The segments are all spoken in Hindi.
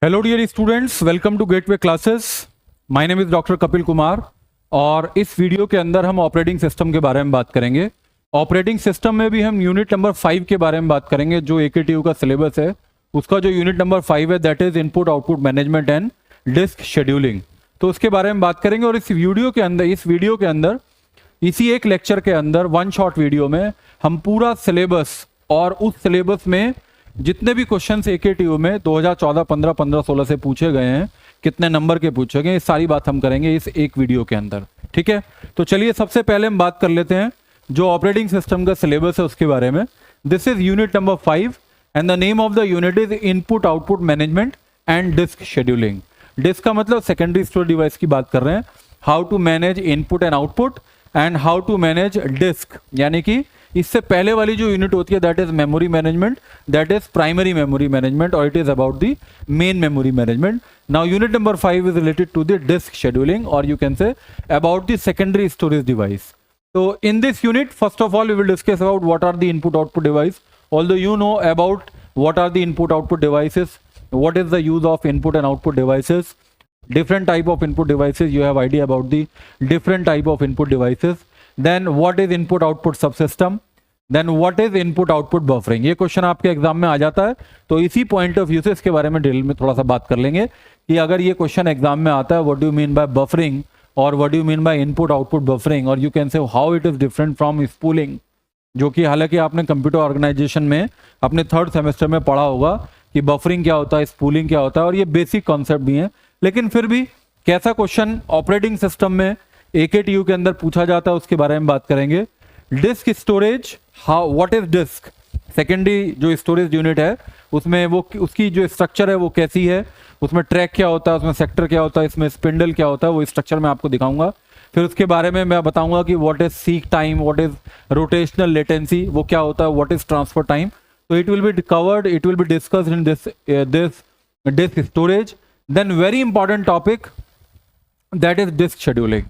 Hello dear students, welcome to Gateway classes. My name is doctor Kapil Kumar और इस वीडियो के अंदर हम ऑपरेटिंग सिस्टम के बारे में बात करेंगे। ऑपरेटिंग सिस्टम में भी हम यूनिट नंबर 5 के बारे में बात करेंगे। जो AKTU का सिलेबस है उसका जो यूनिट नंबर 5 है that is input output management and disk scheduling. तो उसके बारे में बात करेंगे और इस वीडियो के अंदर इसी एक लेक्चर के अंदर वन शॉट वीडियो में हम पूरा सिलेबस और उस सिलेबस में जितने भी क्वेश्चंस AKTU में 2014, 15, 15, 16 से पूछे गए हैं, कितने नंबर के पूछे गए, ये सारी बात हम करेंगे इस एक वीडियो के अंदर। ठीक है, तो चलिए सबसे पहले हम बात कर लेते हैं जो ऑपरेटिंग सिस्टम का सिलेबस है उसके बारे में। This is unit number 5 and the name of the unit is input output management and disk scheduling. Disk का मतलब सेकेंडरी स्टोरेज डिवाइस की बात कर रहे हैं। How to manage input and output and how to manage disk, यानी कि इससे पहले वाली जो यूनिट होती है that is memory management, that is primary memory management और it is about the main memory management. Now unit number 5 is related to the disk scheduling और you can say about the secondary storage device. So in this unit, first of all, we will discuss about what are the input-output device. Although you know about what are the input-output devices, what is the use of input and output devices, different type of input devices, you have idea about the different type of input devices. Then what is input-output subsystem? Then what is input-output buffering? ये क्वेश्चन आपके एग्जाम में आ जाता है, तो इसी पॉइंट ऑफ व्यू से इसके बारे में डिटेल में थोड़ा सा बात कर लेंगे कि अगर ये क्वेश्चन एग्जाम में आता है, what do you mean by buffering और what do you mean by input output buffering, और you can say how it is different from spooling, जो कि हालांकि आपने कंप्यूटर ऑर्गेनाइजेशन में अपने 3rd सेमेस्टर में पढ़ा होगा कि बफरिंग क्या होता है, स्पूलिंग क्या होता है, और ये बेसिक कॉन्सेप्ट भी है। लेकिन फिर भी कैसा क्वेश्चन ऑपरेटिंग सिस्टम में AKTU के अंदर पूछा जाता है उसके बारे में बात करेंगे। Disk storage, how what is disk, secondary जो स्टोरेज यूनिट है उसमें वो उसकी जो स्ट्रक्चर है वो कैसी है, उसमें ट्रैक क्या होता है, उसमें सेक्टर क्या होता है, इसमें स्पिंडल क्या होता है, वो स्ट्रक्चर मैं आपको दिखाऊंगा। फिर उसके बारे में मैं बताऊंगा कि what is seek time, what is rotational latency, वो क्या होता है, व्हाट इज ट्रांसफर टाइम। तो it will be covered, it will be discussed in this disk storage. Then very important topic that is disk scheduling.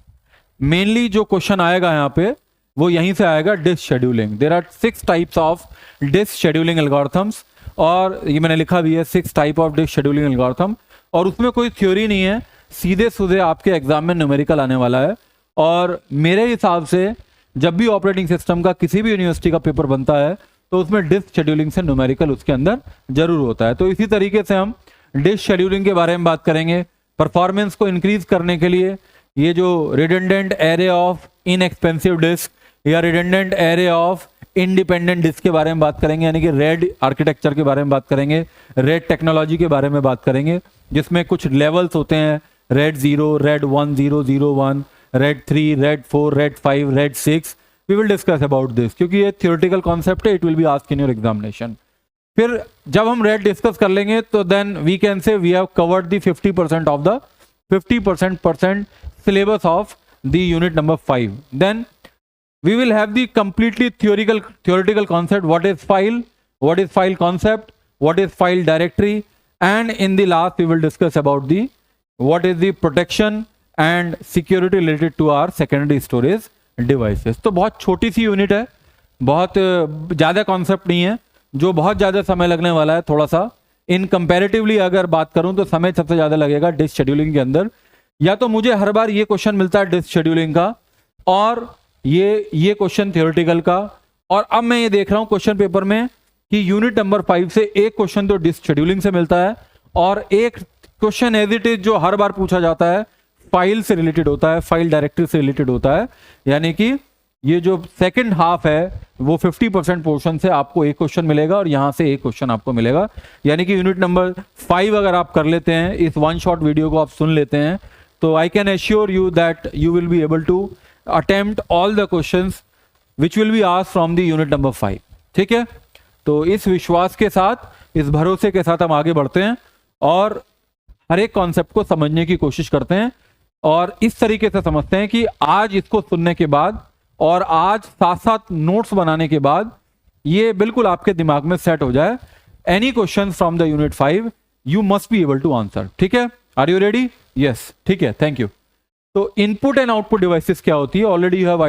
Mainly जो क्वेश्चन आएगा यहाँ पे वो यहीं से आएगा, disk scheduling. There are 6 types of disk scheduling algorithms, और ये मैंने लिखा भी है 6 type of disk scheduling algorithm, और उसमें कोई थ्योरी नहीं है, सीधे सीधे आपके एग्जाम में न्यूमेरिकल आने वाला है। और मेरे हिसाब से जब भी ऑपरेटिंग सिस्टम का किसी भी यूनिवर्सिटी का पेपर बनता है तो उसमें डिस्क शेड्यूलिंग से न्यूमेरिकल उसके अंदर जरूर होता है। तो इसी तरीके से हम डिस्क शेड्यूलिंग के बारे में बात करेंगे। परफॉर्मेंस को इंक्रीज करने के लिए ये जो redundant array of inexpensive disk या redundant array of independent disk के बारे में बात करेंगे, यानी कि रेड आर्किटेक्चर के बारे में बात करेंगे, रेड टेक्नोलॉजी के बारे में बात करेंगे, जिसमें कुछ लेवल्स होते हैं, RAID 0, RAID 1, 0, 0, 1, RAID 3, RAID 4, RAID 5, RAID 6। We will discuss about this क्योंकि ये थियोरेटिकल कॉन्सेप्ट है, it will be asked in your examination. फिर जब हम रेड डिस्कस कर लेंगे तो then we can say we have covered the 50% of the 50% syllabus of the unit number 5। Then we will have the completely theoretical concept, what is file concept, what is file directory, and in the last we will discuss about the what is the protection and security related to our secondary storage devices। तो बहुत छोटी सी यूनिट है, बहुत ज़्यादा कॉन्सेप्ट नहीं है, जो बहुत ज़्यादा समय लगने वाला है। थोड़ा सा इन कंपैरेटिवली अगर बात करूं तो समय सबसे ज़्यादा लगेगा डिस्क शेड्यूलिंग के अंदर। या तो मुझे हर बार ये क्वेश्चन मिलता है डिस्क शेड्यूलिंग का, और ये क्वेश्चन थियोरेटिकल का, और अब मैं ये देख रहा हूं क्वेश्चन पेपर में कि यूनिट नंबर 5 से एक क्वेश्चन तो डिस्क शेड्यूलिंग से मिलता है और एक क्वेश्चन एज इट इज जो हर बार पूछा जाता है फाइल से रिलेटेड होता है, फाइल डायरेक्टरी से रिलेटेड होता है। यानी कि ये जो सेकंड हाफ है वो 50% पोर्शन से आपको एक क्वेश्चन मिलेगा और यहां से एक क्वेश्चन आपको मिलेगा। यानी कि यूनिट नंबर 5 अगर आप कर लेते हैं, इस वन शॉट वीडियो को आप सुन लेते हैं, तो I can assure you that you will be able to attempt all the questions which will be asked from the unit number 5। ठीक है, तो इस विश्वास के साथ, इस भरोसे के साथ हम आगे बढ़ते हैं और हर एक कॉन्सेप्ट को समझने की कोशिश करते हैं, और इस तरीके से समझते हैं कि आज इसको सुनने के बाद और आज साथ साथ नोट्स बनाने के बाद ये बिल्कुल आपके दिमाग में सेट हो जाए। Any question from the unit 5 you must be able to answer. ठीक है, आर यू रेडी? यस, ठीक है, थैंक यू। तो इनपुट एंड आउटपुट डिवाइसेस क्या होती है? Already you have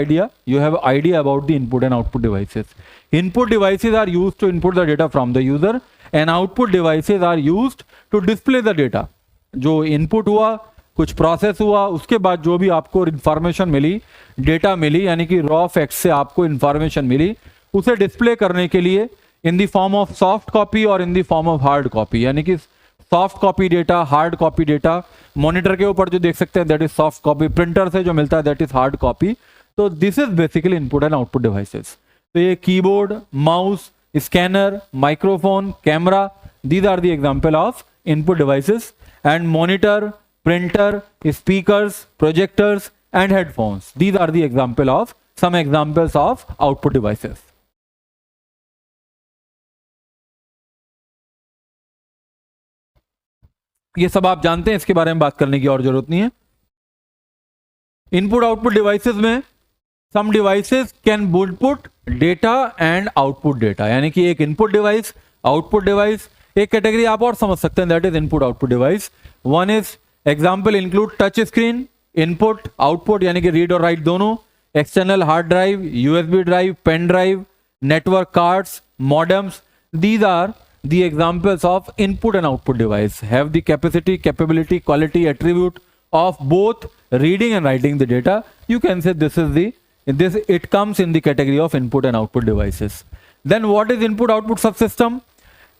idea about the input and output devices. Input devices are used to input the data from the user and output devices are used to display the data. जो इनपुट हुआ, कुछ प्रोसेस हुआ, उसके बाद जो भी आपको इंफॉर्मेशन मिली, डेटा मिली, यानी कि रॉ फैक्ट से आपको इंफॉर्मेशन मिली, उसे डिस्प्ले करने के लिए in the form of soft copy और in the form of hard copy, यानी कि soft copy data, hard copy data, monitor के ऊपर जो देख सकते हैं that is soft copy, printer से जो मिलता है दैट इज हार्ड कॉपी। तो this is basically input and output devices. तो ये keyboard, mouse, scanner, microphone, camera, these are the example of input devices, and monitor, printer, speakers, projectors and headphones, these are the example of some examples of output devices. ये सब आप जानते हैं, इसके बारे में बात करने की और जरूरत नहीं है। इनपुट आउटपुट डिवाइसेस में some devices can input data and output data, यानी कि एक इनपुट डिवाइस, आउटपुट डिवाइस। एक कैटेगरी आप और समझ सकते हैं, that is input output device. One is example include touch screen, input output यानी कि रीड और राइट दोनों, external hard drive, USB drive, pen drive, network cards, modems, these are the examples of input and output device, have the capacity, capability, quality, attribute of both reading and writing the data. You can say this it comes in the category of input and output devices. Then what is input output subsystem?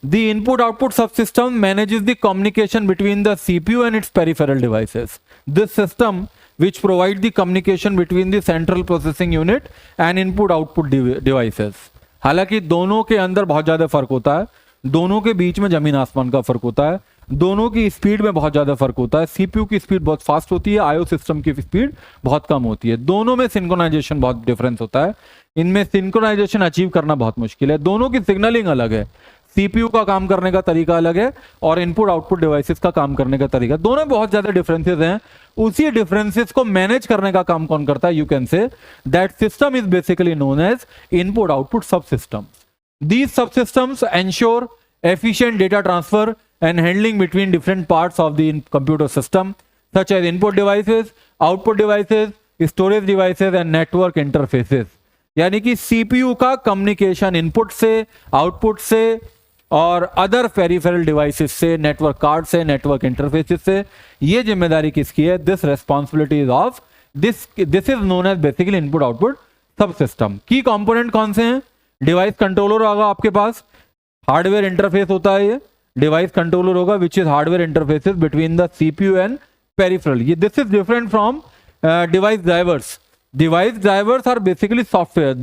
The input output subsystem manages the communication between the CPU and its peripheral devices. This system which provides the communication between the central processing unit and input output devices. हालांकि दोनों के अंदर बहुत ज्यादा फर्क होता है, दोनों के बीच में जमीन आसमान का फर्क होता है, दोनों की स्पीड में बहुत ज्यादा फर्क होता है। सीपीयू की स्पीड बहुत फास्ट होती है, आईओ सिस्टम की स्पीड बहुत कम होती है। दोनों में सिंक्रोनाइजेशन बहुत डिफरेंस होता है, इनमें सिंक्रोनाइजेशन अचीव करना बहुत मुश्किल है। दोनों की सिग्नलिंग अलग है, सीपीयू का काम करने का तरीका अलग है और इनपुट आउटपुट डिवाइसेस का काम करने का तरीका, दोनों में बहुत ज्यादा डिफरेंसेस हैं। उसी डिफरेंसेस को मैनेज करने का काम कौन करता है? You can say that system is basically known as input output सब system. These subsystems ensure efficient data transfer and handling between different parts of the computer system, such as input devices, output devices, storage devices and network interfaces. यानी कि CPU का कम्युनिकेशन इनपुट से, आउटपुट से और अदर पेरिफेरल डिवाइसेस से, नेटवर्क कार्ड से, नेटवर्क इंटरफेसेस से, ये जिम्मेदारी किसकी है? This responsibility is of this is known as basically input output सब सिस्टम। की कंपोनेंट कौन से हैं? डिवाइस कंट्रोलर होगा आपके पास, हार्डवेयर इंटरफेस होता है, ये डिवाइस कंट्रोलर होगा which is hardware interfaces between the CPU and peripheral. ये this is different from device drivers. Device drivers are basically software,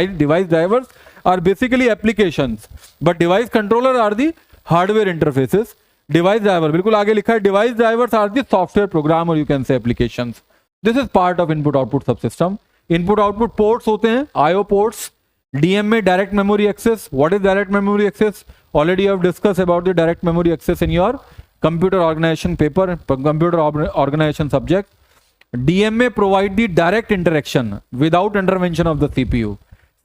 device drivers are basically applications, but device controller are the hardware interfaces. Device driver बिल्कुल आगे लिखा है, device drivers are the software program और you can say applications. This is part of input output सब सिस्टम। इनपुट आउटपुट पोर्ट्स होते हैं, IO ports. DMA direct memory access. What is direct memory access? Already I have discussed about the direct memory access in your computer organization paper, computer organization subject. DMA provide the direct interaction without intervention of the CPU.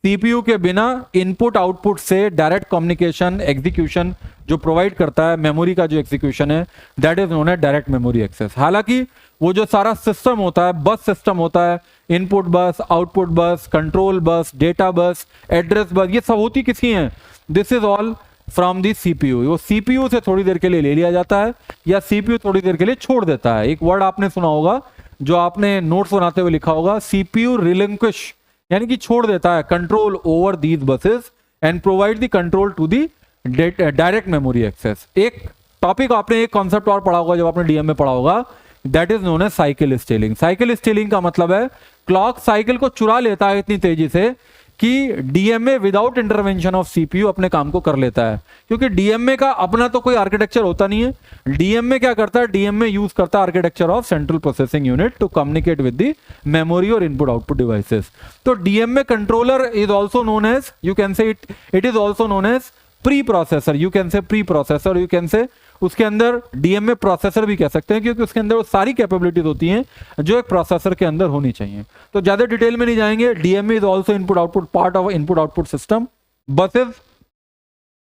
CPU के बिना इनपुट आउटपुट से डायरेक्ट कम्युनिकेशन एग्जीक्यूशन जो प्रोवाइड करता है, मेमोरी का जो एग्जीक्यूशन है, that is known as direct memory access. हालांकि वो जो सारा सिस्टम होता है, बस सिस्टम होता है, इनपुट बस, आउटपुट बस, control bus, data bus, address bus, ये सब होती किसकी हैं? This is all from the CPU. वो सीपीयू से थोड़ी देर के लिए ले लिया जाता है या सीपीयू थोड़ी देर के लिए छोड़ देता है। एक वर्ड आपने सुना होगा जो आपने नोट्स बनाते हुए लिखा होगा, सीपीयू रिलिंक्विश, यानी कि छोड़ देता है control over these buses and provide the control to the direct memory access. एक टॉपिक आपने, एक कॉन्सेप्ट और पढ़ा होगा जब आपने डीएम में पढ़ा होगा, that is known as cycle stealing. Cycle stealing का मतलब है क्लॉक साइकिल को चुरा लेता है इतनी तेजी से कि DMA without intervention of CPU अपने काम को कर लेता है, क्योंकि डीएमए का अपना तो कोई आर्किटेक्चर होता नहीं है। डीएमए क्या करता है? डीएमए यूज करता है architecture of central processing unit to communicate with the memory और इनपुट आउटपुट डिवाइसेस। तो DMA controller is also known as, you can say it is also known as preprocessor. You can say preprocessor, you can say उसके अंदर डीएमए प्रोसेसर भी कह सकते हैं, क्योंकि उसके अंदर वो सारी कैपेबिलिटीज होती हैं जो एक प्रोसेसर के अंदर होनी चाहिए। तो ज्यादा डिटेल में नहीं जाएंगे। DMA is also input output part of input output system. Buses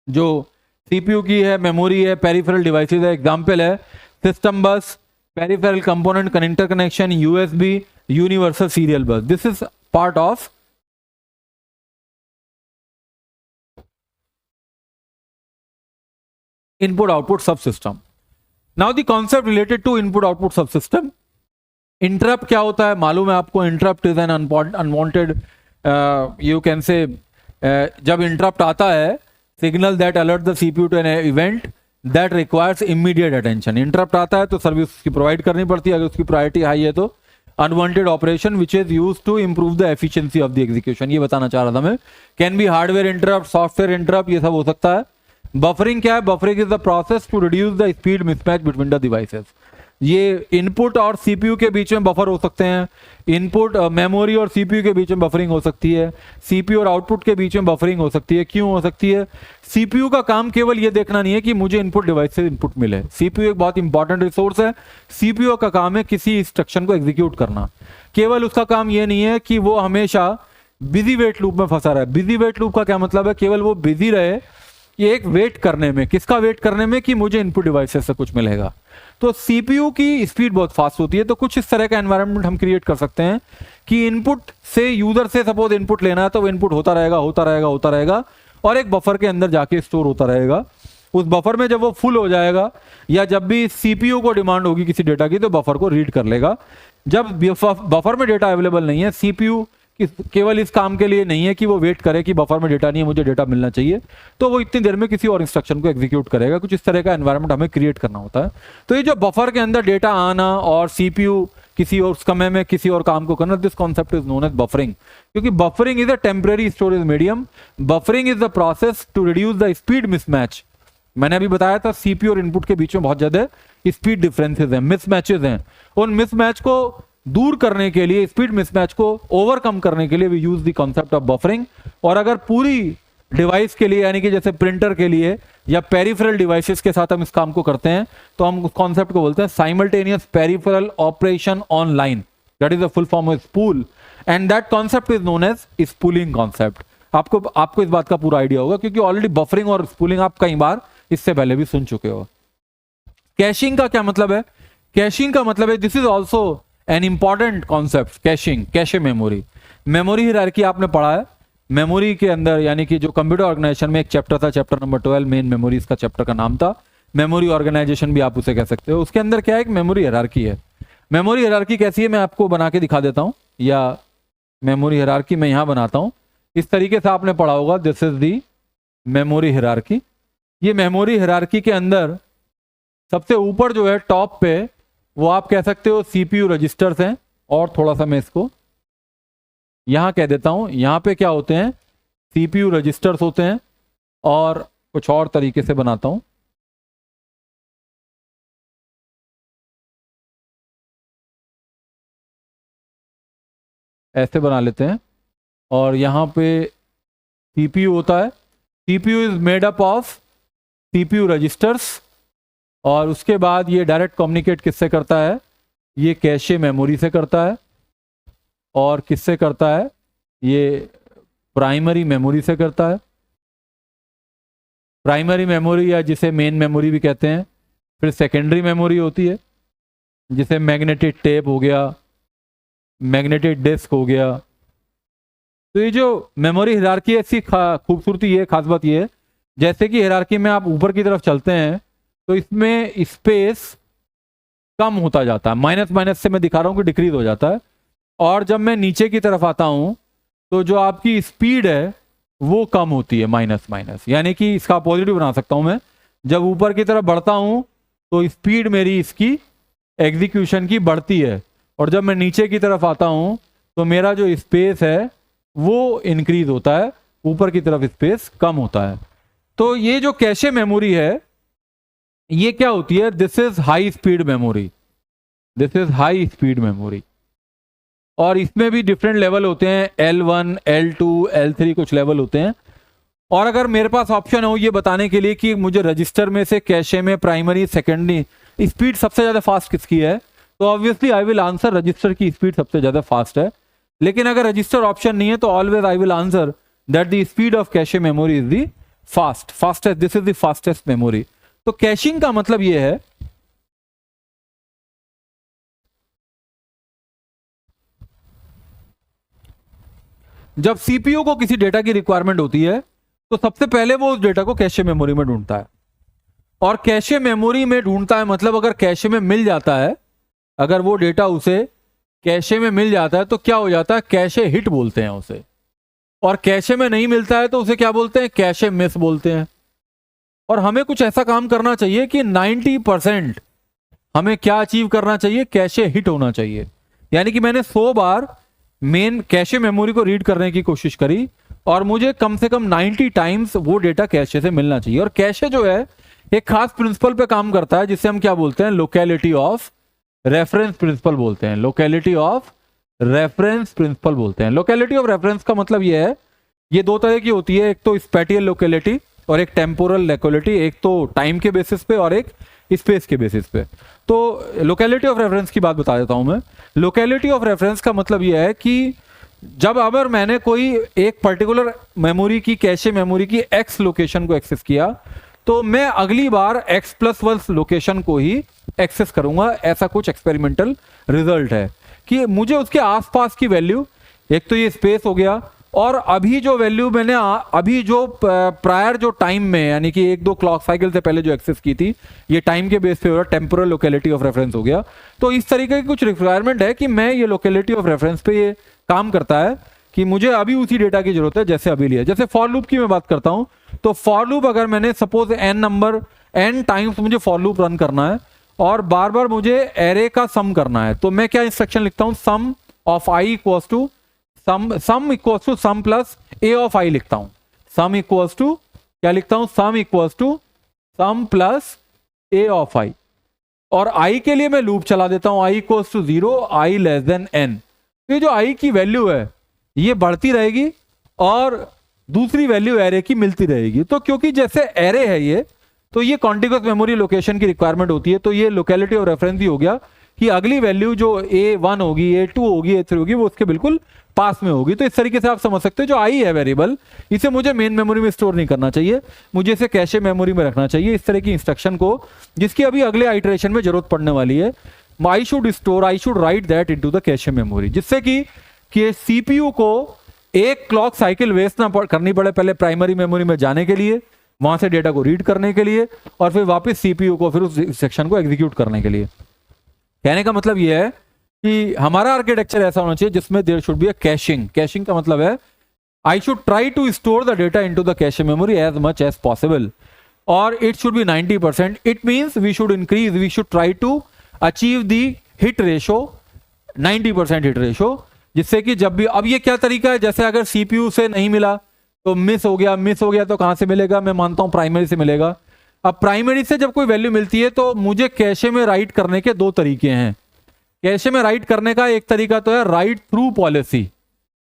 जो सीपीयू की है, मेमोरी है, पेरिफेरल डिवाइसेस है, एग्जाम्पल है system bus, peripheral component, interconnection, USB, universal serial bus. This is part of input output सब system. Now the concept related to input output सब सिस्टम। इंटरप्ट क्या होता है मालूम है आपको? Interrupt is an unwanted, you can say, जब इंटरप्ट आता है, signal that alert the CPU to an event that requires immediate attention. Interrupt आता है तो सर्विस उसकी प्रोवाइड करनी पड़ती है, अगर उसकी प्रायोरिटी हाई है तो। Unwanted operation which is use to improve the efficiency of the execution, ये बताना चाह रहा था मैं। Can be hardware interrupt, software interrupt, ये सब हो सकता है। बफरिंग क्या है? Buffering is the process to reduce the speed mismatch between the devices. ये इनपुट और सीपीयू के बीच में बफर हो सकते हैं, इनपुट मेमोरी और सीपीयू के बीच में बफरिंग हो सकती है, सीपीयू और आउटपुट के बीच में बफरिंग हो सकती है। क्यों हो सकती है? सीपीयू का काम केवल ये देखना नहीं है कि मुझे इनपुट डिवाइस से इनपुट मिले। सीपीयू एक बहुत इंपॉर्टेंट रिसोर्स है। सीपीयू का काम है किसी इंस्ट्रक्शन को एग्जीक्यूट करना। केवल उसका काम ये नहीं है कि वो हमेशा बिजी वेट लूप में फंसा रहे। बिजी वेट लूप का क्या मतलब है? केवल वो बिजी रहे ये एक वेट करने में। किसका वेट करने में? कि मुझे इनपुट डिवाइसेस से कुछ मिलेगा। तो सीपीयू की स्पीड बहुत फास्ट होती है, तो कुछ इस तरह का एनवायरनमेंट हम क्रिएट कर सकते हैं कि इनपुट से, यूजर से सपोज इनपुट लेना है तो वो इनपुट होता रहेगा होता रहेगा होता रहेगा और एक बफर के अंदर जाके स्टोर होता रहेगा। उस बफर में जब वो फुल हो जाएगा या जब भी सीपीयू को डिमांड होगी किसी डेटा की तो बफर को रीड कर लेगा। जब बफर में डेटा अवेलेबल नहीं है, सीपीयू केवल इस काम के लिए नहीं है कि वो वेट करे कि बफर में डेटा नहीं है, मुझे डेटा मिलना चाहिए, तो वो इतनी देर में किसी और इंस्ट्रक्शन को एग्जीक्यूट करेगा। कुछ इस तरह का एनवायरनमेंट हमें क्रिएट करना होता है। तो ये जो बफर के अंदर डेटा आना और सीपीयू किसी और समय में किसी और काम को करना, this concept is known as buffering. क्योंकि buffering is a temporary storage medium. Buffering is the process to reduce the speed mismatch. मैंने अभी बताया था सीपीयू और इनपुट के बीच में बहुत ज्यादा स्पीड डिफरेंसेस हैं, मिसमैचेस हैं। उन मिसमैच को दूर करने के लिए, स्पीड मिसमैच को ओवरकम करने के लिए we use the concept of buffering. और अगर पूरी डिवाइस के लिए, यानी कि जैसे प्रिंटर के लिए या पेरिफेरल डिवाइसेस के साथ हम इस काम को करते हैं तो हम उस कॉन्सेप्ट को बोलते हैं simultaneous peripheral operation online. That is the full form of spool and that concept is known as spooling concept. आपको इस बात का पूरा आइडिया होगा क्योंकि ऑलरेडी बफरिंग और स्पूलिंग आप कई बार इससे पहले भी सुन चुके हो। कैशिंग का क्या मतलब है? कैशिंग का मतलब है, this is also an important concept, caching, cache memory. Memory hierarchy आपने पढ़ा है। मेमोरी के अंदर, यानी कि जो कंप्यूटर ऑर्गेनाइजेशन में एक चैप्टर था, चैप्टर नंबर 12, मेन मेमोरीज का चैप्टर का नाम था। मेमोरी ऑर्गेनाइजेशन भी आप उसे कह सकते हो। उसके अंदर क्या है? एक मेमोरी हायरार्की है। मेमोरी हायरार्की कैसी है मैं आपको बना के दिखा देता हूं, या मेमोरी हायरार्की मैं यहां बनाता हूं। इस तरीके से आपने पढ़ा होगा, this is the memory hierarchy. ये मेमोरी हायरार्की के अंदर सबसे ऊपर जो है टॉप पे, वो आप कह सकते हो सीपीयू रजिस्टर्स हैं। और थोड़ा सा मैं इसको यहां कह देता हूं, यहां पे क्या होते हैं? सीपीयू रजिस्टर्स होते हैं। और कुछ और तरीके से बनाता हूं, ऐसे बना लेते हैं। और यहां पे सीपीयू होता है। CPU is made up of CPU registers. और उसके बाद ये डायरेक्ट कम्युनिकेट किससे करता है? ये कैशे मेमोरी से करता है। और किससे करता है? ये प्राइमरी मेमोरी से करता है। प्राइमरी मेमोरी या जिसे मेन मेमोरी भी कहते हैं। फिर सेकेंडरी मेमोरी होती है जिसे मैग्नेटिक टेप हो गया, मैग्नेटिक डिस्क हो गया। तो ये जो मेमोरी हायरार्की है, इसकी खूबसूरती है, खास बात ये है, जैसे कि हायरार्की में आप ऊपर की तरफ चलते हैं तो इसमें स्पेस कम होता जाता है। माइनस माइनस से मैं दिखा रहा हूं कि डिक्रीज हो जाता है। और जब मैं नीचे की तरफ आता हूं तो जो आपकी स्पीड है वो कम होती है, माइनस माइनस। यानी कि इसका पॉजिटिव बना सकता हूं मैं। जब ऊपर की तरफ बढ़ता हूं तो स्पीड मेरी इसकी एग्जीक्यूशन की बढ़ती है, और जब मैं नीचे की तरफ आता हूं तो मेरा जो स्पेस है वो इंक्रीज होता है, ऊपर की तरफ स्पेस कम होता है। तो ये जो कैशे मेमोरी है ये क्या होती है? This is high speed memory. This is high speed memory. और इसमें भी डिफरेंट लेवल होते हैं, L1, L2, L3 कुछ लेवल होते हैं। और अगर मेरे पास ऑप्शन हो ये बताने के लिए कि मुझे रजिस्टर में से कैशे में प्राइमरी सेकेंडरी स्पीड सबसे ज्यादा फास्ट किसकी है, तो obviously I will answer register की स्पीड सबसे ज्यादा फास्ट है। लेकिन अगर रजिस्टर ऑप्शन नहीं है तो always I will answer that the speed of cache memory is the fastest. This is the fastest memory. तो कैशिंग का मतलब यह है जब सीपीयू को किसी डेटा की रिक्वायरमेंट होती है तो सबसे पहले वो उस डेटा को कैशे मेमोरी में ढूंढता है। और कैशे मेमोरी में ढूंढता है, मतलब अगर कैशे में मिल जाता है, अगर वो डेटा उसे कैशे में मिल जाता है तो क्या हो जाता है, कैशे हिट बोलते हैं उसे। और कैशे में नहीं मिलता है तो उसे क्या बोलते हैं, कैशे मिस बोलते हैं। और हमें कुछ ऐसा काम करना चाहिए कि 90% हमें क्या अचीव करना चाहिए, कैशे हिट होना चाहिए। यानी कि मैंने 100 बार मेन कैशे मेमोरी को रीड करने की कोशिश करी और मुझे कम से कम 90 टाइम्स वो डेटा कैशे से मिलना चाहिए। और कैशे जो है एक खास प्रिंसिपल पे काम करता है जिसे हम क्या बोलते हैं, लोकेलिटी ऑफ रेफरेंस प्रिंसिपल बोलते हैं। लोकेलिटी ऑफ रेफरेंस प्रिंसिपल बोलते हैं। लोकेलिटी ऑफ रेफरेंस का मतलब ये है, ये दो तरह की होती है, एक तो स्पेटियल लोकेलिटी और एक टेम्पोरल लोकेलिटी, एक तो टाइम के बेसिस पे और एक स्पेस के बेसिस पे। तो लोकेलिटी ऑफ रेफरेंस की बात बता देता हूं मैं। लोकेलिटी ऑफ रेफरेंस का मतलब यह है कि जब अगर मैंने कोई एक पर्टिकुलर मेमोरी की, कैशे मेमोरी की एक्स लोकेशन को एक्सेस किया, तो मैं अगली बार x+1 लोकेशन को ही एक्सेस करूंगा। ऐसा कुछ एक्सपेरिमेंटल रिजल्ट है कि मुझे उसके आसपास की वैल्यू, एक तो ये स्पेस हो गया, और अभी जो वैल्यू मैंने अभी जो प्रायर जो टाइम में, यानी कि 1-2 क्लॉक साइकिल से पहले जो एक्सेस की थी, ये टाइम के बेस पे हो रहा, टेम्पोरल लोकेलिटी ऑफ रेफरेंस हो गया। तो इस तरीके की कुछ रिक्वायरमेंट है कि मैं ये लोकेलिटी ऑफ रेफरेंस पे ये काम करता है कि मुझे अभी उसी डेटा की जरूरत है जैसे अभी लिया। जैसे फॉर लूप की मैं बात करता हूं, तो फॉर लूप अगर मैंने सपोज n टाइम्स मुझे फॉर लूप रन करना है और बार बार मुझे एरे का सम करना है, तो मैं क्या इंस्ट्रक्शन लिखता हूं, sum of i equals to sum plus a of i लिखता हूं। सम इक्वल्स टू क्या लिखता हूं, sum equals to sum plus a of i। और i के लिए मैं लूप चला देता हूं, i equals to 0, i less than n। ये जो i की वैल्यू है ये बढ़ती रहेगी और दूसरी वैल्यू एरे की मिलती रहेगी। तो क्योंकि जैसे एरे है ये, तो ये कॉन्टिग्यूअस मेमोरी लोकेशन की रिक्वायरमेंट होती है। तो ये लोकेलिटी ऑफ रेफरेंस ही हो गया कि अगली वैल्यू जो A1 होगी, A2 होगी, A3 होगी, वो उसके बिल्कुल पास में होगी। तो इस तरीके से आप समझ सकते हो जो आई है वेरिएबल, इसे मुझे मेन मेमोरी में स्टोर नहीं करना चाहिए, मुझे इसे कैशे मेमोरी में रखना चाहिए। इस तरह की इंस्ट्रक्शन को, जिसकी अभी अगले आइटरेशन में जरूरत पड़ने वाली है, I should write that into the cache memory, जिससे कि सीपीयू को एक क्लॉक साइकिल वेस्ट ना करनी पड़े पहले प्राइमरी मेमोरी में जाने के लिए, वहां से डेटा को रीड करने के लिए, और फिर वापस सीपीयू को फिर उस सेक्शन को एग्जीक्यूट करने के लिए। कहने का मतलब यह है कि हमारा आर्किटेक्चर ऐसा होना चाहिए जिसमें there should be a caching. Caching का मतलब है I should try to store the data into the cache memory as much as possible, और it should be 90%। It means we should try to achieve the hit ratio, 90% hit ratio, जिससे कि जब भी, अब ये क्या तरीका है, जैसे अगर सीपीयू से नहीं मिला तो मिस हो गया तो कहां से मिलेगा, मैं मानता हूं प्राइमरी से मिलेगा। अब प्राइमरी से जब कोई वैल्यू मिलती है तो मुझे कैशे में राइट करने के दो तरीके हैं। कैशे में राइट करने का एक तरीका तो है राइट थ्रू पॉलिसी,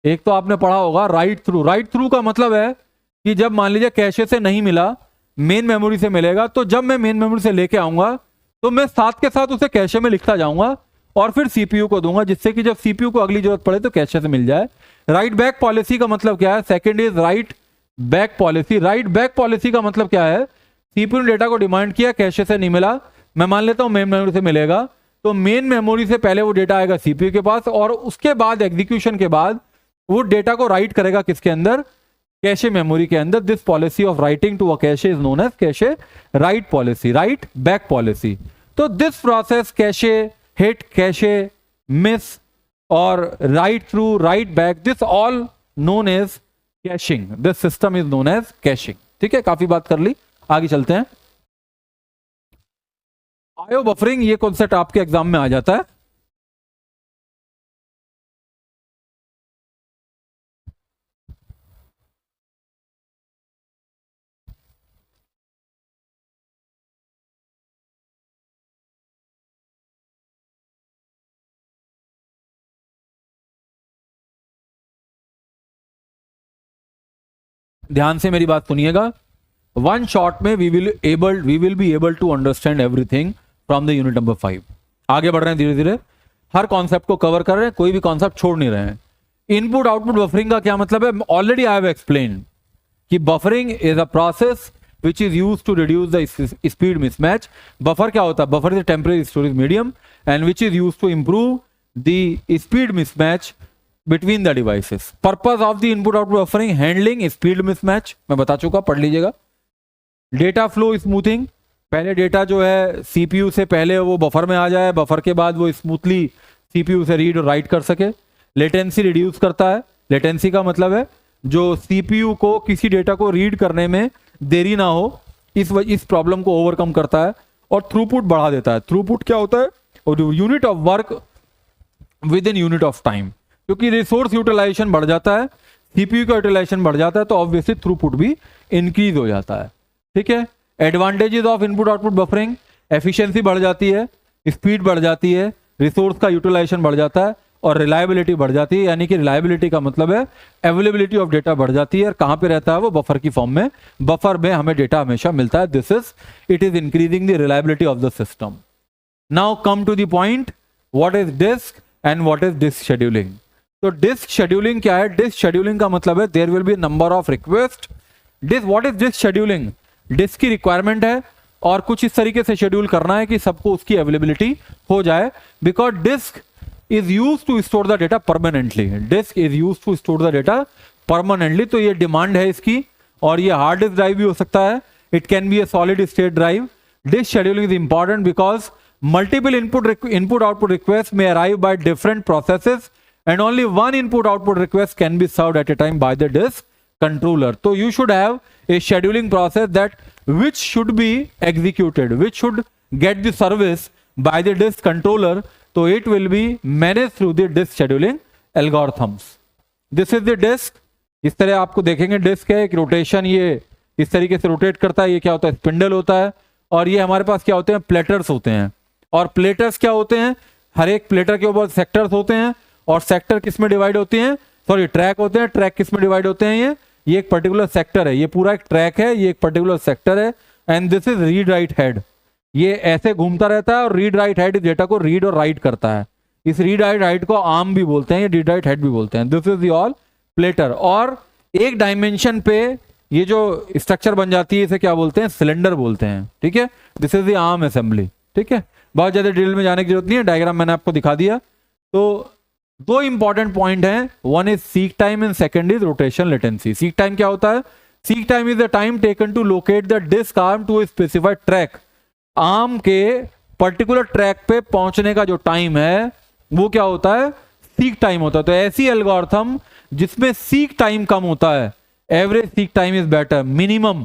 एक तो आपने पढ़ा होगा राइट थ्रू। राइट थ्रू का मतलब है कि जब मान लीजिए कैशे से नहीं मिला, मेन मेमोरी से मिलेगा, तो जब मैं मेन मेमोरी से लेके आऊंगा तो मैं साथ के साथ उसे कैशे में लिखता जाऊंगा और फिर सीपीयू को दूंगा, जिससे कि जब सीपीयू को अगली जरूरत पड़े तो कैशे से मिल जाए। राइट बैक पॉलिसी का मतलब क्या है, second is right back policy. Write back policy का मतलब क्या है, सीपीयू ने डेटा को डिमांड किया, कैशे से नहीं मिला, मैं मान लेता हूं मेन मेमोरी से मिलेगा, तो मेन मेमोरी से पहले वो डेटा आएगा सीपीयू के पास, और उसके बाद एग्जीक्यूशन के बाद वो डेटा को राइट करेगा किसके अंदर, कैशे मेमोरी के अंदर। This policy of writing to a cache is known as cache write policy, write back policy. तो this process, cache hit, cache miss और write through, write back, this all known as caching. This system is known as caching. ठीक है, काफी बात कर ली, आगे चलते हैं। आयो बफरिंग, ये कॉन्सेप्ट आपके एग्जाम में आ जाता है। ध्यान से मेरी बात सुनिएगा, वन शॉट में we will be able to understand everything from the unit number 5। आगे बढ़ रहे हैं धीरे धीरे, हर कॉन्सेप्ट को कवर कर रहे हैं, कोई भी कॉन्सेप्ट छोड़ नहीं रहे हैं। इनपुट आउटपुट बफरिंग का क्या मतलब है, ऑलरेडी आई हैव एक्सप्लेन कि buffering is a process which is used to reduce the speed mismatch. Buffer क्या होता है, buffer is a temporary storage medium and which is used to improve the speed mismatch between the devices. Purpose of the input output buffering, handling speed mismatch, मैं बता चुका, पढ़ लीजिएगा। Data flow smoothing, पहले डेटा जो है सीपीयू से पहले वो बफर में आ जाए, बफर के बाद वो स्मूथली सीपीयू से रीड और राइट कर सके। लेटेंसी रिड्यूस करता है। लेटेंसी का मतलब है जो सीपीयू को किसी डेटा को रीड करने में देरी ना हो, इस प्रॉब्लम को ओवरकम करता है। और थ्रूपुट बढ़ा देता है। थ्रूपुट क्या होता है? और unit of work with in unit of time, क्योंकि रिसोर्स यूटिलाइजेशन बढ़ जाता है, सीपीयू का यूटिलाइजेशन बढ़ जाता है, तो ऑब्वियसली थ्रूपुट भी इंक्रीज हो जाता है। ठीक है। Advantages of input output buffering, efficiency बढ़ जाती है, स्पीड बढ़ जाती है, रिसोर्स का यूटिलाइजेशन बढ़ जाता है और रिलायबिलिटी बढ़ जाती है। यानी कि रिलायबिलिटी का मतलब है अवेलेबिलिटी ऑफ डेटा बढ़ जाती है। और कहां पे रहता है वो? बफर की फॉर्म में। बफर में हमें डेटा हमेशा मिलता है। This is it is increasing the reliability of the system. Now come to the point, what is disk and what is disk scheduling. तो डिस्क शेड्यूलिंग क्या है? डिस्क शेड्यूलिंग का मतलब है there will be number of request. What is disk scheduling? Disk की रिक्वायरमेंट है और कुछ इस तरीके से शेड्यूल करना है कि सबको उसकी अवेलेबिलिटी हो जाए, because disk is used to store the data permanently. Disk is used to store the data permanently. तो ये डिमांड है इसकी। और ये हार्ड डिस्क ड्राइव भी हो सकता है, it can be a solid state drive. Disk scheduling is important because multiple input output request may arrive by different processes and only one input output request can be served at a time by the disk controller. So you should have a scheduling process that which should be executed, which should get the service by the disk controller. So it will be managed through the disk scheduling algorithms. This is the disk. इस तरह आपको देखेंगे डिस्क है, एक रोटेशन ये इस तरीके से रोटेट करता है। ये क्या होता है? स्पिंडल होता है। और ये हमारे पास क्या होते हैं? प्लेटर्स होते हैं। और प्लेटर्स क्या होते हैं? हर एक प्लेटर के ऊपर सेक्टर्स होते हैं। और सेक्टर किस में डिवाइड होते हैं? सॉरी, ट्रैक होते हैं। ट्रैक किस में डिवाइड होते हैं? ये एक पर्टिकुलर सेक्टर है, ये पूरा एक ट्रैक है, ये एक पर्टिकुलर सेक्टर है। And this is read write head. ये ऐसे घूमता रहता है और रीड राइट हेड डेटा को रीड और राइट करता है। इस रीड राइट हेड को आर्म भी बोलते हैं, रीड राइट हेड भी बोलते हैं। This is the all platter. और एक डायमेंशन पे ये जो स्ट्रक्चर बन जाती है इसे क्या बोलते हैं? सिलेंडर बोलते हैं। ठीक है। This is the arm assembly. ठीक है। बहुत ज्यादा डिटेल में जाने की जरूरत नहीं है, डायग्राम मैंने आपको दिखा दिया। तो दो इंपॉर्टेंट पॉइंट हैं, one is seek time and second is rotation latency. Seek time क्या होता है? Seek time is the time taken to locate the disk arm to a specified track. Arm के पर्टिकुलर ट्रैक पे पहुंचने का जो टाइम है वो क्या होता है? सीक टाइम होता है। तो ऐसी एल्गोरिथम जिसमें सीक टाइम कम होता है, average seek time is better, minimum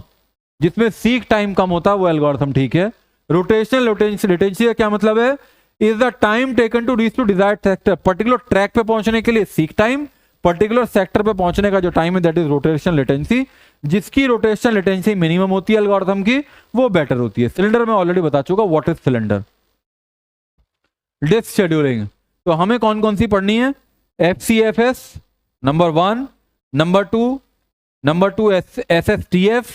जिसमें सीक टाइम कम होता है वो एल्गोरिथम ठीक है। रोटेशनल लेटेंसी का क्या मतलब है? Is the time taken to reach to desired sector. Particular track पे पहुंचने के लिए सीक टाइम, पर्टिकुलर सेक्टर पे पहुंचने का जो टाइम है दैट इज रोटेशनल लेटेंसी। जिसकी रोटेशनल लेटेंसी मिनिमम होती है एल्गोरिथम की, वो बेटर होती है। सिलेंडर में ऑलरेडी बता चुका what is cylinder. Disk scheduling तो हमें कौन कौन सी पढ़नी है? FCFS number 1, number 2 SSTF,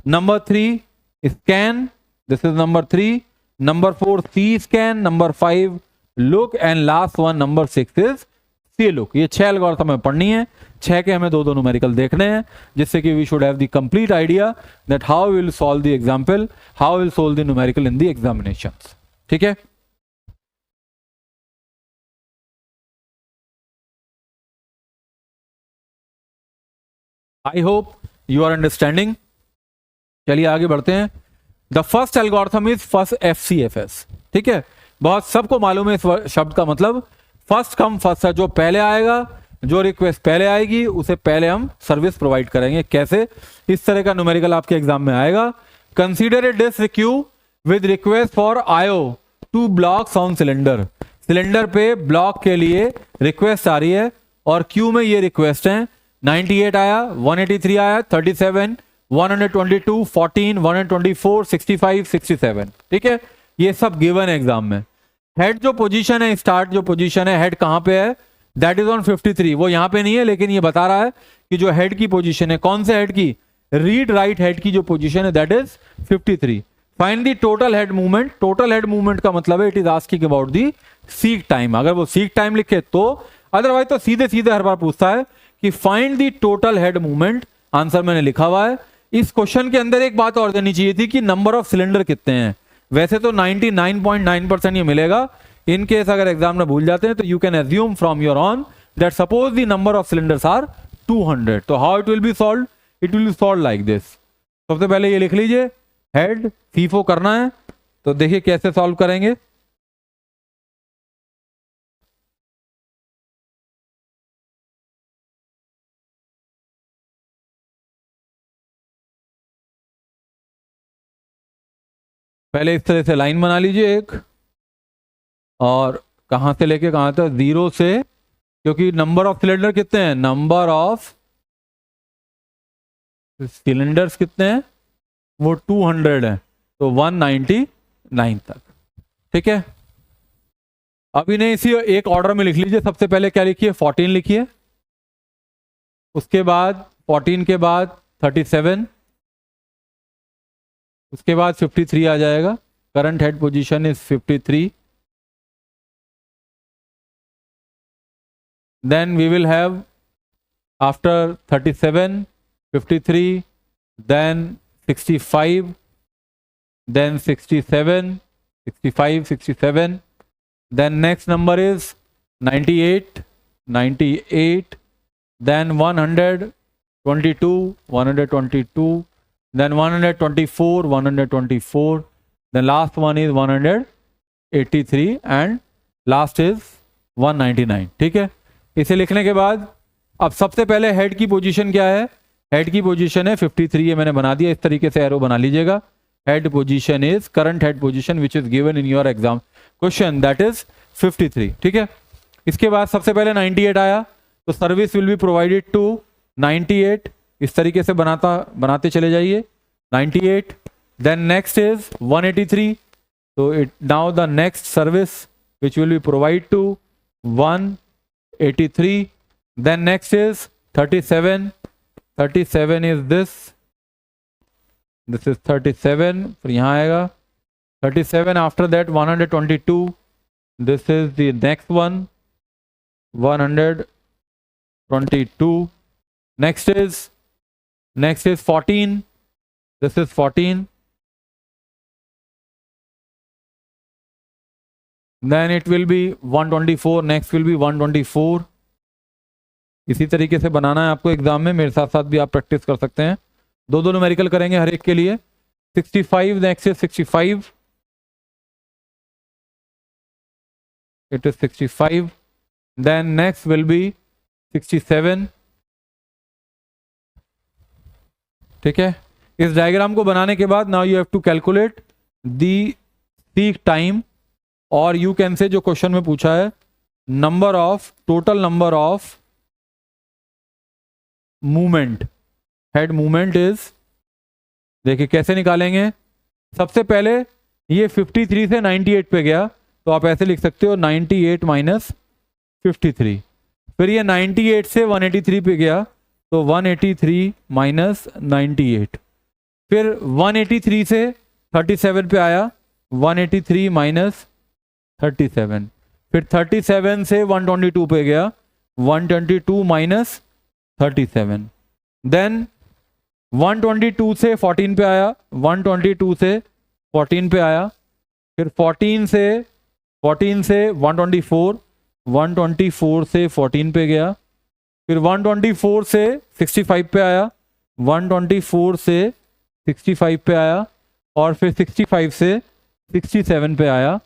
number 3 scan, this is number 3, number 4 C scan, number 5 look and last one number 6 is C look. ये 6 एल्गोरिथम हमें पढ़नी है। 6 के हमें दो न्यूमेरिकल देखने हैं, जिससे कि we should have the complete idea that how will solve the example, how will solve the numerical in the examinations. ठीक है। I hope you are understanding. चलिए आगे बढ़ते हैं। The first algorithm is first FCFS। ठीक है। बहुत सबको मालूम है इस शब्द का मतलब, फर्स्ट कम फर्स्ट है। जो पहले आएगा, जो रिक्वेस्ट पहले आएगी उसे पहले हम सर्विस प्रोवाइड करेंगे। कैसे? इस तरह का न्यूमेरिकल आपके एग्जाम में आएगा। Consider a disk queue with request for IO 2 blocks on cylinder. Cylinder पे ब्लॉक के लिए रिक्वेस्ट आ रही है और क्यू में ये रिक्वेस्ट है। 98 आया, 183 आया, 37, 122, 14, 124, 65, 67। ठीक है। ये सब गिवन है एग्जाम में। हेड जो पोजीशन है, स्टार्ट जो पोजीशन है, हेड कहां पे है? That is on 53। वो यहां पे नहीं है, लेकिन ये बता रहा है कि जो हेड की पोजीशन है, कौन से हेड की? रीड राइट हेड की जो पोजीशन है that is 53। Find the total head movement. Total head movement का मतलब है it is asking about the seek time. अगर वो सीक टाइम लिखे तो, अदरवाइज तो सीधे सीधे हर बार पूछता है कि find the total head movement. Answer मैंने लिखा हुआ है। इस क्वेश्चन के अंदर एक बात और देनी चाहिए थी कि नंबर ऑफ सिलेंडर कितने हैं। वैसे तो 99.9% ये मिलेगा। इन केस अगर एग्जाम में भूल जाते हैं तो you can assume from your own that suppose the number of cylinders are 200। तो how it will be solve? It will be solve like this. सबसे पहले ये लिख लीजिए, हेड फीफो करना है तो देखिए कैसे सॉल्व करेंगे। पहले इस तरह से लाइन बना लीजिए एक, और कहां से लेके कहां तक, 0 से, क्योंकि नंबर ऑफ सिलेंडर कितने हैं, नंबर ऑफ सिलेंडर्स कितने हैं, वो 200 है, तो 199 तक। ठीक है, अब इन्हें इसी एक ऑर्डर में लिख लीजिए। सबसे पहले क्या लिखिए, 14 लिखिए, उसके बाद 14 के बाद 37, उसके बाद 53 आ जाएगा। Current head position is 53। Then we will have after 37, 53, then 65, then 67, 65, 67, then next number is 98, 98, then 122, 122, then 124, 124, the last one is 183 and last is 199। ठीक है, इसे लिखने के बाद अब सबसे पहले हेड की पोजीशन क्या है, हेड की पोजीशन है 53, ये मैंने बना दिया, इस तरीके से एरो बना लीजिएगा। Head position is current head position which is given in your exam question, that is 53। ठीक है, इसके बाद सबसे पहले 98 आया, तो service will be provided to 98, इस तरीके से बनाते चले जाइए 98। देन नेक्स्ट इज 183, तो it now the next service which will be provide to 183। Then next is 37, 37 is this is 37, फिर यहाँ आएगा 37, after that 122, this is the next one 122, next is 14, this is 14, then it will be 124, next will be 124। इसी तरीके से बनाना है आपको एग्जाम में, मेरे साथ साथ भी आप प्रैक्टिस कर सकते हैं। दो न्यूमेरिकल करेंगे हर एक के लिए। 65, next is 65, it is 65, then next will be 67। ठीक है, इस डायग्राम को बनाने के बाद now you have to calculate the peak time, और यू कैन से जो क्वेश्चन में पूछा है number of, total number of movement, head movement is, देखिए कैसे निकालेंगे। सबसे पहले ये 53 से 98 पे गया, तो आप ऐसे लिख सकते हो 98 माइनस 53। फिर ये 98 से 183 पे गया, तो 183 माइनस 98। फिर 183 से 37 पे आया, 183 माइनस 37। फिर 37 से 122 पे गया, 122 माइनस 37। देन 122 से 14 पे आया, 122 से 14 पे आया, फिर 14 से 124, 124 से 14 पे गया, फिर 124 से 65 पे आया, 124 से 65 पे आया, और फिर 65 से 67 पे आया,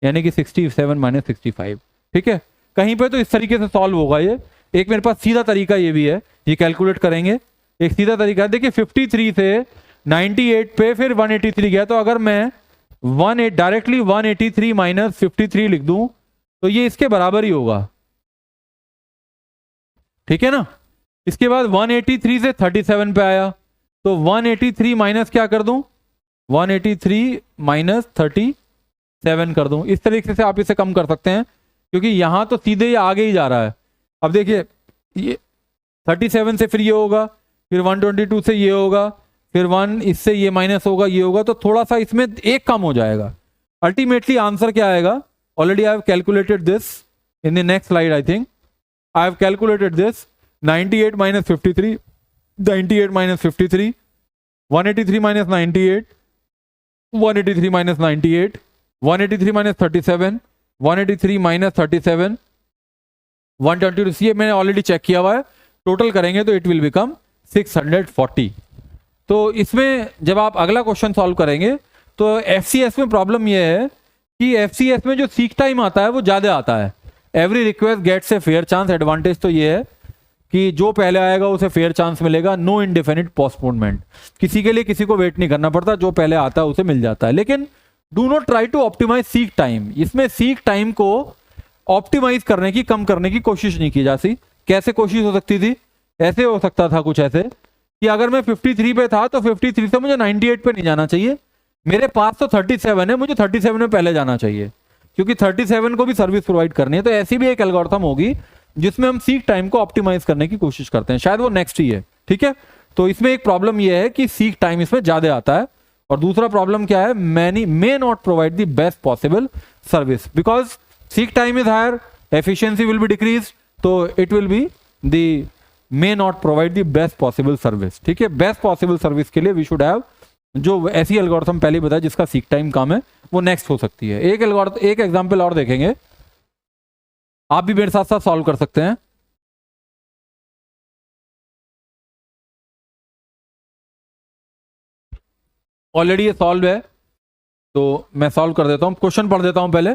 यानी कि 67 माइनस 65। ठीक है, कहीं पे तो इस तरीके से सॉल्व होगा ये। एक मेरे पास सीधा तरीका ये भी है, ये कैलकुलेट करेंगे। एक सीधा तरीका है, देखिए 53 से 98 पे फिर 183 गया, तो अगर मैं डायरेक्टली 183 माइनस 53 लिख दूं तो ये इसके बराबर ही होगा। ठीक है ना, इसके बाद 183 से 37 पे आया, तो 183 माइनस क्या कर दूं, 183 माइनस 37 कर दूं। इस तरीके से आप इसे कम कर सकते हैं, क्योंकि यहां तो सीधे ये आगे ही जा रहा है। अब देखिए ये 37 से फिर ये होगा, फिर 122 से ये होगा, फिर 1 इससे ये माइनस होगा, ये होगा, तो थोड़ा सा इसमें एक कम हो जाएगा। अल्टीमेटली आंसर क्या आएगा, already I have calculated this in the next slide, I think I have calculated this. 98 minus 53, 98 minus 53, 183 minus 98, 183 minus 98, 183 minus 37, 183 minus 37, 122। ये मैंने ऑलरेडी चेक किया हुआ है, टोटल करेंगे तो इट विल बिकम 640। तो इसमें जब आप अगला क्वेश्चन सॉल्व करेंगे तो एफसीएस में प्रॉब्लम यह है कि एफसीएस में जो सीक टाइम आता है वो ज्यादा आता है। Every request gets a fair chance. Advantage तो ये है कि जो पहले आएगा उसे फेयर चांस मिलेगा। नो इंडेफिनिट पोस्टपोनमेंट, किसी के लिए किसी को वेट नहीं करना पड़ता, जो पहले आता है उसे मिल जाता है। लेकिन do not try to optimise seek time. इसमें सीक टाइम को ऑप्टिमाइज करने की, कम करने की कोशिश नहीं की जाती। कैसे कोशिश हो सकती थी? ऐसे हो सकता था कुछ ऐसे कि अगर मैं 53 पे था तो 53 से मुझे 98 पे नहीं जाना चाहिए, मेरे पास तो 37 है, मुझे 37 में पहले जाना चाहिए क्योंकि 37 को भी सर्विस प्रोवाइड करनी है। तो ऐसी भी एक एल्गोरिथम होगी जिसमें हम सीक टाइम को ऑप्टिमाइज करने की कोशिश करते हैं, शायद वो नेक्स्ट ही है। ठीक है, तो इसमें एक प्रॉब्लम यह है कि सीक टाइम इसमें ज्यादा आता है। और दूसरा प्रॉब्लम क्या है? Many may not provide the best possible service because seek time is higher, efficiency will be decrease, तो it will be the may not provide the best possible service. ठीक है, बेस्ट पॉसिबल सर्विस के लिए वी शुड हैव जो ऐसी एल्गोरिथम पहले बताया जिसका सीक टाइम कम है, वो नेक्स्ट हो सकती है। एक एग्जांपल और देखेंगे, आप भी मेरे साथ साथ सॉल्व कर सकते हैं। ऑलरेडी ये सॉल्व है तो मैं सॉल्व कर देता हूं, क्वेश्चन पढ़ देता हूं पहले।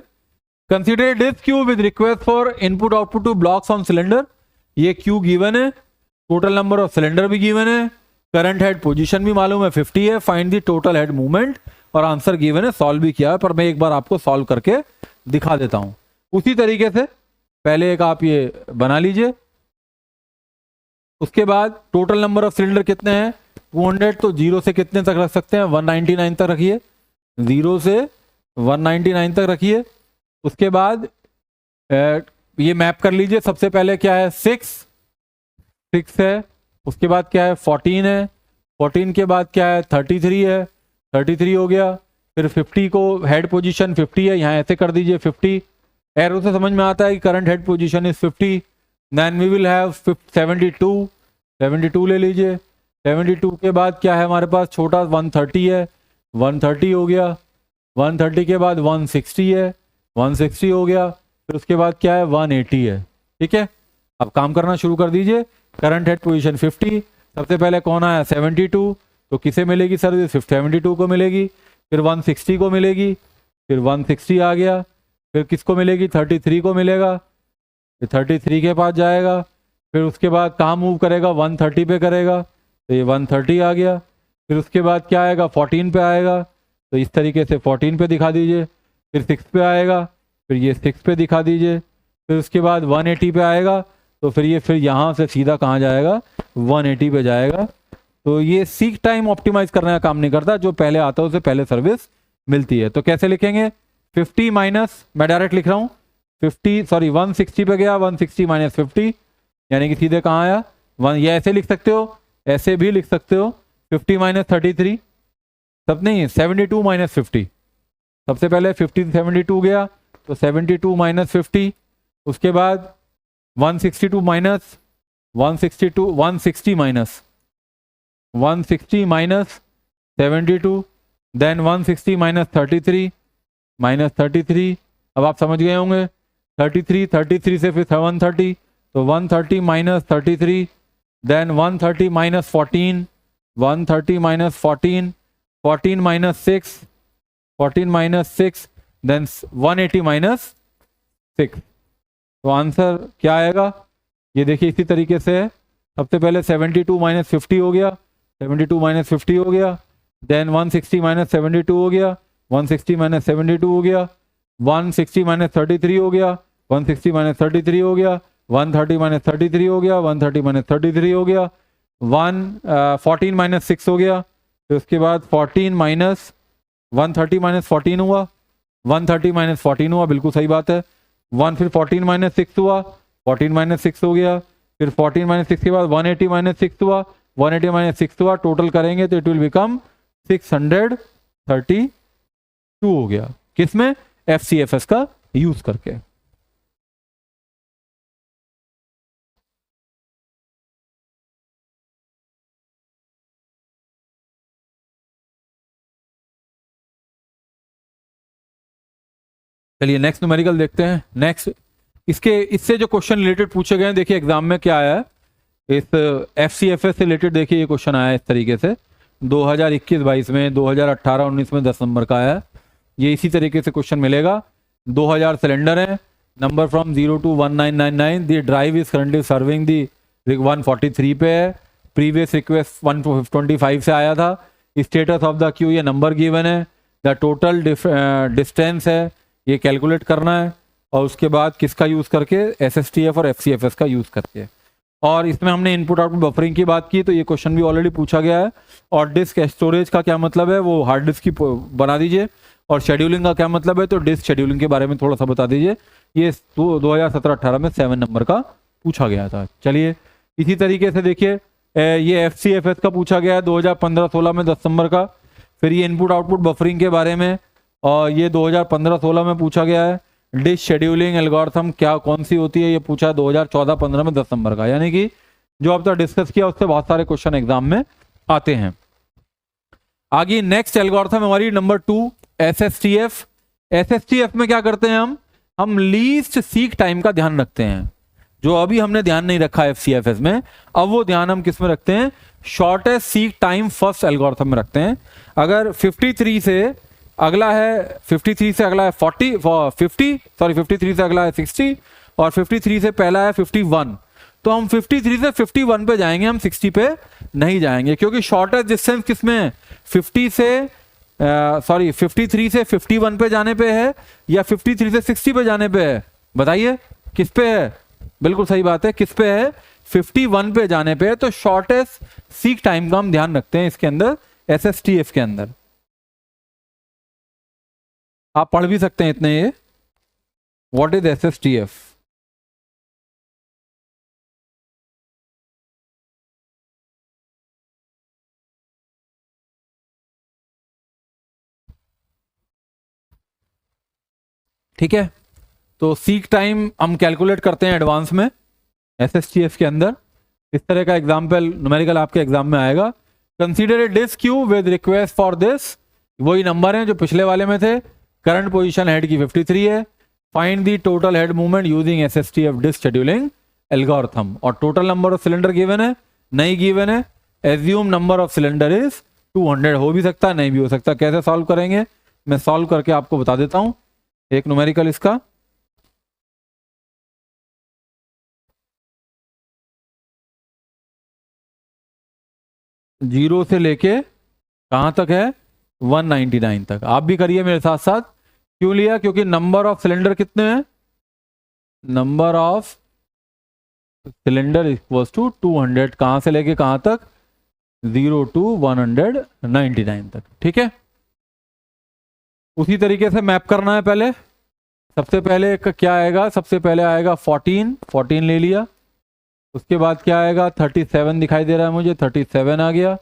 Consider this Q with request for input output two blocks on cylinder. ये क्यू गिवन है, टोटल नंबर ऑफ सिलेंडर भी गिवन है, करंट हेड पोजीशन भी मालूम है 50 है, find the total head movement, और आंसर गिवन है, सॉल्व भी किया है। पर मैं एक बार आपको सॉल्व करके दिखा देता हूं उसी तरीके से। पहले एक आप ये बना लीजिए, उसके बाद टोटल नंबर ऑफ सिलेंडर कितने हैं? 200, तो 0 से कितने तक रख सकते हैं? 199 तक रखिए, 0 से 199 तक रखिए। उसके बाद ये मैप कर लीजिए। सबसे पहले क्या है? 6 है, उसके बाद क्या है? 14 है, 14 के बाद क्या है? 33 है, 33 हो गया। फिर 50 को हेड पोजीशन 50 है, यहाँ ऐसे कर दीजिए 50। एरो से समझ में आता है कि current head position is 50। Then we will have 72 ले लीजिए। 72 के बाद क्या है हमारे पास? छोटा 130 है, 130 हो गया। 130 के बाद 160 है, 160 हो गया। फिर उसके बाद क्या है? 180 है। ठीक है, अब काम करना शुरू कर दीजिए। करंट हेड पोजीशन 50, सबसे पहले कौन आया? 72, तो किसे मिलेगी सर्विस? 72 को मिलेगी। फिर 160 को मिलेगी, फिर 160 आ गया। फिर किसको मिलेगी? 33 को मिलेगा, फिर 33 के पास जाएगा। फिर उसके बाद कहाँ मूव करेगा? 130 पे करेगा, तो ये 130 आ गया। फिर उसके बाद क्या आएगा? 14 पे आएगा, तो इस तरीके से 14 पे दिखा दीजिए। फिर 6 पे आएगा, फिर ये 6 पे दिखा दीजिए। फिर उसके बाद 180 पे आएगा, तो फिर ये फिर यहाँ से सीधा कहाँ जाएगा? 180 पे जाएगा। तो ये सीक टाइम ऑप्टिमाइज करने का काम नहीं करता, जो पहले आता है उसे पहले सर्विस मिलती है। तो कैसे लिखेंगे? 50 माइनस, मैं डायरेक्ट लिख रहा हूँ 160 पे गया, 160 माइनस 50, यानी कि सीधे कहाँ आया? 1। ये ऐसे लिख सकते हो, ऐसे भी लिख सकते हो। 50 माइनस 33, सब नहीं, 72 माइनस 50। सबसे पहले 50 72 गया, तो 72 माइनस 50। उसके बाद 162 minus 162, 160 minus 72, then 160 minus 33 minus 33। अब आप समझ गए होंगे। 33 से फिर 130, तो 130 minus 33, then 130 minus 14, 130 minus 14, 14 minus 6, 14 minus 6, then 180 minus 6। तो आंसर क्या आएगा? ये देखिए इसी तरीके से है। सबसे पहले 72 माइनस 50 हो गया, 72 माइनस 50 हो गया। देन 160 माइनस 72 हो गया, 160 माइनस 72 हो गया। 160 माइनस 33 हो गया, 160 माइनस 33 हो गया। 130 माइनस 33 हो गया, 130 माइनस 33 हो गया। 14 माइनस 6 हो गया। फिर उसके बाद 14 माइनस 130 माइनस 14 हुआ, 130 माइनस 14 हुआ, बिल्कुल सही बात है। फिर 14 माइनस 6 हुआ, 14 माइनस 6 हो गया। फिर 14 माइनस 6 के बाद 180 माइनस 6 हुआ, 180 माइनस 6 हुआ। टोटल करेंगे तो इट विल बिकम 632 हो गया। किसमें? FCFS का यूज करके। चलिए नेक्स्ट न्यूमेरिकल देखते हैं। नेक्स्ट इससे जो क्वेश्चन रिलेटेड पूछे गए हैं, देखिए एग्जाम में क्या आया है। इस FCFS से रिलेटेड देखिए ये क्वेश्चन आया है इस तरीके से। 2021-22 में, 2018-19 में 10 नंबर का आया। ये इसी तरीके से क्वेश्चन मिलेगा। 2000 सिलेंडर है, number from 0 to 1999, the drive is currently serving the 143 पे है, प्रीवियस रिक्वेस्ट 125 से आया था, स्टेटस ऑफ द क्यू ये नंबर गिवन है, द टोटल डिस्टेंस है ये कैलकुलेट करना है, और उसके बाद किसका यूज़ करके, SSTF और FCFS का यूज़ करके। और इसमें हमने इनपुट आउटपुट बफरिंग की बात की, तो ये क्वेश्चन भी ऑलरेडी पूछा गया है। और डिस्क स्टोरेज का क्या मतलब है, वो हार्ड डिस्क की बना दीजिए। और शेड्यूलिंग का क्या मतलब है, तो डिस्क शेड्यूलिंग के बारे में थोड़ा सा बता दीजिए। ये 2017-18 में 7 नंबर का पूछा गया था। चलिए इसी तरीके से देखिए, ये FCFS का पूछा गया है 2015-16 में 10 नंबर का। फिर ये इनपुट आउटपुट बफरिंग के बारे में, और ये 2015-16 में पूछा गया है। डिस्क शेड्यूलिंग एल्गोरिथम क्या कौन सी होती है, ये पूछा 2014-15 में 10 नंबर का। यानी कि जो अब तक डिस्कस किया उससे बहुत सारे क्वेश्चन एग्जाम में आते हैं। आगे नेक्स्ट एल्गोरिथम हमारी नंबर 2, SSTF। SSTF में क्या करते हैं हम लीस्ट सीक टाइम का ध्यान रखते हैं, जो अभी हमने ध्यान नहीं रखा FCFS में। अब वो ध्यान हम किस में रखते हैं, shortest seek time first algorithm में रखते हैं। अगर 53 से अगला है 53 से अगला है 50 सॉरी 53 से अगला है 60 और 53 से पहला है 51, तो हम 53 से 51 पे जाएंगे, हम 60 पे नहीं जाएंगे, क्योंकि शॉर्टेस्ट डिस्टेंस किसमें है, 53 से 51 पे जाने पे है या 53 से 60 पे जाने पे है, बताइए किस पे है। बिल्कुल सही बात है, किस पे है, 51 पे जाने पे है। तो शॉर्टेस्ट सीक टाइम का हम ध्यान रखते हैं इसके अंदर, SSTF के अंदर। आप पढ़ भी सकते हैं इतने ये, व्हाट इज SSTF। ठीक है, तो सीक टाइम हम कैलकुलेट करते हैं एडवांस में SSTF के अंदर। इस तरह का एग्जाम्पल न्यूमेरिकल आपके एग्जाम में आएगा। Consider a disk queue with request for this, वही नंबर हैं जो पिछले वाले में थे। करंट पोजीशन हेड की 53 है। Find the total head movement using SSTF disk scheduling algorithm. और total number of cylinder given है, नहीं गिवन है। Assume number of cylinder is 200, हो भी सकता है नहीं भी हो सकता। कैसे सॉल्व करेंगे, मैं सॉल्व करके आपको बता देता हूं एक न्यूमेरिकल इसका। जीरो से लेके कहां तक है, 199 तक। आप भी करिए मेरे साथ साथ। क्यों लिया, क्योंकि नंबर ऑफ सिलेंडर कितने हैं, number of cylinder equals to 200, कहां से लेके कहां तक, 0 to 199 तक। ठीक है, उसी तरीके से मैप करना है। पहले सबसे पहले क्या आएगा, सबसे पहले आएगा 14 ले लिया। उसके बाद क्या आएगा, 37 दिखाई दे रहा है मुझे, 37 आ गया।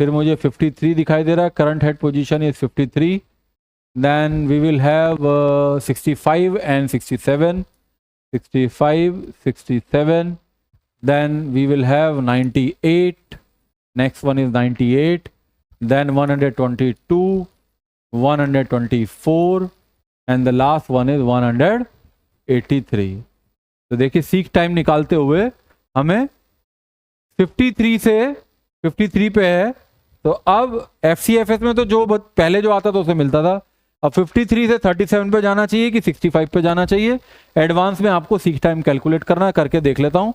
फिर मुझे 53 दिखाई दे रहा है, current head position is 53। Then we will have 65 and 67, 65, 67। Then we will have 98, next one is 98। Then 122, 124 and the last one is 183। तो देखिए सीक टाइम निकालते हुए हमें 53 से 53 पे है। तो अब FCFS में तो जो पहले जो आता था उसे मिलता था। अब 53 से 37 पे जाना चाहिए कि 65 पे जाना चाहिए, एडवांस में आपको सीक टाइम कैलकुलेट करना है। करके देख लेता हूं।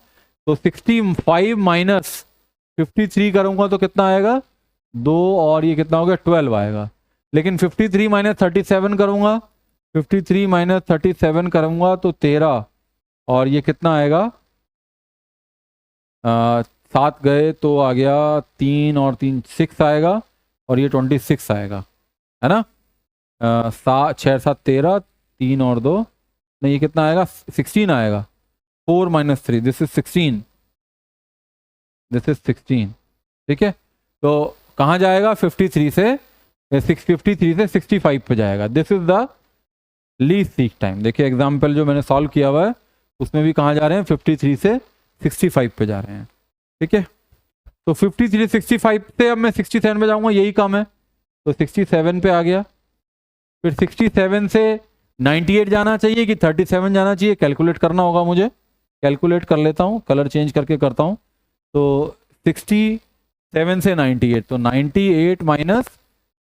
तो 65 माइनस 53 करूंगा तो कितना आएगा, 2 और ये कितना हो गया, 12 आएगा। लेकिन 53 माइनस 37 करूंगा, 53 माइनस 37 करूंगा तो 13, और ये कितना आएगा, 7 गए तो आ गया 3 और 3 6 आएगा, और ये 26 आएगा, है ना। 6 7 13, 3 और 2 नहीं, ये कितना आएगा, 16 आएगा। 4 minus 3, this is 16, this is 16। ठीक है, तो कहाँ जाएगा, 53 से 65 पे जाएगा। This is the least seek time. देखिए एग्जाम्पल जो मैंने सॉल्व किया हुआ है उसमें भी कहाँ जा रहे हैं, 53 से 65 पे जा रहे हैं। ठीक है, तो 53 65 से अब मैं 67 पे जाऊंगा, यही काम है। तो 67 पे आ गया। फिर 67 से 98 जाना चाहिए कि 37 जाना चाहिए, कैलकुलेट करना होगा मुझे। कैलकुलेट कर लेता हूँ, कलर चेंज करके करता हूँ। तो 60 7 से 98, तो 98 माइनस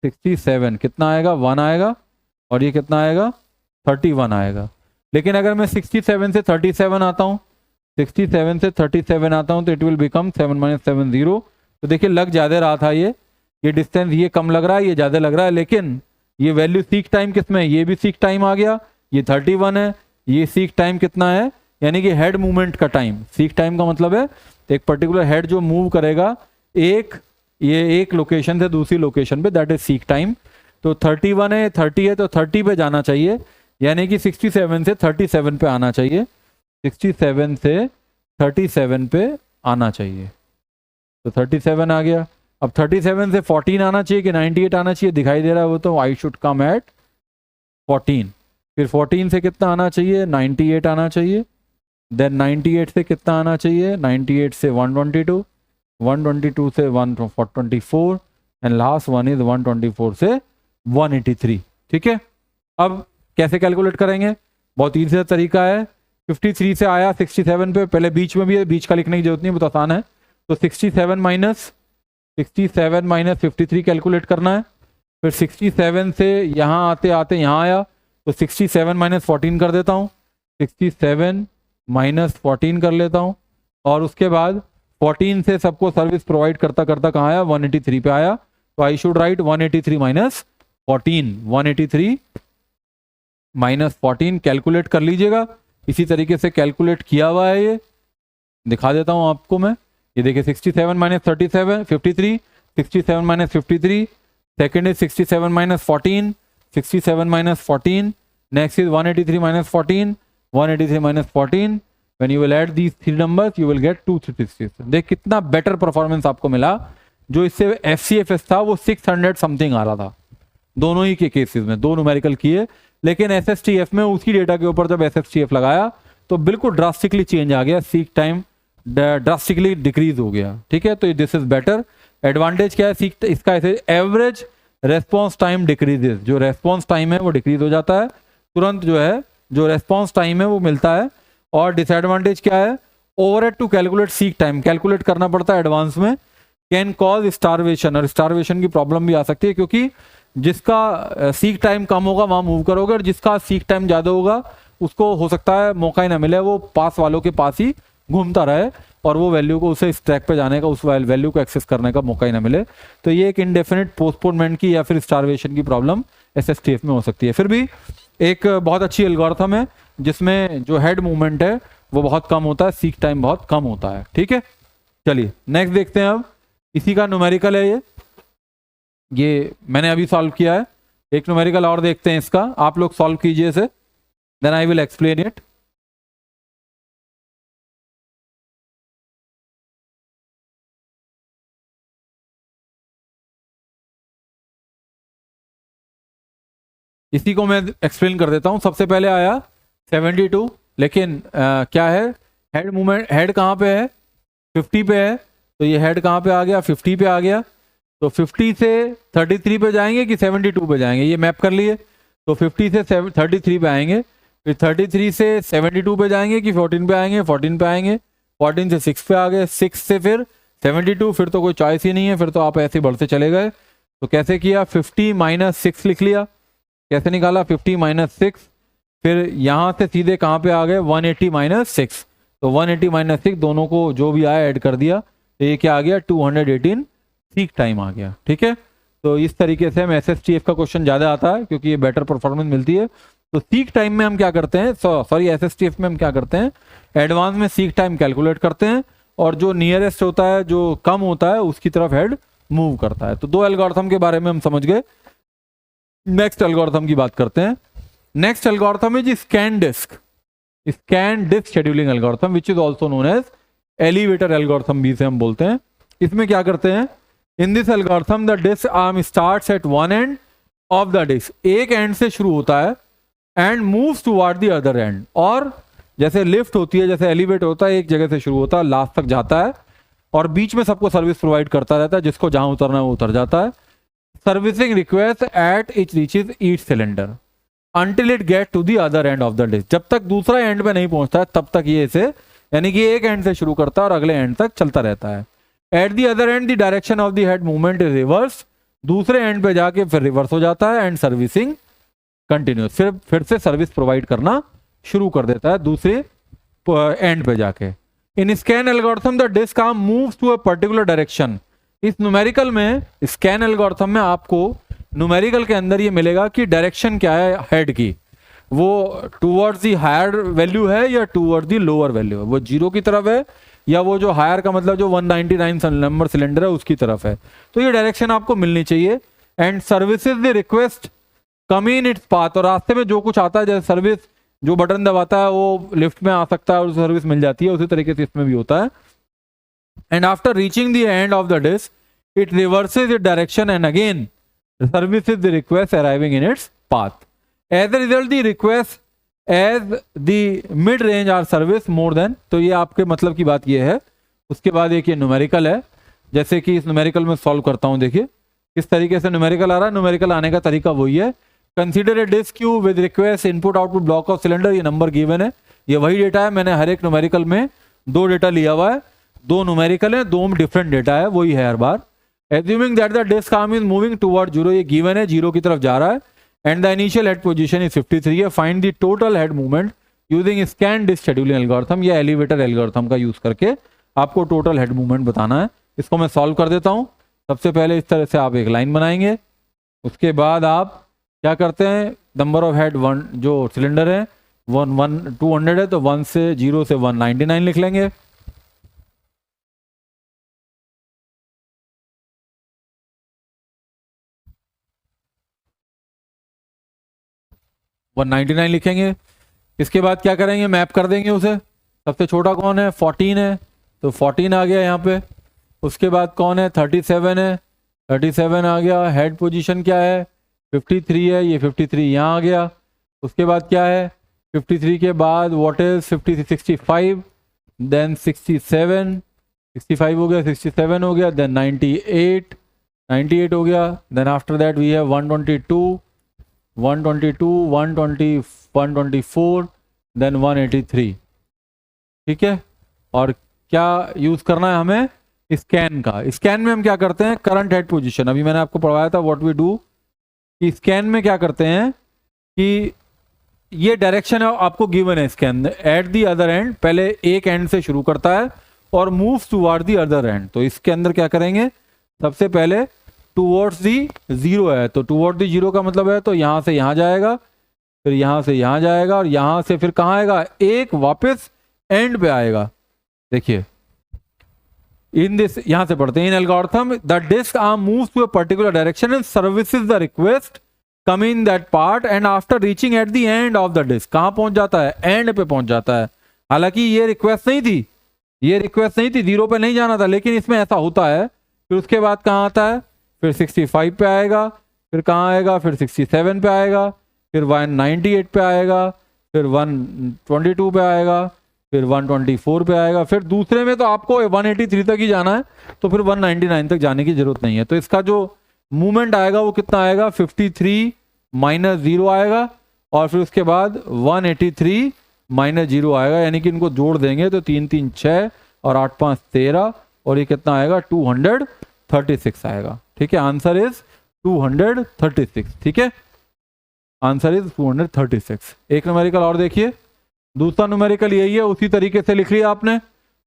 67 कितना आएगा, 1 आएगा, और ये कितना आएगा, 31 आएगा। लेकिन अगर मैं 67 से 37 आता हूँ, 67 से 37 आता हूँ, तो इट विल बिकम 7 माइनस 7 0। तो देखिए लग ज़्यादा रहा था, ये डिस्टेंस ये कम लग रहा है, ये ज़्यादा लग रहा है, लेकिन ये वैल्यू सीक टाइम किसमें है, ये भी सीक टाइम आ गया, ये 31 है, ये सीक टाइम कितना है, यानी कि हेड मूवमेंट का टाइम। सीक टाइम का मतलब है एक पर्टिकुलर हेड जो मूव करेगा एक लोकेशन से दूसरी लोकेशन पे, दैट इज सीक टाइम। तो 31 है, 30 है, तो 30 पे जाना चाहिए, यानी कि 67 से 37 पे आना चाहिए, 67 से 37 पे आना चाहिए। तो 37 आ गया। अब 37 से 14 आना चाहिए कि 98 आना चाहिए, दिखाई दे रहा है वो, तो आई शुड कम एट 14। फिर 14 से कितना आना चाहिए, 98 आना चाहिए। देन 98 से कितना आना चाहिए, 98 से 122, 122 से 124, एंड लास्ट वन इज 124 से 183। ठीक है, अब कैसे कैलकुलेट करेंगे, बहुत ईजी सा तरीका है। 53 से आया 67 पे, पहले बीच में भी है, बीच का लिखने की जरूरत नहीं, बहुत आसान है। तो 67 माइनस 53 कैलकुलेट करना है। फिर 67 से यहाँ आते आते यहाँ आया, तो 67 माइनस 14 कर देता हूँ, 67 माइनस 14 कर लेता हूँ, और उसके बाद 14 से सबको सर्विस प्रोवाइड करता करता कहाँ आया, 183 पे आया। तो I should write 183 minus 14, 183 minus 14 calculate कर लीजिएगा। इसी तरीके से कैलकुलेट किया हुआ है, ये दिखा देता हूँ आपको मैं। ये देखिए 67 minus 37 53, 67 minus 53, second is 67 minus 14, 67 minus 14, next is 183 minus 14, 183 minus 14। When you will add these three numbers you will gate 236। देख कितना बेटर परफॉर्मेंस आपको मिला। जो इससे FCFS था वो 600 समथिंग आ रहा था, दोनों ही के केसेस में, दो न्यूमेरिकल किए, लेकिन SSTF में उसी डेटा के ऊपर जब SSTF लगाया तो बिल्कुल ड्रास्टिकली चेंज आ गया, सीक टाइम ड्रास्टिकली डिक्रीज हो गया। ठीक है, तो दिस इज बेटर। एडवांटेज क्या है सीक इसका, ऐसे एवरेज रेस्पॉन्स टाइम डिक्रीजेज, जो रेस्पॉन्स टाइम है वो डिक्रीज हो जाता है तुरंत, जो है जो रेस्पॉन्स टाइम है वो मिलता है। और डिसएडवांटेज क्या है, overhead to calculate seek time, calculate करना पड़ता है एडवांस में, कैन कॉज स्टारवेशन, और स्टारवेशन की प्रॉब्लम भी आ सकती है, क्योंकि जिसका सीक टाइम कम होगा वहां मूव करोगे, और जिसका सीक टाइम ज्यादा होगा उसको हो सकता है मौका ही ना मिले, वो पास वालों के पास ही घूमता रहे और वो वैल्यू को, उसे इस ट्रैक पे जाने का, उस वैल्यू को एक्सेस करने का मौका ही ना मिले। तो ये एक इंडेफिनिट पोस्टपोनमेंट की या फिर स्टारवेशन की प्रॉब्लम SSTF में हो सकती है। फिर भी एक बहुत अच्छी एल्गोरिथम है जिसमें जो हेड मूवमेंट है वो बहुत कम होता है, सीक टाइम बहुत कम होता है। ठीक है, चलिए नेक्स्ट देखते हैं। अब इसी का न्यूमेरिकल है, ये मैंने अभी सॉल्व किया है। एक न्यूमेरिकल और देखते हैं इसका, आप लोग सॉल्व कीजिए इसे, then I will explain it. इसी को मैं एक्सप्लेन कर देता हूं। सबसे पहले आया 72, लेकिन क्या है, हेड मूवमेंट, हेड कहाँ पे है, 50 पे है, तो ये हेड कहाँ पे आ गया, 50 पे आ गया। तो 50 से 33 पे जाएंगे कि 72 पे जाएंगे, ये मैप कर लिए। तो 50 से 33 पे आएंगे, फिर 33 से 72 पे जाएंगे कि 14 पे आएंगे, 14 पे आएंगे, 14 से 6 पे आ गए, 6 से फिर 72, फिर तो कोई चॉइस ही नहीं है, फिर तो आप ऐसे बढ़ते चले गए। तो कैसे किया, 50 माइनस 6 लिख लिया, कैसे निकाला, 50 माइनस 6, फिर यहाँ से सीधे कहाँ पे आ गए, 180 माइनस 6, तो 180 माइनस 6 दोनों को जो भी आया ऐड कर दिया, तो ये क्या आ गया, 218 सीक टाइम आ गया। ठीक है, तो इस तरीके से हम SSTF का क्वेश्चन ज़्यादा आता है क्योंकि ये बेटर परफॉर्मेंस मिलती है। तो सीक टाइम में हम क्या करते हैं, सॉरी SSTF में हम क्या करते हैं, एडवांस में सीक टाइम कैलकुलेट करते हैं, और जो नियरेस्ट होता है, जो कम होता है, उसकी तरफ हेड मूव करता है। तो दो एल्गोरिथम के बारे में हम समझ गए। नेक्स्ट एल्गोरिथम की बात करते हैं। Next algorithm is scan disk scheduling algorithm, which is also known as elevator algorithm भी से हम बोलते हैं। इसमें क्या करते हैं, in this algorithm the disk arm starts at one end of the disk, एक एंड से शुरू होता है, and moves toward the other end, और जैसे लिफ्ट होती है, जैसे एलिवेट होता है, एक जगह से शुरू होता है, लास्ट तक जाता है, और बीच में सबको सर्विस प्रोवाइड करता रहता है, जिसको जहां उतरना है वो उतर जाता है। Servicing request at it reaches each cylinder until it get to the other end of the disk, जब तक दूसरा एंड पे नहीं पहुंचता है तब तक ये इसे, यानी कि एक एंड से शुरू करता है और अगले एंड तक चलता रहता है। At the other and the direction of the head movement is reverse, दूसरे एंड पे जाके फिर रिवर्स हो जाता है, एंड सर्विसिंग कंटिन्यूस, फिर से सर्विस प्रोवाइड करना शुरू कर देता है दूसरे एंड पे जाके। In scan algorithm the disk arm moves to a particular direction. इस न्यूमेरिकल में, स्कैन एल्गोरिथम में आपको न्यूमेरिकल के अंदर ये मिलेगा कि डायरेक्शन क्या है हेड की, वो टूवर्ड्स दी हायर वैल्यू है या टूवर्ड्स दी लोअर वैल्यू है, वो 0 की तरफ है या वो जो हायर का मतलब जो 199 नंबर सिलेंडर है उसकी तरफ है। तो ये डायरेक्शन आपको मिलनी चाहिए। And services the request come in its path, और रास्ते में जो कुछ आता है, जैसे सर्विस जो बटन दबाता है वो लिफ्ट में आ सकता है और सर्विस मिल जाती है, उसी तरीके से इसमें भी होता है। And after reaching the end of the disk it reverses it direction and again services the request arriving in its path. As a result the request as the mid range are service more than, तो ये आपके मतलब की बात ये है। उसके बाद एक ये न्यूमेरिकल है, जैसे कि इस न्यूमेरिकल में सॉल्व करता हूं, देखिए किस तरीके से न्यूमेरिकल आ रहा है। न्यूमेरिकल आने का तरीका वही है, consider a disk queue with request input output block of cylinder, ये नंबर गिवन है, ये वही डेटा है। मैंने हर एक न्यूमेरिकल में 2 डेटा लिया हुआ है, 2 न्यूमेरिकल है, 2 डिफरेंट डेटा है, वही है हर बार। Assuming that the disk arm is moving toward 0, ये गिवन है, 0 की तरफ जा रहा है, and the initial head position is 53 है। Find the total head movement using scan disk scheduling algorithm या एलिवेटर एल्गोरिथम का यूज करके आपको टोटल हेड मूवमेंट बताना है। इसको मैं सॉल्व कर देता हूं। सबसे पहले इस तरह से आप एक लाइन बनाएंगे, उसके बाद आप क्या करते हैं, नंबर ऑफ हेड 1 जो सिलेंडर है 200 है, तो 1 से 0 से 199 लिख लेंगे। लिखेंगे। इसके बाद क्या करेंगे, मैप कर देंगे उसे। सबसे छोटा कौन है, 14 है, तो 14 आ गया यहाँ पे। उसके बाद कौन है, 37 है, 37 आ गया। हेड पोजीशन क्या है, 53 है, ये 53 यहाँ आ गया। उसके बाद क्या है, 53 के बाद व्हाट इज 65, देन 65 हो गया, 67 हो गया, देन 98 हो गया। Then after that we have 122, 124, then 183। ठीक है, और क्या यूज करना है हमें, स्कैन का। स्कैन में हम क्या करते हैं, करंट हेड पोजीशन, अभी मैंने आपको पढ़ाया था व्हाट वी डू, कि स्कैन में क्या करते हैं कि ये डायरेक्शन आपको गिवन है scan, at the other and, पहले एक एंड से शुरू करता है और moves toward the other and. तो इसके अंदर क्या करेंगे, सबसे पहले टुवर्ड्स दी 0 है, तो टुवर्ड दी 0 का मतलब है तो यहां से यहां जाएगा, फिर यहां से यहां जाएगा, और यहां से फिर कहां आएगा, एक वापस एंड पे आएगा। देखिए इन दिस, यहां से पढ़ते हैं, in algorithm the disk arm moves to a particular direction and services the request come in that part, and after reaching at the end of the disk, कहां पहुंच जाता है, एंड पे पहुंच जाता है। हालांकि ये रिक्वेस्ट नहीं थी, 0 पे नहीं जाना था, लेकिन इसमें ऐसा होता है। फिर उसके बाद कहां आता है, फिर 65 पे आएगा, फिर कहां आएगा, फिर 67 पे आएगा, फिर 198 पे आएगा, फिर 122 पे आएगा, फिर 124 पे आएगा। फिर दूसरे में तो आपको 183 तक ही जाना है, तो फिर 199 तक जाने की जरूरत नहीं है। तो इसका जो मूवमेंट आएगा वो कितना आएगा, 53 - 0 आएगा, और फिर उसके बाद 183 - 0 आएगा, यानी कि इनको जोड़ देंगे तो 3 3 6 और 8 5 13, और ये कितना आएगा, 236 आएगा। ठीक है, आंसर इज 236। ठीक है, आंसर इज 236। एक न्यूमेरिकल और देखिए, दूसरा न्यूमेरिकल यही है, उसी तरीके से लिख लिया आपने,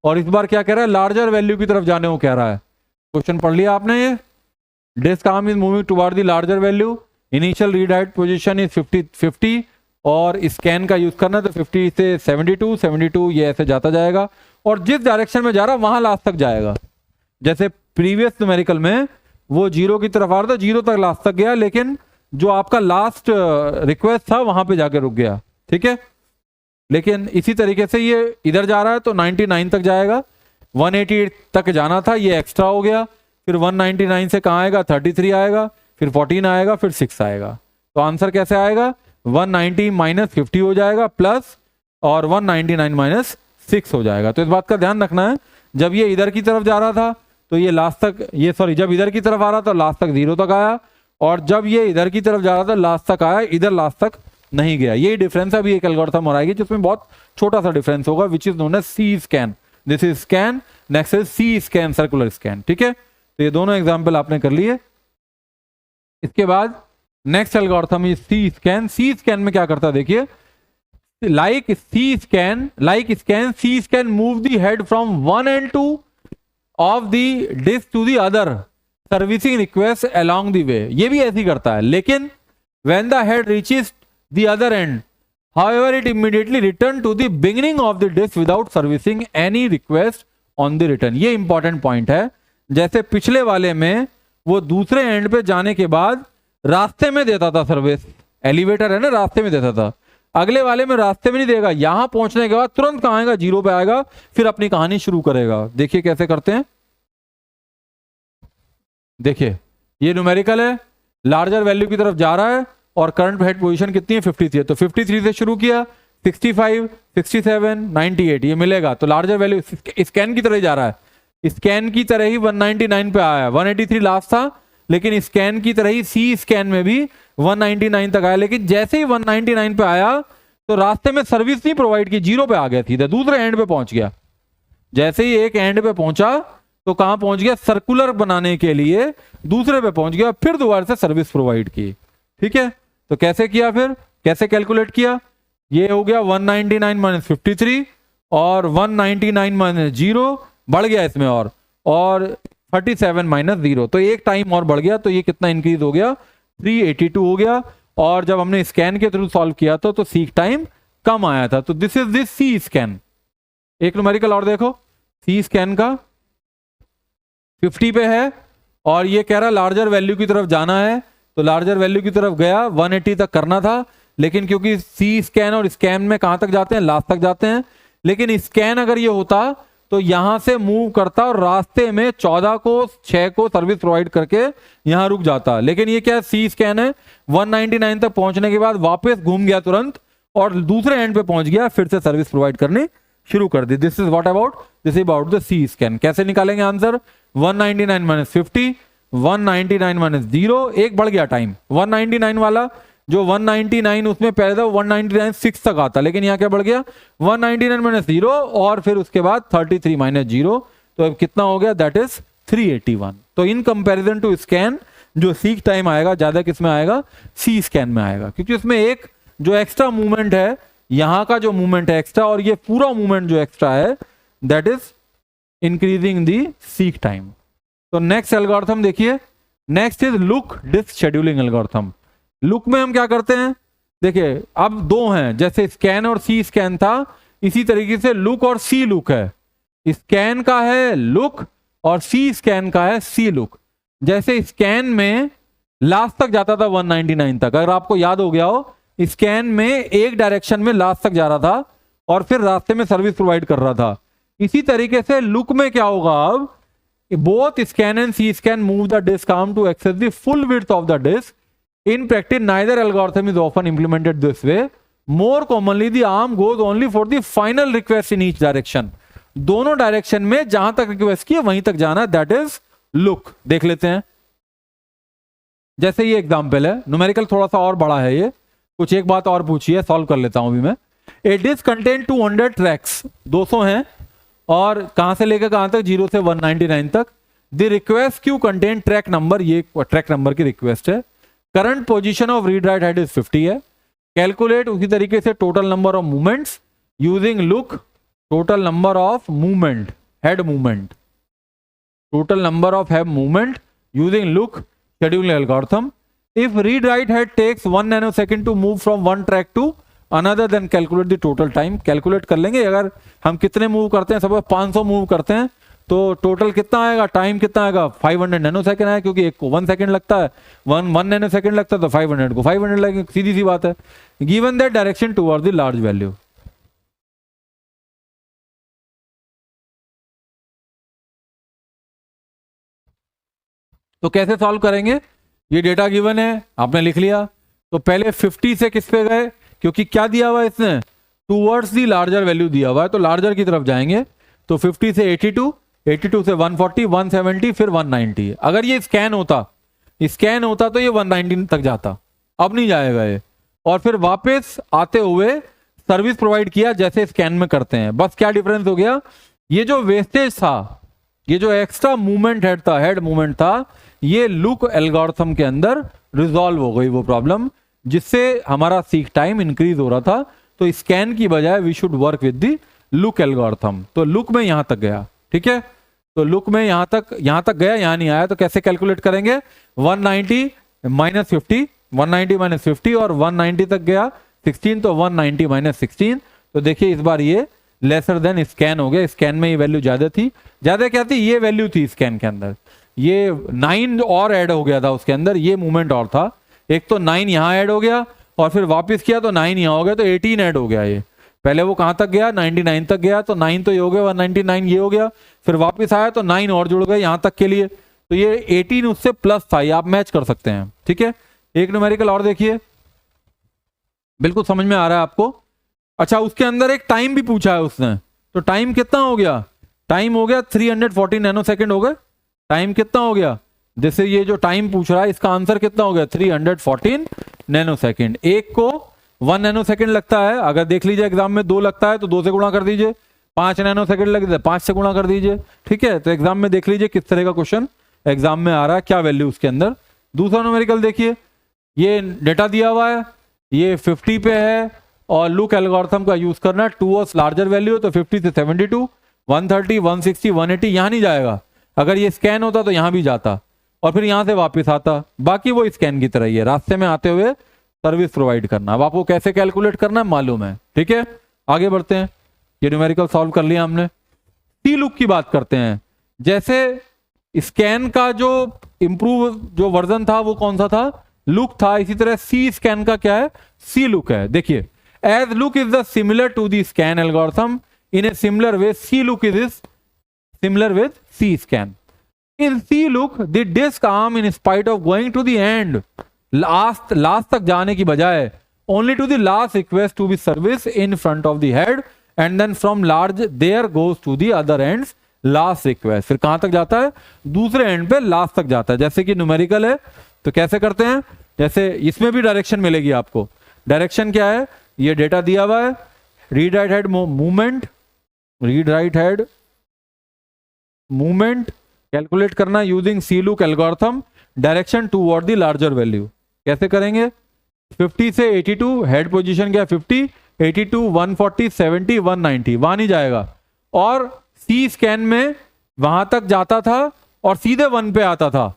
और इस बार क्या कह रहा है, लार्जर वैल्यू की तरफ जाने को कह रहा है। क्वेश्चन पढ़ लिया आपने, ये disk arm is moving toward the larger value, initial read height position is 50, और स्कैन का यूज करना है, तो 50 से 72 ये ऐसे जाता जाएगा, और जिस डायरेक्शन में जा रहा है वहां लास्ट तक जाएगा। जैसे प्रीवियस न्यूमेरिकल में वो 0 की तरफ आ रहा था, 0 तक लास्ट तक गया, लेकिन जो आपका लास्ट रिक्वेस्ट था वहां पे जाके रुक गया। ठीक है, लेकिन इसी तरीके से ये इधर जा रहा है तो 99 तक जाएगा, 188 तक जाना था, ये एक्स्ट्रा हो गया, फिर 199 से कहाँ आएगा, 33 आएगा, फिर 14 आएगा, फिर 6 आएगा। तो आंसर कैसे आएगा, 190 - 50 हो जाएगा प्लस, और 199 - 6 हो जाएगा। तो इस बात का ध्यान रखना है, जब ये इधर की तरफ जा रहा था तो ये लास्ट तक, ये सॉरी, जब इधर की तरफ आ रहा था लास्ट तक 0 तक आया, और जब ये इधर की तरफ जा रहा था लास्ट तक आया, इधर लास्ट तक नहीं गया। यही डिफरेंस है। अभी एक एल्गोरिथम और आएगी जिसमें बहुत छोटा सा डिफरेंस होगा, which is known as C scan. This is scan, next is C scan, circular scan. ठीक है, तो ये दोनों एग्जाम्पल आपने कर लिए। इसके बाद next algorithm is C scan. C scan में क्या करता है देखिए, like scan C scan move the head from one end to of the disk to the other servicing request along the way. ये भी ऐसे ही करता है, लेकिन when the head reaches the other end however it immediately return to the beginning of the disk without servicing any request on the return। ये इंपॉर्टेंट पॉइंट है। जैसे पिछले वाले में वो दूसरे एंड पे जाने के बाद रास्ते में देता था सर्विस, एलिवेटर है ना, रास्ते में देता था। अगले वाले में रास्ते में नहीं देगा, यहां पहुंचने के बाद तुरंत कहां आएगा, जीरो पे आएगा, फिर अपनी कहानी शुरू करेगा। देखिए कैसे करते हैं। देखिए ये न्यूमेरिकल है, लार्जर वैल्यू की तरफ जा रहा है और करंट हेड पोजीशन कितनी है, 53 है। तो 53 से शुरू किया, 65, 67, 98 ये मिलेगा। तो लार्जर वैल्यू स्कैन की तरह ही जा रहा है, स्कैन की तरह ही 199 पे आया। 183 लास्ट था, लेकिन स्कैन की तरह ही सी स्कैन में भी 199 तक आया। लेकिन जैसे ही 199 पे आया तो रास्ते में सर्विस नहीं प्रोवाइड की, जीरो पे आ गया, सीधा दूसरे एंड पे पहुंच गया। जैसे ही एक एंड पे पहुंचा तो कहां पहुंच गया, सर्कुलर बनाने के लिए दूसरे पे पहुंच गया, फिर दोबारा से सर्विस प्रोवाइड की। ठीक है, तो कैसे किया, फिर कैसे कैलकुलेट किया, ये हो गया 199 माइनस 53 और 199 माइनस 0 बढ़ गया इसमें, और 37 माइनस 0, तो एक टाइम और बढ़ गया। तो ये कितना इंक्रीज हो गया, 382 हो गया। और जब हमने स्कैन के थ्रू सॉल्व किया तो सीक टाइम कम आया था। तो this is this C scan. एक न्यूमेरिकल और देखो, सी स्कैन का 50 पे है और ये कह रहा लार्जर वैल्यू की तरफ जाना है, तो लार्जर वैल्यू की तरफ गया, 180 तक करना था, लेकिन क्योंकि सी स्कैन और स्कैन में कहां तक जाते हैं, लास्ट तक जाते हैं। लेकिन स्कैन अगर ये होता तो यहां से मूव करता और रास्ते में 14 को 6 को सर्विस प्रोवाइड करके यहां रुक जाता। लेकिन ये क्या है, सी स्कैन है, 199 तक पहुंचने के बाद वापस घूम गया तुरंत और दूसरे एंड पे पहुंच गया, फिर से सर्विस प्रोवाइड करनी शुरू कर दी। This is what about, this is about the C scan. कैसे निकालेंगे आंसर, 199 माइनस 50, 199 माइनस 0, एक बढ़ गया टाइम। 199 वाला जो 199 उसमें पहले था 199 6 तक आता, लेकिन यहाँ क्या बढ़ गया, 199 माइनस 0 और फिर उसके बाद 33 माइनस 0, तो अब कितना हो गया, दैट इज 381। तो इन कंपैरिजन टू स्कैन जो सीक टाइम आएगा ज्यादा किस में आएगा, सी स्कैन में आएगा, क्योंकि उसमें एक जो एक्स्ट्रा मूवमेंट है, यहाँ का जो मूवमेंट है एक्स्ट्रा और ये पूरा मूवमेंट जो एक्स्ट्रा है, that is increasing the seek time. तो नेक्स्ट एल्गोरिथम देखिए, next is look disk scheduling algorithm. Look में हम क्या करते हैं, देखिए अब दो हैं, जैसे स्कैन और सी स्कैन था, इसी तरीके से लुक और सी लुक है। स्कैन का है लुक और सी स्कैन का है सी लुक। जैसे स्कैन में लास्ट तक जाता था 199 तक, अगर आपको याद हो गया हो, स्कैन में एक डायरेक्शन में लास्ट तक जा रहा था और फिर रास्ते में सर्विस प्रोवाइड कर रहा था। इसी तरीके से लुक में क्या होगा, अब both scan and C scan move the disk arm to access the full width of the disk. In practice, neither algorithm is often implemented this way. More commonly, the arm goes only for the final request in each direction. दोनों डायरेक्शन में जहां तक रिक्वेस्ट की वहीं तक जाना, दैट इज लुक। देख लेते हैं, जैसे ये एग्जाम्पल है, न्यूमेरिकल थोड़ा सा और बड़ा है, ये कुछ एक बात और पूछी है, सॉल्व कर लेता हूं अभी मैं। ए डिस्क कंटेन 200 ट्रैक्स, 200 हैं, और कहां से लेकर कहां तक, 0 से 199 तक। The request queue contain track number, ये ट्रैक नंबर की रिक्वेस्ट है। Current position of read write head is 50 है। कैलकुलेट उसी तरीके से total number of movements using look, total number of movement, head movement, total number of head movement using look scheduling algorithm. If read write head takes 1 nanosecond to move from one track to another, then calculate the total time. Calculate कर लेंगे, अगर हम कितने मूव करते हैं, सपोज 500 मूव करते हैं, तो टोटल कितना आएगा, टाइम कितना आएगा, 500 नैनोसेकंड आएगा, क्योंकि एक को 1 सेकंड लगता है, 1 नैनोसेकंड लगता है, तो 500 को 500 लगेगा, सीधी सी बात है। Given that direction toward the large value. तो कैसे सॉल्व करेंगे, ये डेटा गिवन है, आपने लिख लिया। तो पहले 50 से किस पे गए, क्योंकि क्या दिया हुआ है इसने, टूवर्ड्स दी लार्जर वैल्यू दिया हुआ है, तो लार्जर की तरफ जाएंगे। तो 50 से 82, 82 से 140, 170, फिर 190। अगर ये स्कैन होता तो ये 190 तक जाता, अब नहीं जाएगा ये। और फिर वापस आते हुए सर्विस प्रोवाइड किया जैसे स्कैन में करते हैं, बस क्या डिफरेंस हो गया, ये जो वेस्टेज था, ये जो एक्स्ट्रा मूवमेंट हेड मूवमेंट था, ये लुक एल्गोरिथम के अंदर रिजॉल्व हो गई वो प्रॉब्लम, जिससे हमारा सीक टाइम इंक्रीज हो रहा था। तो स्कैन की बजाय we should work with the look algorithm. तो लुक में यहां तक गया, ठीक है, तो लुक में यहां तक गया, यहां नहीं आया, तो कैसे कैलकुलेट करेंगे? 190 माइनस 50, 190 माइनस 50 और 190 तक गया 16, तो 190 माइनस 16। तो देखिए इस बार ये लेसर देन स्कैन हो गया, स्कैन में ये वैल्यू ज्यादा थी। ज्यादा क्या थी? ये वैल्यू थी स्कैन के अंदर, ये 9 और ऐड हो गया था उसके अंदर, ये मूवमेंट और था। एक तो 9 यहां ऐड हो गया और फिर वापस किया तो 9 यहां हो गया, तो 18 ऐड हो गया। ये पहले वो कहां तक गया? 99 तक गया, तो 9 तो ये हो गया, 199 ये हो गया, फिर वापस आया तो 9 और जुड़ गए यहां तक के लिए, तो ये 18 उससे प्लस था, ये आप मैच कर सकते हैं, ठीक है। एक न्यूमेरिकल और देखिए, बिल्कुल समझ में आ रहा है आपको? अच्छा, उसके अंदर एक टाइम भी पूछा है उसने, तो टाइम कितना हो गया? टाइम हो गया 340 नैनो सेकेंड हो गए। टाइम कितना हो गया? जैसे ये जो टाइम पूछ रहा है इसका आंसर कितना हो गया? 314 नैनो सेकेंड। एक को 1 नैनो सेकेंड लगता है, अगर देख लीजिए एग्जाम में 2 लगता है तो 2 से गुणा कर दीजिए, 5 नैनो सेकेंड लगता है 5 से गुणा कर दीजिए, ठीक है। तो एग्जाम में देख लीजिए किस तरह का क्वेश्चन एग्जाम में आ रहा है, क्या वैल्यू उसके अंदर। दूसरा न्यूमेरिकल देखिए, ये डेटा दिया हुआ है, ये 50 पे है और लुक एल्गोरिथम का यूज करना है, टूवर्ड्स लार्जर वैल्यू, तो 50 से 72, 130, 160, 180 यहां नहीं जाएगा। अगर ये स्कैन होता तो यहां भी जाता और फिर यहां से वापस आता, बाकी वो स्कैन की तरह ही है, रास्ते में आते हुए सर्विस प्रोवाइड करना। अब आपको कैसे कैलकुलेट करना है मालूम है, ठीक है। आगे बढ़ते हैं, ये न्यूमेरिकल सॉल्व कर लिया हमने। सी लुक की बात करते हैं। जैसे स्कैन का जो इंप्रूव जो वर्जन था वो कौन सा था? लुक था। इसी तरह सी स्कैन का क्या है? सी लुक है। देखिए, as look is the similar to the scan algorithm in a similar way, C look is similar with C scan. In C look, the disk arm, in spite of going to the end, last तक जाने की बजाय only to the last request to be serviced in front of the head, and then from large there goes to the other ends last request। फिर कहां तक जाता है? दूसरे एंड पे लास्ट तक जाता है। जैसे कि न्यूमेरिकल है तो कैसे करते हैं? जैसे इसमें भी डायरेक्शन मिलेगी आपको। डायरेक्शन क्या है? ये डेटा दिया हुआ है, read write head movement, read write head movement calculate करना using C look algorithm, direction toward the larger value. कैसे करेंगे? 50 से 82, हेड पोजीशन क्या? 50, 82, 140, 70, 190, वहां नहीं जाएगा। और सी स्कैन में वहां तक जाता था और सीधे 1 पे आता था,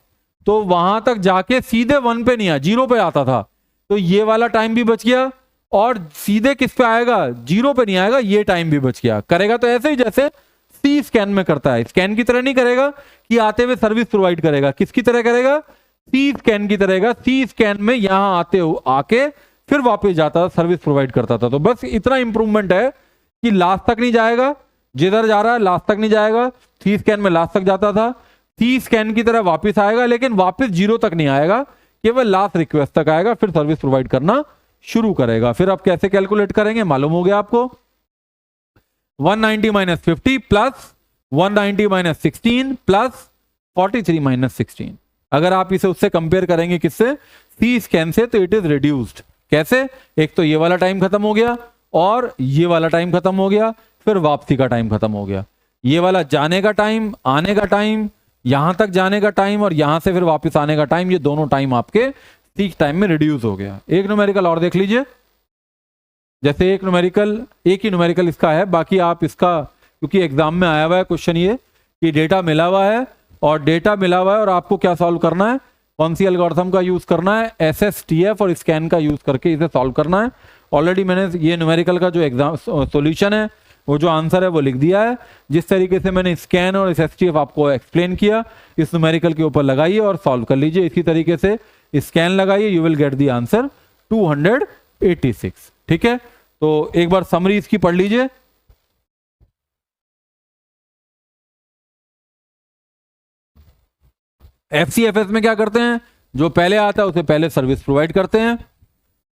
तो वहां तक जाके सीधे 1 पे नहीं आया, 0 पे आता था, तो ये वाला टाइम भी बच गया। और सीधे किस पे आएगा? 0 पे नहीं आएगा, ये टाइम भी बच गया। करेगा तो ऐसे ही जैसे सी स्कैन में करता है। स्कैन की तरह नहीं करेगा कि आते हुए सर्विस प्रोवाइड करेगा, किसकी तरह करेगा? सी स्कैन की तरह। सी स्कैन में यहां आते आके फिर वापस जाता था, सर्विस प्रोवाइड करता था। तो बस इतना इंप्रूवमेंट है कि लास्ट तक नहीं जाएगा, जिधर जा रहा है लास्ट तक नहीं जाएगा। सी स्कैन में लास्ट तक जाता था, सी स्कैन की तरह वापस आएगा, लेकिन वापस 0 तक नहीं आएगा, केवल लास्ट रिक्वेस्ट तक आएगा, फिर सर्विस प्रोवाइड करना शुरू करेगा। फिर आप कैसे कैलकुलेट करेंगे मालूम हो गया आपको? 190 minus 50 plus 190 minus 16 plus 43 minus 16। अगर आप इसे उससे कंपेयर करेंगे किससे? सी स्कैन से, तो इट इज रिड्यूस्ड। कैसे? एक तो ये वाला टाइम खत्म हो गया और ये वाला टाइम खत्म हो गया, फिर वापसी का टाइम खत्म हो गया। ये वाला जाने का टाइम, आने का टाइम, यहां तक जाने का टाइम और यहां से फिर वापस आने का टाइम, ये दोनों टाइम आपके सीक टाइम में रिड्यूस हो गया। एक न्यूमेरिकल और देख लीजिए। जैसे एक ही न्यूमेरिकल इसका है, बाकी आप इसका, क्योंकि एग्जाम में आया हुआ है क्वेश्चन ये कि डेटा मिला हुआ है और आपको क्या सॉल्व करना है? कौन सी एल्गोरिथम का यूज करना है? SSTF और स्कैन का यूज करके इसे सॉल्व करना है। ऑलरेडी मैंने ये न्यूमेरिकल का जो एग्जाम सॉल्यूशन है, वो जो आंसर है वो लिख दिया है। जिस तरीके से मैंने स्कैन और SSTF आपको एक्सप्लेन किया, इस न्यूमेरिकल के ऊपर लगाइए और सॉल्व कर लीजिए। इसी तरीके से स्कैन लगाइए, you will get the answer 286। ठीक है, तो एक बार समरी इसकी पढ़ लीजिए। FCFS में क्या करते हैं? जो पहले आता है उसे पहले सर्विस प्रोवाइड करते हैं।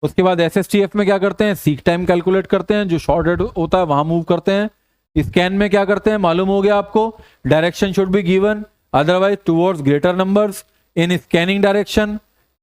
उसके बाद SSTF में क्या करते हैं? सीक टाइम कैलकुलेट करते हैं, जो शॉर्ट रेट होता है वहां मूव करते हैं। स्कैन में क्या करते हैं मालूम हो गया आपको? Direction should be given, otherwise towards greater numbers in scanning direction,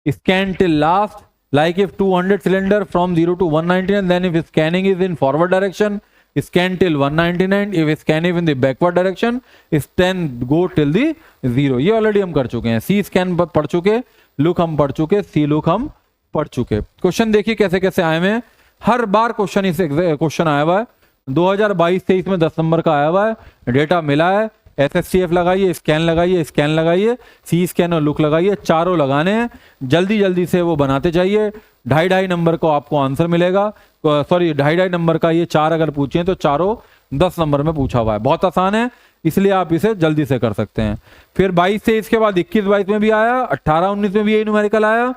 scan till last, like if 200 cylinder from 0 to 199, then if scanning is in forward direction, scan till 199, if scan in the backward direction, scan go till the 0। ये ऑलरेडी हम कर चुके हैं। सी स्कैन पढ़ चुके, लुक हम पढ़ चुके, सी लुक हम पढ़ चुके। क्वेश्चन देखिए कैसे कैसे आए हुए हैं, हर बार क्वेश्चन इस क्वेश्चन आया हुआ है। 2022-23 में 10 नंबर का आया हुआ है, डेटा मिला है, SSTF लगाइए, स्कैन लगाइए, स्कैन लगाइए, सी स्कैन और लुक लगाइए, चारों लगाने हैं, जल्दी जल्दी से वो बनाते जाइए। 2.5 नंबर को आपको आंसर मिलेगा, सॉरी 2.5 नंबर का ये 4 अगर पूछे तो चारों 10 नंबर में पूछा हुआ है। बहुत आसान है, इसलिए आप इसे जल्दी से कर सकते हैं। फिर 22 से इसके बाद 21-22 में भी आया, 18-19 में भी यही न्यूमेरिकल आया,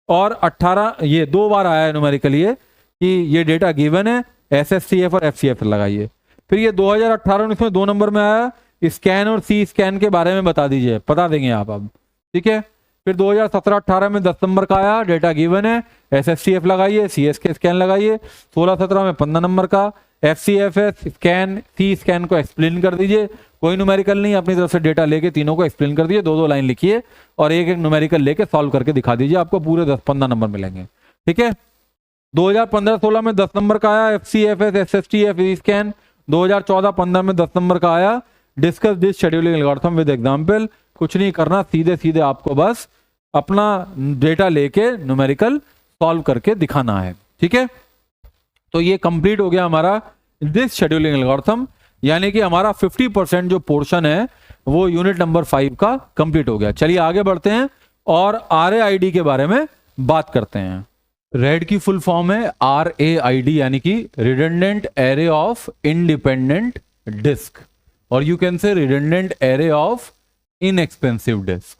और 18 ये 2 बार आया है न्यूमेरिकल ये कि ये डेटा गिवन है, SSTF और FCF लगाइए। फिर ये 2018-19 में 2 नंबर में आया, स्कैन और सी स्कैन के बारे में बता दीजिए, बता देंगे आप अब, ठीक है। फिर 2017-18 में 10 नंबर का आया, डेटा गिवन है, SSTF लगाइए, CS के स्कैन लगाइए। 16-17 में 15 नंबर का FCFS स्कैन, सी स्कैन को एक्सप्लेन कर दीजिए, कोई न्यूमेरिकल नहीं, अपनी तरफ से डेटा लेके तीनों को एक्सप्लेन कर दीजिए, 2-2 लाइन लिखिए और एक न्यूमेरिकल लेके सॉल्व करके दिखा दीजिए, आपको पूरे 10-15 नंबर मिलेंगे, ठीक है। 2015-16 में 10 नंबर का आया, FCFS SSTF स्कैन। 2014-15 में 10 नंबर का आया, discuss this scheduling algorithm with example. कुछ नहीं करना, सीधे सीधे आपको बस अपना डेटा लेके न्यूमेरिकल सॉल्व करके दिखाना है, ठीक है। तो ये कंप्लीट हो गया हमारा दिस शेड्यूलिंग एल्गोरिथम, यानी कि हमारा 50% जो पोर्शन है वो यूनिट नंबर 5 का कंप्लीट हो गया। चलिए आगे बढ़ते हैं और RAID के बारे में बात करते हैं। रेड की फुल फॉर्म है RAID, यानी कि redundant array of independent disk, और you can say redundant array of inexpensive disk.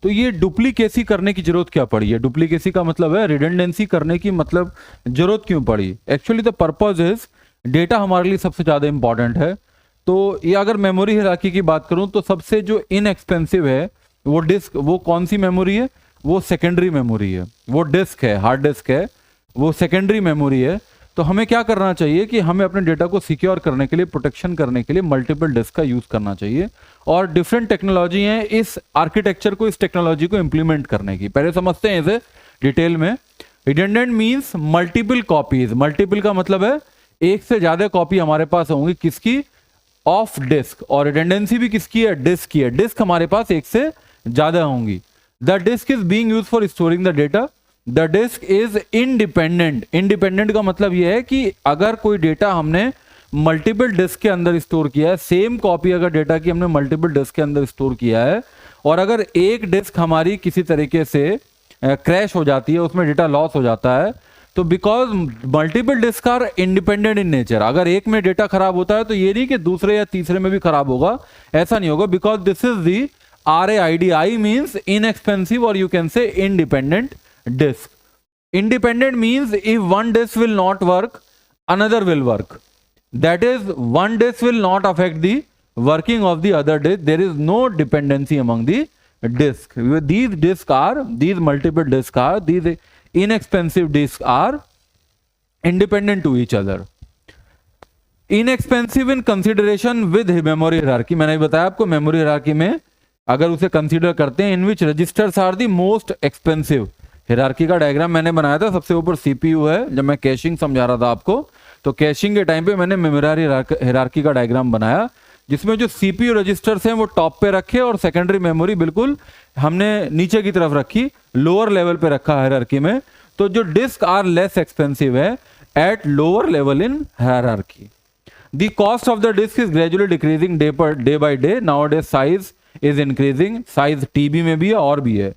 तो ये डुप्लीकेसी करने की जरूरत क्या पड़ी है? डुप्लीकेसी का मतलब है रिडंडेंसी करने की, मतलब जरूरत क्यों पड़ी? Actually the purpose is data हमारे लिए सबसे ज्यादा इंपॉर्टेंट है। तो ये अगर मेमोरी हायरार्की की बात करूं तो सबसे जो इनएक्सपेंसिव है वो डिस्क, वो कौन सी मेमोरी है? वो सेकेंडरी मेमोरी है, वो डिस्क है, हार्ड डिस्क है, वो सेकेंडरी मेमोरी है। तो हमें क्या करना चाहिए कि हमें अपने डेटा को सिक्योर करने के लिए, प्रोटेक्शन करने के लिए मल्टीपल डिस्क का यूज करना चाहिए, और डिफरेंट टेक्नोलॉजी है इस आर्किटेक्चर को, इस टेक्नोलॉजी को इंप्लीमेंट करने की। पहले समझते हैं इसे डिटेल में। Redundant means multiple copies. Multiple का मतलब है एक से ज्यादा कॉपी हमारे पास होंगी, किसकी? Of disc. और रिडंडेंसी भी किसकी है? डिस्क की है। डिस्क हमारे पास एक से ज्यादा होंगी। The disk is being used for storing the data. The disk is independent. Independent का मतलब यह है कि अगर कोई डेटा हमने मल्टीपल डिस्क के अंदर स्टोर किया है, सेम कॉपी अगर डेटा की हमने मल्टीपल डिस्क के अंदर स्टोर किया है, और अगर एक डिस्क हमारी किसी तरीके से क्रैश हो जाती है, उसमें डेटा लॉस हो जाता है, तो because multiple disk are independent in nature, अगर एक में डेटा खराब होता है तो ये नहीं कि दूसरे या तीसरे में भी खराब होगा, ऐसा नहीं होगा। Because this is the RAID। I means inexpensive, or you can say independent disk. Independent means if one disk will not work, another will work. That is, one disk will not affect the working of the other disk. There is no dependency among the disk. These disks are, these multiple disks are, these inexpensive disks are independent to each other. Inexpensive in consideration with memory hierarchy. मैंने बताया आपको मेमोरी हायरार्की में अगर उसे कंसीडर करते हैं, in which registers are the most expensive. Hierarchy का डायग्राम मैंने बनाया था, सबसे ऊपर CPU है। जब मैं कैशिंग समझा रहा था आपको, तो कैशिंग के टाइम पे मैंने मेमोरी हायरार्की का डायग्राम बनाया, जिसमें जो CPU रजिस्टर्स हैं वो टॉप पे रखे और सेकेंडरी मेमोरी बिल्कुल हमने नीचे की तरफ रखी, लोअर लेवल पे रखा हायरार्की में। तो जो डिस्क आर लेस एक्सपेंसिव है at lower level in hierarchy. The cost of the disk is gradually decreasing day by day. Nowadays size is increasing, size TB में भी है और भी है।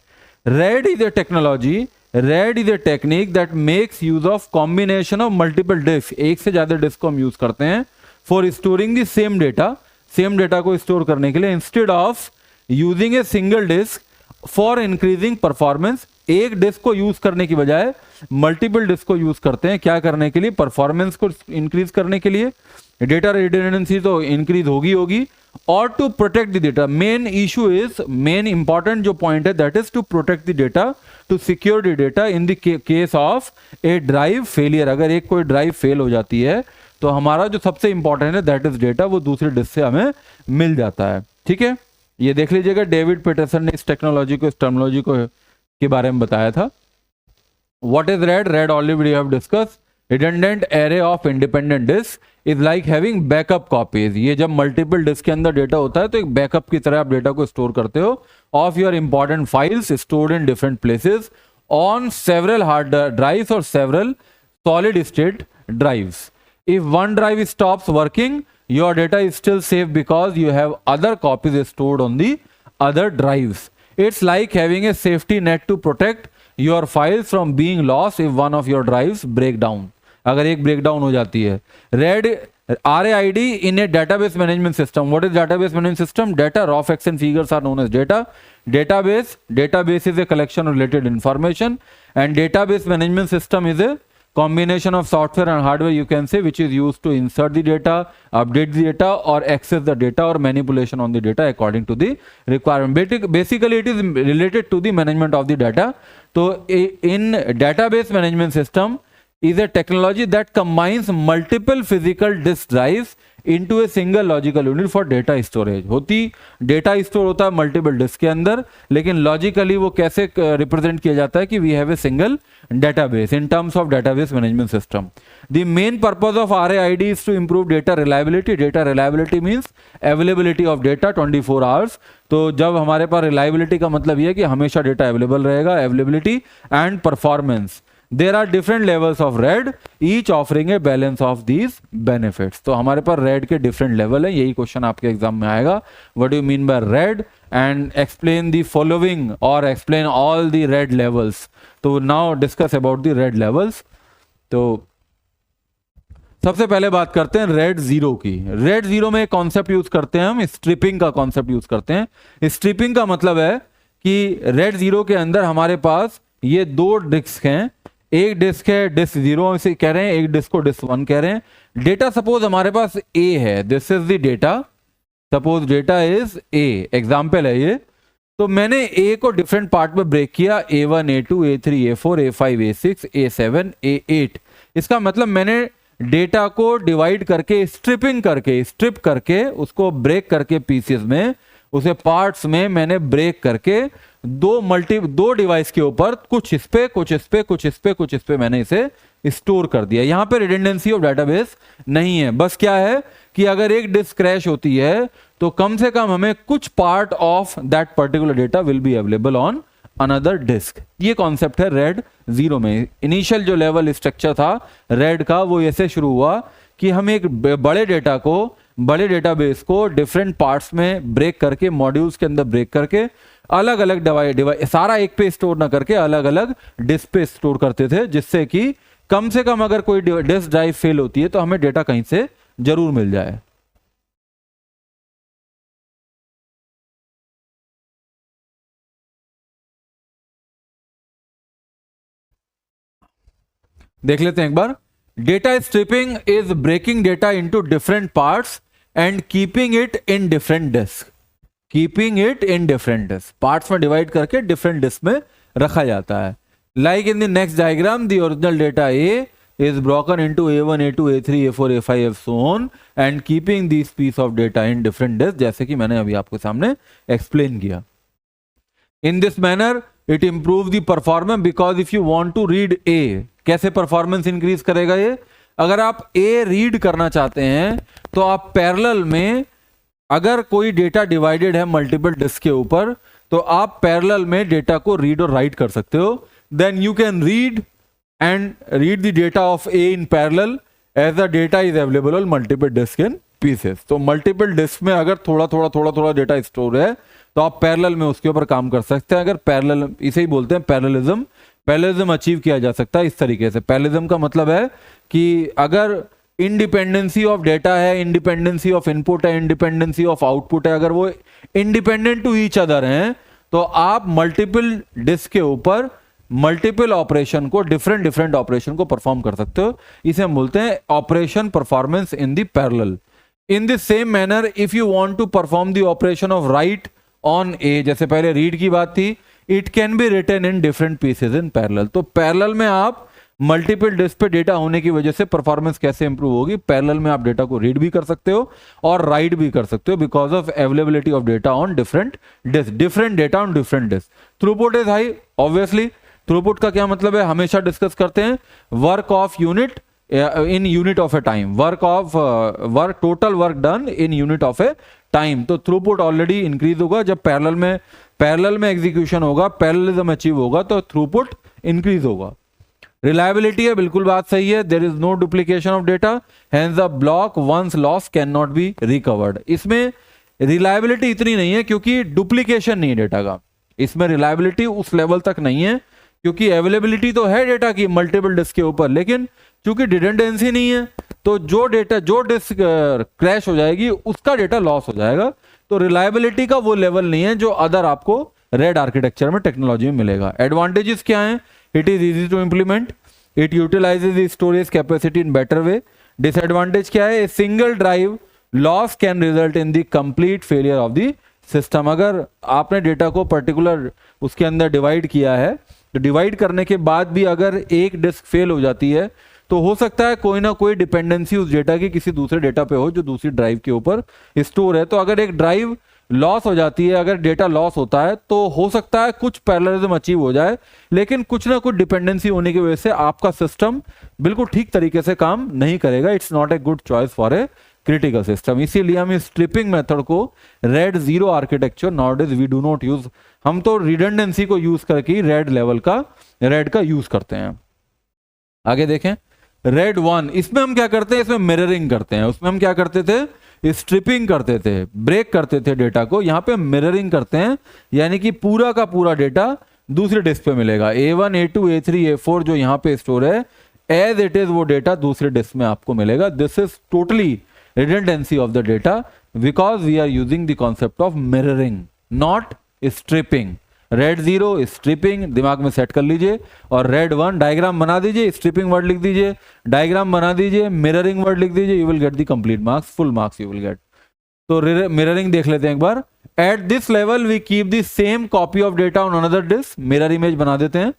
RAID is a technology, RAID is a technique that makes use of combination of multiple disks। एक से ज्यादा डिस्क को हम यूज करते हैं for storing the same data, same data को स्टोर करने के लिए, instead of using a single disk for increasing performance। एक डिस्क को यूज करने की बजाय मल्टीपल डिस्क को यूज करते हैं, क्या करने के लिए? परफॉर्मेंस को इंक्रीज करने के लिए। डेटा रिडंडेंसी तो इंक्रीज होगी, और to protect the data. Main issue is, main important जो पॉइंट है, that is to protect the data, to secure the data in the case of a drive failure. अगर एक कोई ड्राइव फेल हो जाती है तो हमारा जो सबसे इंपॉर्टेंट है दैट इज डेटा, वो दूसरे डिस्क से हमें मिल जाता है। ठीक है, ये देख लीजिएगा, डेविड पीटरसन ने इस टेक्नोलॉजी को, इस टर्मिनोलॉजी को के बारे में बताया था। What is RAID? RAID already we have discuss. Redundant array of independent disk is like having backup copies. ये जब मल्टीपल डिस्क के अंदर डेटा होता है तो एक बैकअप की तरह आप डेटा को स्टोर करते हो of your important files stored in different places on several hard drives और several solid state drives. If one drive stops working, your data is still safe because you have other copies stored on the other drives. It's like having a safety net to protect your files from being lost if one of your drives break down. अगर एक breakdown हो जाती है। RAID in a database management system. What is database management system? Data, raw facts and figures are known as data. Database is a collection of related information, and database management system is a combination of software and hardware, you can say, which is used to insert the data, update the data, or access the data, or manipulation on the data according to the requirement. Basically, it is related to the management of the data. So in database management system is a technology that combines multiple physical disk drives into a single logical unit for data storage. Data store होता है मल्टीपल डिस्क के अंदर, लेकिन लॉजिकली वो कैसे रिप्रेजेंट किया जाता है कि we have a single database in terms of database management system. The main purpose of RAID is to improve data reliability. Data reliability means availability of data 24 hours. तो जब हमारे पास रिलायबिलिटी का मतलब ये है कि हमेशा डेटा अवेलेबल रहेगा, availability and performance. There are different levels of RAID, each offering a balance of these benefits. तो हमारे पास RAID के different level है, यही क्वेश्चन आपके एग्जाम में आएगा। What do you mean by RAID? And explain the following or explain all the RAID levels. तो now discuss about the RAID levels. तो सबसे पहले बात करते हैं RAID 0 की। RAID 0 में एक कॉन्सेप्ट यूज करते हैं हम, स्ट्रिपिंग का कॉन्सेप्ट यूज करते हैं। स्ट्रिपिंग का मतलब है कि RAID 0 के अंदर हमारे पास ये दो डिस्क हैं, एक डिस्क है डिस्क 0 इसे कह रहे हैं, एक डिस्क को डिस्क 1 कह रहे हैं। डेटा सपोज हमारे पास A है, this is the data, suppose data is A, example है ये। तो मैंने A को डिफरेंट पार्ट में ब्रेक किया, A1 A2 A3 A4 A5 A6 A7 A8। इसका मतलब मैंने डेटा को डिवाइड करके स्ट्रिप करके उसको ब्रेक करके पीसेस में, उसे पार्ट्स में मैंने ब्रेक करके दो डिवाइस के ऊपर कुछ इस पे मैंने इसे स्टोर कर दिया। यहां पे रिडंडेंसी ऑफ डेटाबेस नहीं है, बस क्या है कि अगर एक डिस्क क्रैश होती है तो कम से कम हमें कुछ part of that particular data will be available on another disk. ये कॉन्सेप्ट है RAID 0 में। इनिशियल जो लेवल स्ट्रक्चर था RAID का वो ऐसे शुरू हुआ कि हम एक बड़े डेटाबेस को डिफरेंट पार्ट्स में ब्रेक करके, मॉड्यूल्स के अंदर ब्रेक करके, अलग अलग डिवाइस सारा एक पे स्टोर ना करके अलग अलग डिस्क पे स्टोर करते थे, जिससे कि कम से कम अगर कोई डिस्क ड्राइव फेल होती है तो हमें डेटा कहीं से जरूर मिल जाए। देख लेते हैं एक बार। Data striping is breaking data into different parts and keeping it in different disk. Parts में डिवाइड करके डिफरेंट डिस्क में रखा जाता है। Like in the next diagram, the original data A is broken into A1 A2 A3 A4 A5 so on and keeping these piece of data in different disks, जैसे कि मैंने अभी आपके सामने एक्सप्लेन किया। In this manner it improves the performance because if you want to read A, कैसे परफॉर्मेंस इंक्रीज करेगा ये? अगर आप A रीड करना चाहते हैं तो आप पैरेलल में, अगर कोई डेटा डिवाइडेड है मल्टीपल डिस्क के ऊपर, तो आप पैरेलल में डेटा को रीड और राइट कर सकते हो। Then you can read the data of A in parallel as the data is available on multiple disk in pieces. तो मल्टीपल डिस्क में अगर थोड़ा डेटा स्टोर है तो आप पैरेलल में उसके ऊपर काम कर सकते हैं। अगर पैरेलल, इसे ही बोलते हैं पैरेललिज्म अचीव किया जा सकता है इस तरीके से। पैरेललिज्म का मतलब है कि अगर इंडिपेंडेंसी ऑफ डेटा है, इंडिपेंडेंसी ऑफ इनपुट है, इंडिपेंडेंसी ऑफ आउटपुट है, अगर वो इंडिपेंडेंट टू ईच अदर हैं, तो आप मल्टीपल डिस्क के ऊपर मल्टीपल ऑपरेशन को, डिफरेंट ऑपरेशन को परफॉर्म कर सकते हो। इसे हम बोलते हैं operation performance in the parallel. In the same manner if you want to perform the operation of write on A, जैसे पहले रीड की बात थी, it can be written in different pieces in parallel. तो पैरेलल में आप मल्टीपल डिस्क पे डेटा होने की वजह से परफॉर्मेंस कैसे इंप्रूव होगी? पैरेलल में आप डेटा को रीड भी कर सकते हो और राइट भी कर सकते हो because of availability of data on different disk, different data on different disk. Throughput is high, obviously. Throughput का क्या मतलब है? हमेशा डिस्कस करते हैं work of unit in unit of a time, work total work done in unit of a time. तो थ्रूपुट ऑलरेडी इंक्रीज होगा जब पैरेलल में एग्जीक्यूशन होगा, पैरेललिज्म अचीव होगा तो थ्रूपुट इंक्रीज होगा। रिलायबिलिटी है, बिल्कुल बात सही है, there is no duplication of data, hence the block once loss can not be recovered. इसमें रिलायबिलिटी इतनी नहीं है क्योंकि डुप्लीकेशन नहीं है डेटा का, इसमें रिलायबिलिटी उस लेवल तक नहीं है क्योंकि अवेलेबिलिटी तो है डेटा की मल्टीपल डिस्क के ऊपर, लेकिन क्योंकि रिडंडेंसी नहीं है तो जो डिस्क क्रैश हो जाएगी उसका डेटा लॉस हो जाएगा। तो रिलायबिलिटी का वो लेवल नहीं है जो अदर आपको रेड आर्किटेक्चर में टेक्नोलॉजी में मिलेगा। एडवांटेजेस क्या हैं? It is easy to implement, it utilises the storage capacity in better way. Disadvantage क्या है? A single drive loss can result in the complete failure of the system. अगर आपने डेटा को पर्टिकुलर उसके अंदर डिवाइड किया है तो डिवाइड करने के बाद भी अगर एक डिस्क फेल हो जाती है तो हो सकता है कोई ना कोई डिपेंडेंसी उस डेटा की किसी दूसरे डेटा पे हो जो दूसरी ड्राइव के ऊपर स्टोर है। तो अगर एक ड्राइव लॉस हो जाती है, अगर डेटा लॉस होता है तो हो सकता है कुछ पैरेललिज्म अचीव हो जाए, लेकिन कुछ ना कुछ डिपेंडेंसी होने की वजह से आपका सिस्टम बिल्कुल ठीक तरीके से काम नहीं करेगा। It's not a good choice for a critical system. इसीलिए हम इस स्ट्रिपिंग मेथड को RAID zero architecture not we do not use, हम तो रिडंडेंसी को यूज करके रेड का यूज करते हैं। आगे देखें रेड 1, इसमें हम क्या करते हैं? इसमें मिररिंग करते हैं। उसमें हम क्या करते थे? स्ट्रिपिंग करते थे, ब्रेक करते थे डेटा को। यहाँ पे मिररिंग करते हैं, यानी कि पूरा का पूरा डेटा दूसरे डिस्क पे मिलेगा। A1, A2, A3, A4 जो यहाँ पे स्टोर है एज इट इज वो डेटा दूसरे डिस्क में आपको मिलेगा। This is totally redundancy of the data because we are using the concept of mirroring, not stripping. RAID 0 stripping दिमाग में सेट कर लीजिए, और रेड 1 डायग्राम बना दीजिए, स्ट्रिपिंग वर्ड लिख दीजिए, डायग्राम बना दीजिए, मिररिंग वर्ड लिख दीजिए, you will get the complete marks, full marks you will get. तो मिररिंग देख लेते हैं एक बार। At this level we keep the same copy of data on another disk, mirror image बना देते हैं।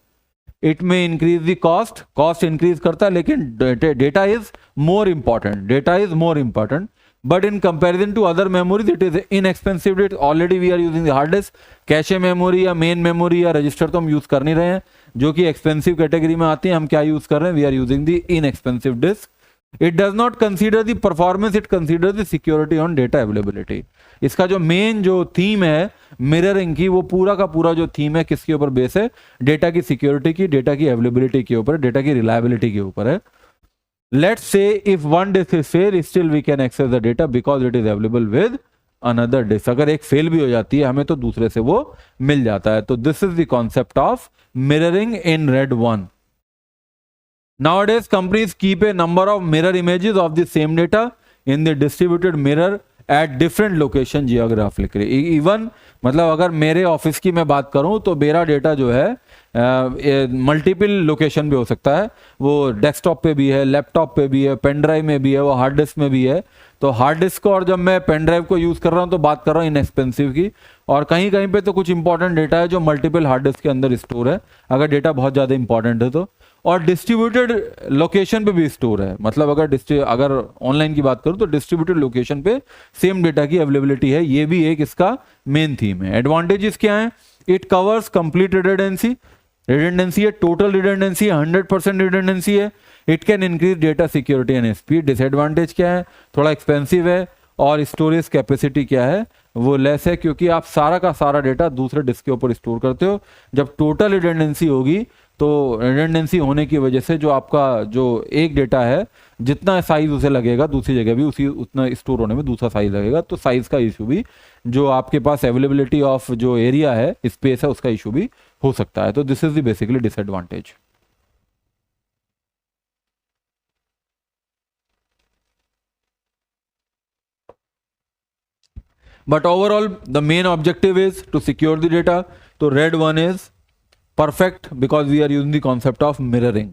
इट में इंक्रीज द कॉस्ट इंक्रीज करता है, लेकिन data is more important but in comparison to other memories it is inexpensive. It already we are using the hard disk, cache memory या मेन मेमोरी या रजिस्टर तो हम यूज कर नहीं रहे हैं जो कि एक्सपेंसिव कैटेगरी में आती है। हम क्या यूज कर रहे हैं? We are using the inexpensive disk. It does not consider the performance, it consider the security on data availability. इसका जो मेन जो थीम है मिररिंग की, वो पूरा का पूरा जो थीम है किसके ऊपर बेस है? डेटा की सिक्योरिटी की, डेटा की अवेलेबिलिटी के ऊपर, डेटा की रिलायबिलिटी के ऊपर है। Let's say if one disk is fail, still we can access the data because it is available with another disk. अगर एक फेल भी हो जाती है हमें तो दूसरे से वो मिल जाता है। तो this is the concept of mirroring in RAID 1. Nowadays companies keep a number of mirror images of the same data in the distributed mirror at different location geographically. Even मतलब अगर मेरे ऑफिस की मैं बात करूं तो मेरा डेटा जो है मल्टीपल लोकेशन पे हो सकता है। वो डेस्कटॉप पे भी है, लैपटॉप पे भी है, पेन ड्राइव में भी है, वो हार्ड डिस्क में भी है। तो हार्ड डिस्क को और जब मैं पेन ड्राइव को यूज़ कर रहा हूँ तो बात कर रहा हूँ इनएक्सपेंसिव की, और कहीं कहीं पे तो कुछ इंपॉर्टेंट डेटा है जो मल्टीपल हार्ड डिस्क के अंदर स्टोर है अगर डेटा बहुत ज़्यादा इंपॉर्टेंट है तो। और डिस्ट्रीब्यूटेड लोकेशन पे भी स्टोर है, मतलब अगर ऑनलाइन की बात करूँ तो डिस्ट्रीब्यूटेड लोकेशन पे सेम डेटा की अवेलेबिलिटी है। ये भी एक इसका मेन थीम है। एडवांटेजेस क्या है? इट कवर्स कंप्लीट रिडंडेंसी है, टोटल रिडंडेंसी है, 100% रिडंडेंसी है। It can increase data security and speed. Disadvantage क्या है? थोड़ा एक्सपेंसिव है, और स्टोरेज कैपेसिटी क्या है? वो लेस है, क्योंकि आप सारा का सारा डेटा दूसरे डिस्क के ऊपर स्टोर करते हो। जब टोटल रिडंडेंसी होगी तो रिडंडेंसी होने की वजह से जो आपका जो एक डेटा है जितना साइज उसे लगेगा दूसरी जगह भी उतना स्टोर होने में दूसरा साइज लगेगा, तो साइज का इशू भी, जो आपके पास अवेलेबिलिटी ऑफ जो एरिया है, स्पेस है, उसका इशू भी हो सकता है। तो this is the basically disadvantage. But overall, the main objective is to secure the data. So RAID 1 is perfect because we are using the concept of mirroring.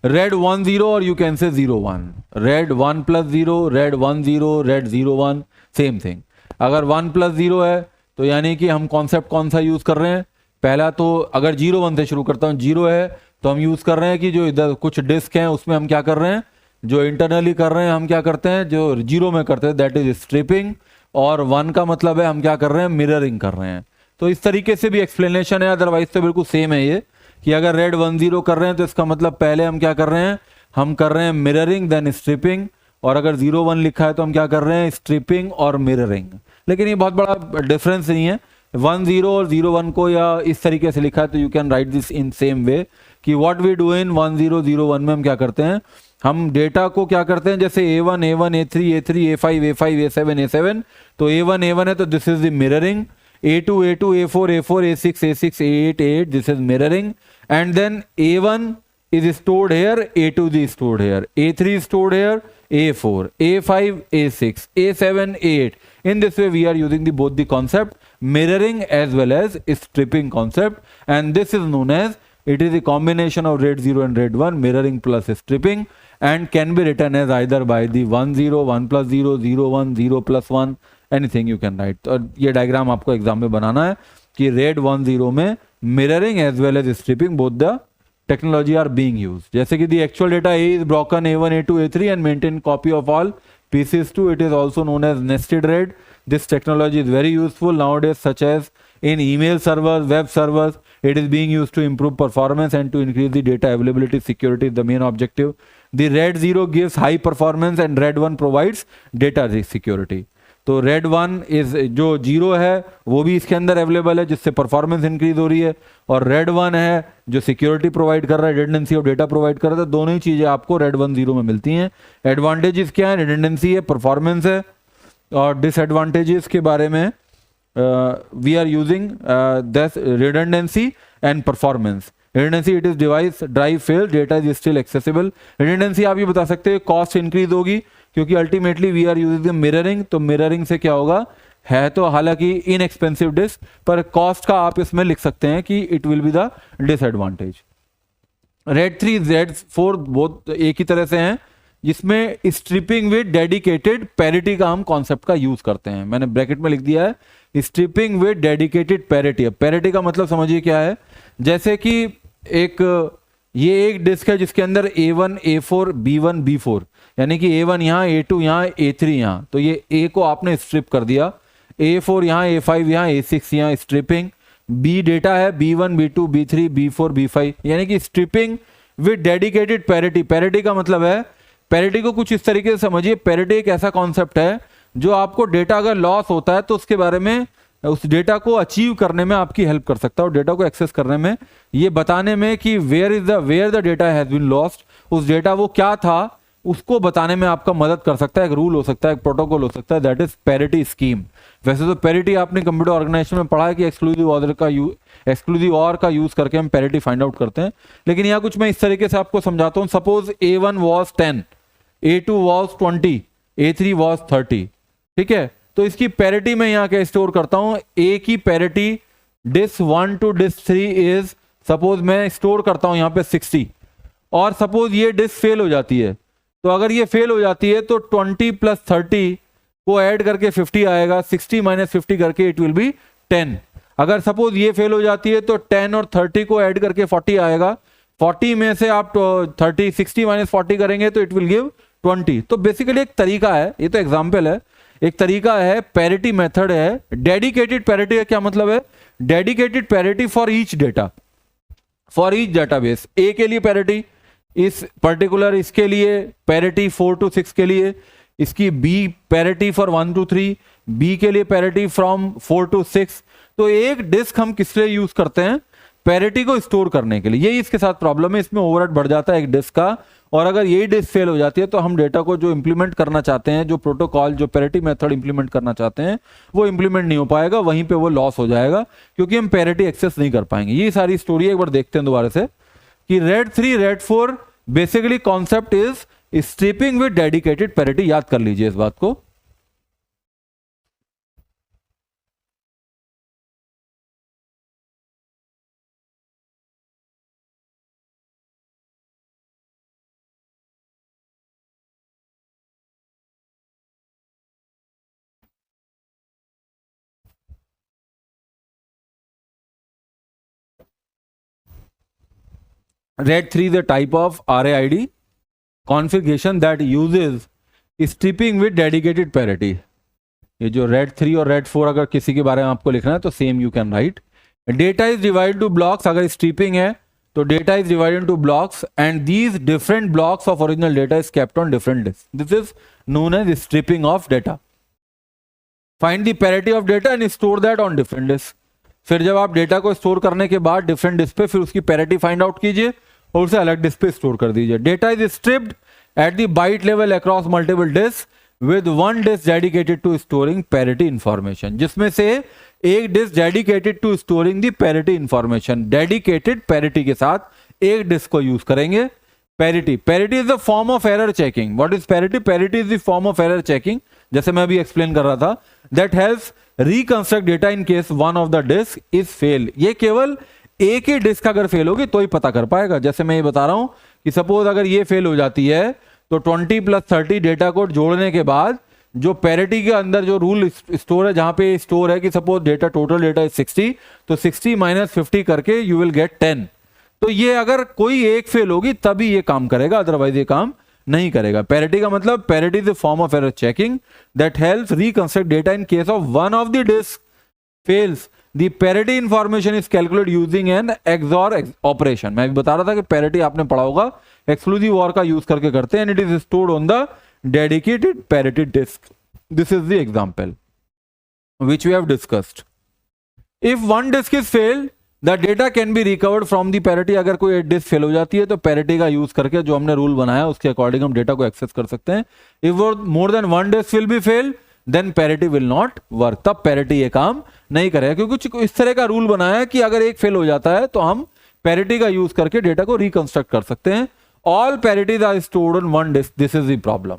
RAID 1.0 or you can say 0.1. RAID 1 plus 0, RAID 1.0, RAID 0.1, same thing. अगर 1 plus 0 है तो यानी कि हम कॉन्सेप्ट कौन सा यूज कर रहे हैं? पहला तो अगर 0.1 से शुरू करता हूँ, 0 है तो हम यूज कर रहे हैं कि जो इधर कुछ डिस्क हैं उसमें हम क्या कर रहे हैं, जो इंटरनली कर रहे हैं हम क्या करते हैं, जो 0 में करते हैं दैट इज स्ट्रिपिंग, और 1 का मतलब है हम क्या कर रहे हैं, मिररिंग कर रहे हैं। तो इस तरीके से भी एक्सप्लेनेशन है, अदरवाइज तो बिल्कुल सेम है ये कि अगर RAID 1.0 कर रहे हैं तो इसका मतलब पहले हम क्या कर रहे हैं, हम कर रहे हैं मिररिंग देन स्ट्रिपिंग, और अगर 0-1 लिखा है तो हम क्या कर रहे हैं, स्ट्रिपिंग और मिररिंग। लेकिन ये बहुत बड़ा डिफरेंस नहीं है, 1-0 और 0-1 को या इस तरीके से लिखा है तो you can right this in same way कि व्हाट वी डू इन 1-0-0-1 में हम क्या करते हैं, हम डेटा को क्या करते हैं, जैसे A1 A1 A3 A3 A5 A5 A7 A7, तो A1 A1 है तो this is the mirroring, A2 A2 A4 A4 A6 A6 A8 A8 this is mirroring, and then A1 is stored here, A2 is stored here, A3 is stored here, A4 A5 A6 A7 A8. In this way we are using the both the concept mirroring as well as stripping concept, and this is known as, it is a combination of red 0 and red 1, mirroring plus stripping, and can be written as either by the 1-0 1 plus 0 0-1 0 plus 1, anything you can right. और ये डायग्राम आपको एग्जाम में बनाना है कि रेड 1-0 में mirroring as well as stripping both the technology are being used. जैसे कि the actual data A is broken A1 A2 A3 and maintain copy of all pieces 2, it is also known as nested RAID. This technology is very useful nowadays, such as in email servers, web servers. It is being used to improve performance and to increase the data availability. Security is the main objective. The RAID 0 gives high performance and RAID 1 provides data security. तो रेड 1 इज जो 0 है वो भी इसके अंदर अवेलेबल है जिससे परफॉर्मेंस इंक्रीज हो रही है, और रेड 1 है जो सिक्योरिटी प्रोवाइड कर रहा है, रिडंडेंसी ऑफ डेटा प्रोवाइड कर रहा है। तो दोनों ही चीजें आपको रेड 1-0 में मिलती हैं। एडवांटेजेस क्या है, रिडंडेंसी है, परफॉर्मेंस है, और डिसएडवांटेजेस के बारे में we are using this redundancy and performance. Redundancy, it is device drive fail, data is still accessible. Redundancy आप ये बता सकते हैं कॉस्ट इंक्रीज होगी क्योंकि ultimately we are using mirroring, तो मिररिंग से क्या होगा, है तो हालांकि इनएक्सपेंसिव डिस्क, पर कॉस्ट का आप इसमें लिख सकते हैं कि it will be the disadvantage. Red 3 RAID 4 बहुत एक ही तरह से हैं, जिसमें स्ट्रिपिंग विद डेडिकेटेड पैरिटी का हम कॉन्सेप्ट का यूज करते हैं। मैंने ब्रैकेट में लिख दिया है striping with dedicated parity. Parity का मतलब समझिए क्या है, जैसे कि ये एक डिस्क है जिसके अंदर A1 A4 B1 B4, यानी कि A1 यहाँ, A2 यहाँ, A3 यहाँ, तो ये A को आपने स्ट्रिप कर दिया, A4 यहाँ, A5 यहाँ, A6 यहाँ, स्ट्रिपिंग। B डेटा है B1 B2 B3 B4 B5, यानी कि stripping with dedicated parity. Parity का मतलब है, पैरिटी को कुछ इस तरीके से समझिए, पैरिटी एक ऐसा कॉन्सेप्ट है जो आपको डेटा अगर लॉस होता है तो उसके बारे में, उस डेटा को अचीव करने में आपकी हेल्प कर सकता है, और डेटा को एक्सेस करने में, ये बताने में कि where the data has been lost, उस डेटा वो क्या था उसको बताने में आपका मदद कर सकता है। एक रूल हो सकता है, एक प्रोटोकॉल हो सकता है, दैट इज पैरिटी स्कीम। वैसे तो पैरिटी आपने कंप्यूटर ऑर्गेनाइजेशन में पढ़ा है कि एक्सक्लूसिव ऑर का यूज करके हम पैरिटी फाइंड आउट करते हैं, लेकिन यहाँ कुछ मैं इस तरीके से आपको समझाता हूँ। Suppose A1 was 10, A2 was 20, A3 was 30, ठीक है, तो इसकी पैरिटी में यहाँ क्या स्टोर करता हूं, A की parity disk 1 to disk 3 is, suppose मैं स्टोर करता हूं यहाँ पे 60, और सपोज ये डिस्क फेल हो जाती है, तो अगर ये फेल हो जाती है तो 20 प्लस 30 को ऐड करके 50 आएगा, 60 माइनस 50 करके इट विल बी 10। अगर सपोज ये फेल हो जाती है तो 10 और 30 को ऐड करके 40 आएगा, 40 में से आप 60 माइनस 40 करेंगे तो इट विल गिव 20। तो बेसिकली एक तरीका है, ये तो एग्जाम्पल है, एक तरीका है, पैरिटी मेथड है। डेडिकेटेड पैरिटी का क्या मतलब है, dedicated parity for each data, for each database. A के लिए पैरिटी, इस पर्टिकुलर इसके लिए पैरिटी 4 to 6 के लिए, इसकी B parity for 1 to 3, B के लिए पैरिटी फ्रॉम 4 to 6। तो एक डिस्क हम किस लिए यूज करते हैं, पैरिटी को स्टोर करने के लिए। यही इसके साथ प्रॉब्लम है, इसमें ओवरहेड बढ़ जाता है एक डिस्क का, और अगर यही डिस्क फेल हो जाती है तो हम डेटा को जो इंप्लीमेंट करना चाहते हैं, जो प्रोटोकॉल, जो पैरिटी मेथड इंप्लीमेंट करना चाहते हैं, वो इंप्लीमेंट नहीं हो पाएगा, वहीं पे वो लॉस हो जाएगा क्योंकि हम पैरिटी एक्सेस नहीं कर पाएंगे। ये सारी स्टोरी एक बार देखते हैं दोबारा से कि RAID 3 RAID 4 basically concept is striping with dedicated parity. याद कर लीजिए इस बात को। RAID 3 is a type of RAID configuration that uses stripping with dedicated parity. ये जो RAID 3 और RAID 4 अगर किसी के बारे में आपको लिखना है तो same you can write. Data is divide to blocks, अगर स्ट्रिपिंग है तो data is divided into blocks and these different blocks of original data is kept on different disk. This is known as striping of data. Find the parity of data and store that on different disk. फिर जब आप डेटा को स्टोर करने के बाद डिफरेंट डिस्क पे फिर उसकी पैरिटी फाइंड आउट कीजिए और उसे अलग डिस्क पे स्टोर कर दीजिए. Data is striped at the byte level across multiple disk with one disk dedicated to storing parity information, जिसमें से एक disk dedicated to storing the parity information. Dedicated parity के साथ एक डिस्क को यूज करेंगे. Parity is the form of error checking. What is parity? Parity is the form of error checking, जैसे मैं अभी एक्सप्लेन कर रहा था, that helps reconstruct data in case one of the disk is fail. ये केवल एक ही डिस्क अगर फेल होगी तो ही पता कर पाएगा. जैसे मैं ये बता रहा हूं कि सपोज अगर ये फेल हो जाती है तो 20 + 30 डेटा कोड जोड़ने के बाद जो पैरिटी के अंदर जो रूल स्टोर है, जहां पे स्टोर है कि suppose data total data is 60, तो 60 - 50 करके यू विल गेट 10. तो ये अगर कोई एक फेल होगी तभी ये काम करेगा, अदरवाइज ये काम नहीं करेगा. पैरिटी का मतलब parity is the form of error checking that helps reconstruct data in case of one of the disk fails. The parity information is calculate using an XOR operation. मैं भी बता रहा था कि पैरिटी आपने पढ़ा होगा, एक्सक्लूसिव OR का यूज करके करते हैं. And it is stored on the dedicated parity disk. This is the example which we have discussed. If one disk is failed the data can be recovered from the parity. अगर कोई एक डिस्क फेल हो जाती है तो पैरिटी का यूज करके जो हमने रूल बनाया उसके अकॉर्डिंग हम डेटा को एक्सेस कर सकते हैं. If more than one disk will be fail then parity will not work. तब पैरिटी ये काम नहीं करेगा, क्योंकि कुछ इस तरह का रूल बनाया है कि अगर एक फेल हो जाता है तो हम पैरिटी का यूज करके डेटा को रिकंस्ट्रक्ट कर सकते हैं. All parities are stored on one disk. This is the problem.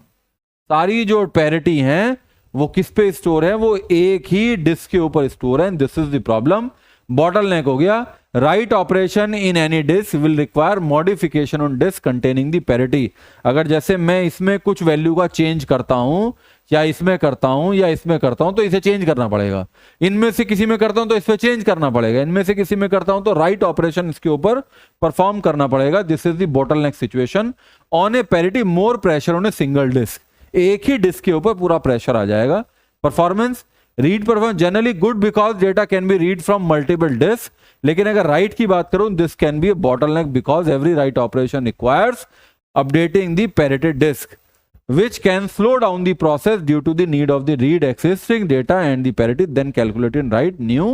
सारी जो पैरिटी हैं वो किस पे स्टोर है? वो एक ही डिस्क के ऊपर स्टोर है. This is the problem. Bottleneck हो गया. Write operation in any disk will require modification on disk containing the parity. अगर जैसे मैं इसमें कुछ वैल्यू का चेंज करता हूं, या इसमें करता हूं या इसमें करता हूं, तो इसे चेंज करना पड़ेगा. इनमें से किसी में करता हूं तो इस पे चेंज करना पड़ेगा. इनमें से किसी में करता हूं तो राइट ऑपरेशन इसके ऊपर परफॉर्म करना पड़ेगा. This is the bottleneck situation. On a parity more pressure on a single disk. एक ही डिस्क के ऊपर पूरा प्रेशर आ जाएगा. Performance read performance generally good because data can be read from multiple disk. लेकिन अगर राइट की बात करूं, this can be a bottleneck because every write operation requires updating the parity disk which can slow down the process due to the need of the read existing data and the parity then calculate and write new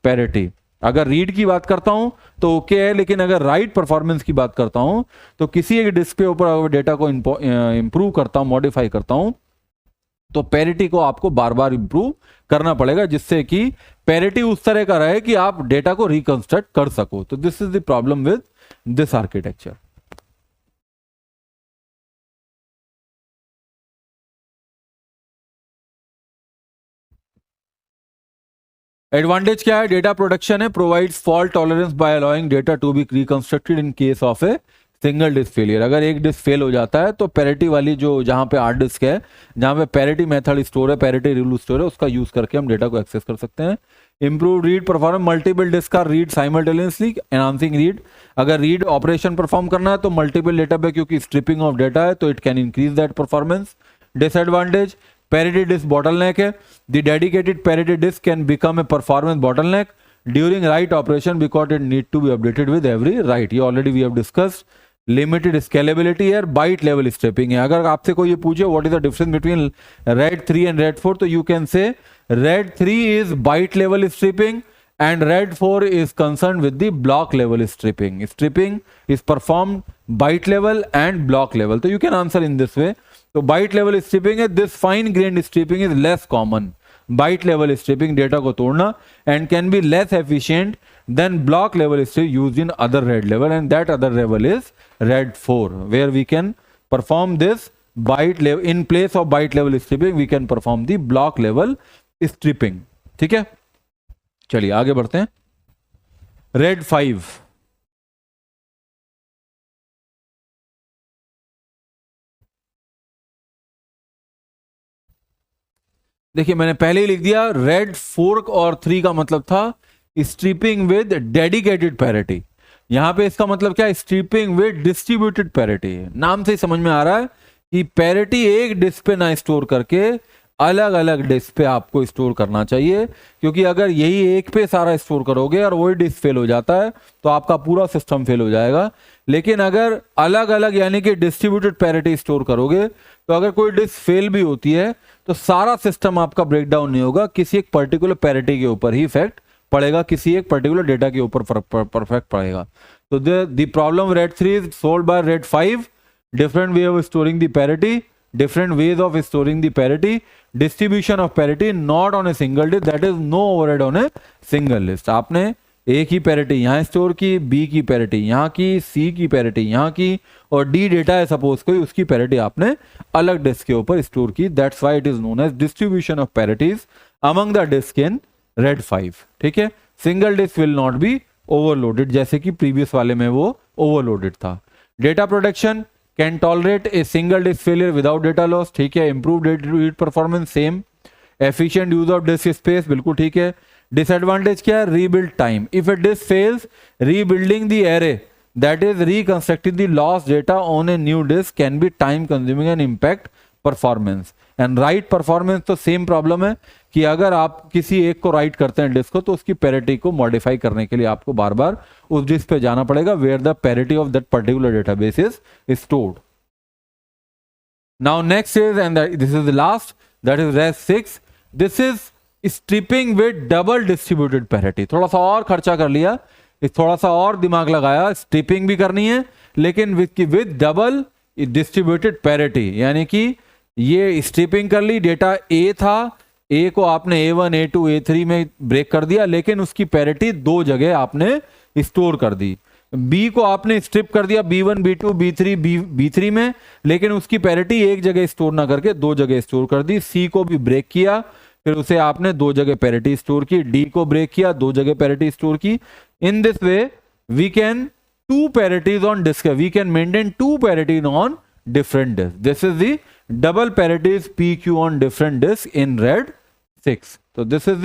parity. अगर रीड की बात करता हूं तो ओके है, लेकिन अगर राइट परफॉर्मेंस की बात करता हूं तो किसी एक डिस्क के ऊपर अगर डेटा को इंप्रूव करता हूं, मॉडिफाई करता हूं, तो पैरिटी को आपको बार बार इंप्रूव करना पड़ेगा, जिससे कि पैरिटी उस तरह का रहे कि आप डेटा को रिकंस्ट्रक्ट कर सको. तो this is the problem with this architecture. Advantage क्या है? डेटा प्रोडक्शन है. Provides fault tolerance by allowing data to be reconstructed in case of a single disk failure. अगर एक डिस्क फेल हो जाता है तो पैरिटी वाली जो जहां पे हार्ड डिस्क है, जहां पे पैरिटी मेथड स्टोर है, पैरिटी रूल स्टोर है, उसका यूज करके हम डेटा को एक्सेस कर सकते हैं. Improve read performance. Multiple disc का रीड साइमल्टेनियसली एनहांसिंग रीड. अगर रीड ऑपरेशन परफॉर्म करना है तो मल्टीपल डेटा पे, क्योंकि स्ट्रिपिंग ऑफ डेटा है, तो it can increase that performance. Disadvantage parity disk bottleneck है. The dedicated parity disk can become a performance bottleneck during write operation because it need to be updated with every write. ये already we have discussed. Limited scalability है. बाइट लेवल स्ट्रिपिंग है. अगर आपसे कोई ये पूछे what is the difference between RAID 3 and RAID 4, तो you can say RAID 3 is bite level striping and RAID 4 is concerned with the block level stripping. Stripping is performed byte level and block level. So you can answer in this way. So byte level stripping है. This fine grained stripping is less common. Byte level stripping data को तोड़ना and can be less efficient than block level stripping used in other RAID level, and that other level is RAID 4, where we can perform this byte level in place of byte level stripping. We can perform the block level stripping. ठीक है, चलिए आगे बढ़ते हैं. RAID 5. देखिए मैंने पहले ही लिख दिया. RAID 4 और 3 का मतलब था स्ट्रिपिंग विद डेडिकेटेड पैरिटी. यहां पे इसका मतलब क्या है? Striping with distributed parity. नाम से ही समझ में आ रहा है कि पैरिटी एक डिस्क पे ना स्टोर करके अलग अलग डिस्क पे आपको स्टोर करना चाहिए, क्योंकि अगर यही एक पे सारा स्टोर करोगे और वही डिस्क फेल हो जाता है तो आपका पूरा सिस्टम फेल हो जाएगा। लेकिन अगर अलग अलग यानी कि डिस्ट्रीब्यूटेड पैरिटी स्टोर करोगे तो अगर कोई डिस्क फेल भी होती है तो सारा सिस्टम आपका ब्रेकडाउन नहीं होगा, किसी एक पर्टिकुलर पैरिटी के ऊपर ही इफेक्ट पड़ेगा, किसी एक पर्टिकुलर डेटा के ऊपर परफेक्ट पड़ेगा। तो the problem RAID 3 is solved by RAID 5, different way of storing the parity, different ways of storing the parity, distribution of parity not on a single disk, that is no overhead on a single list। आपने A की पैरिटी यहाँ स्टोर की, B की पैरिटी यहाँ की, C की पैरिटी यहाँ की, और D डेटा है सपोज कोई, उसकी पैरिटी आपने अलग डिस्क के ऊपर स्टोर की। That's why it is known as distribution of parities among the disk in RAID 5। ठीक है, single disk will not be overloaded, जैसे कि प्रीवियस वाले में वो ओवरलोडेड था। Data protection can tolerate a single disk failure without data loss. ठीक है, improve read performance same. Efficient use of disk space, बिल्कुल ठीक है। डिसएडवांटेज क्या है? Rebuild time. If a disk fails, rebuilding the array that is reconstructing the lost data on a new disk can be time consuming and impact performance. And write performance तो सेम प्रॉब्लम है कि अगर आप किसी एक को राइट करते हैं डिस्क को, तो उसकी पैरिटी को मॉडिफाई करने के लिए आपको बार बार उस डिस्क पे जाना पड़ेगा where the parity of that particular database is stored. Now next is, and this is the last, that is RAID 6। This is striping with double distributed parity. थोड़ा सा और खर्चा कर लिया, थोड़ा सा और दिमाग लगाया, स्ट्रिपिंग भी करनी है लेकिन विद डबल डिस्ट्रीब्यूटेड पैरिटी, यानी कि ये स्ट्रिपिंग कर ली, डेटा A था, A को आपने A1 A2 A3 में ब्रेक कर दिया, लेकिन उसकी पैरिटी दो जगह आपने स्टोर कर दी। B को आपने स्ट्रिप कर दिया B1 B2 B3 B3 में, लेकिन उसकी पैरिटी एक जगह स्टोर ना करके दो जगह स्टोर कर दी। C को भी ब्रेक किया, फिर उसे आपने दो जगह पैरिटी स्टोर की। D को ब्रेक किया, दो जगह पैरिटी स्टोर की। In this way we can two parities on disk, we can maintain two parities on different disk. This is the double parities PQ on different disk in RAID 6. So this is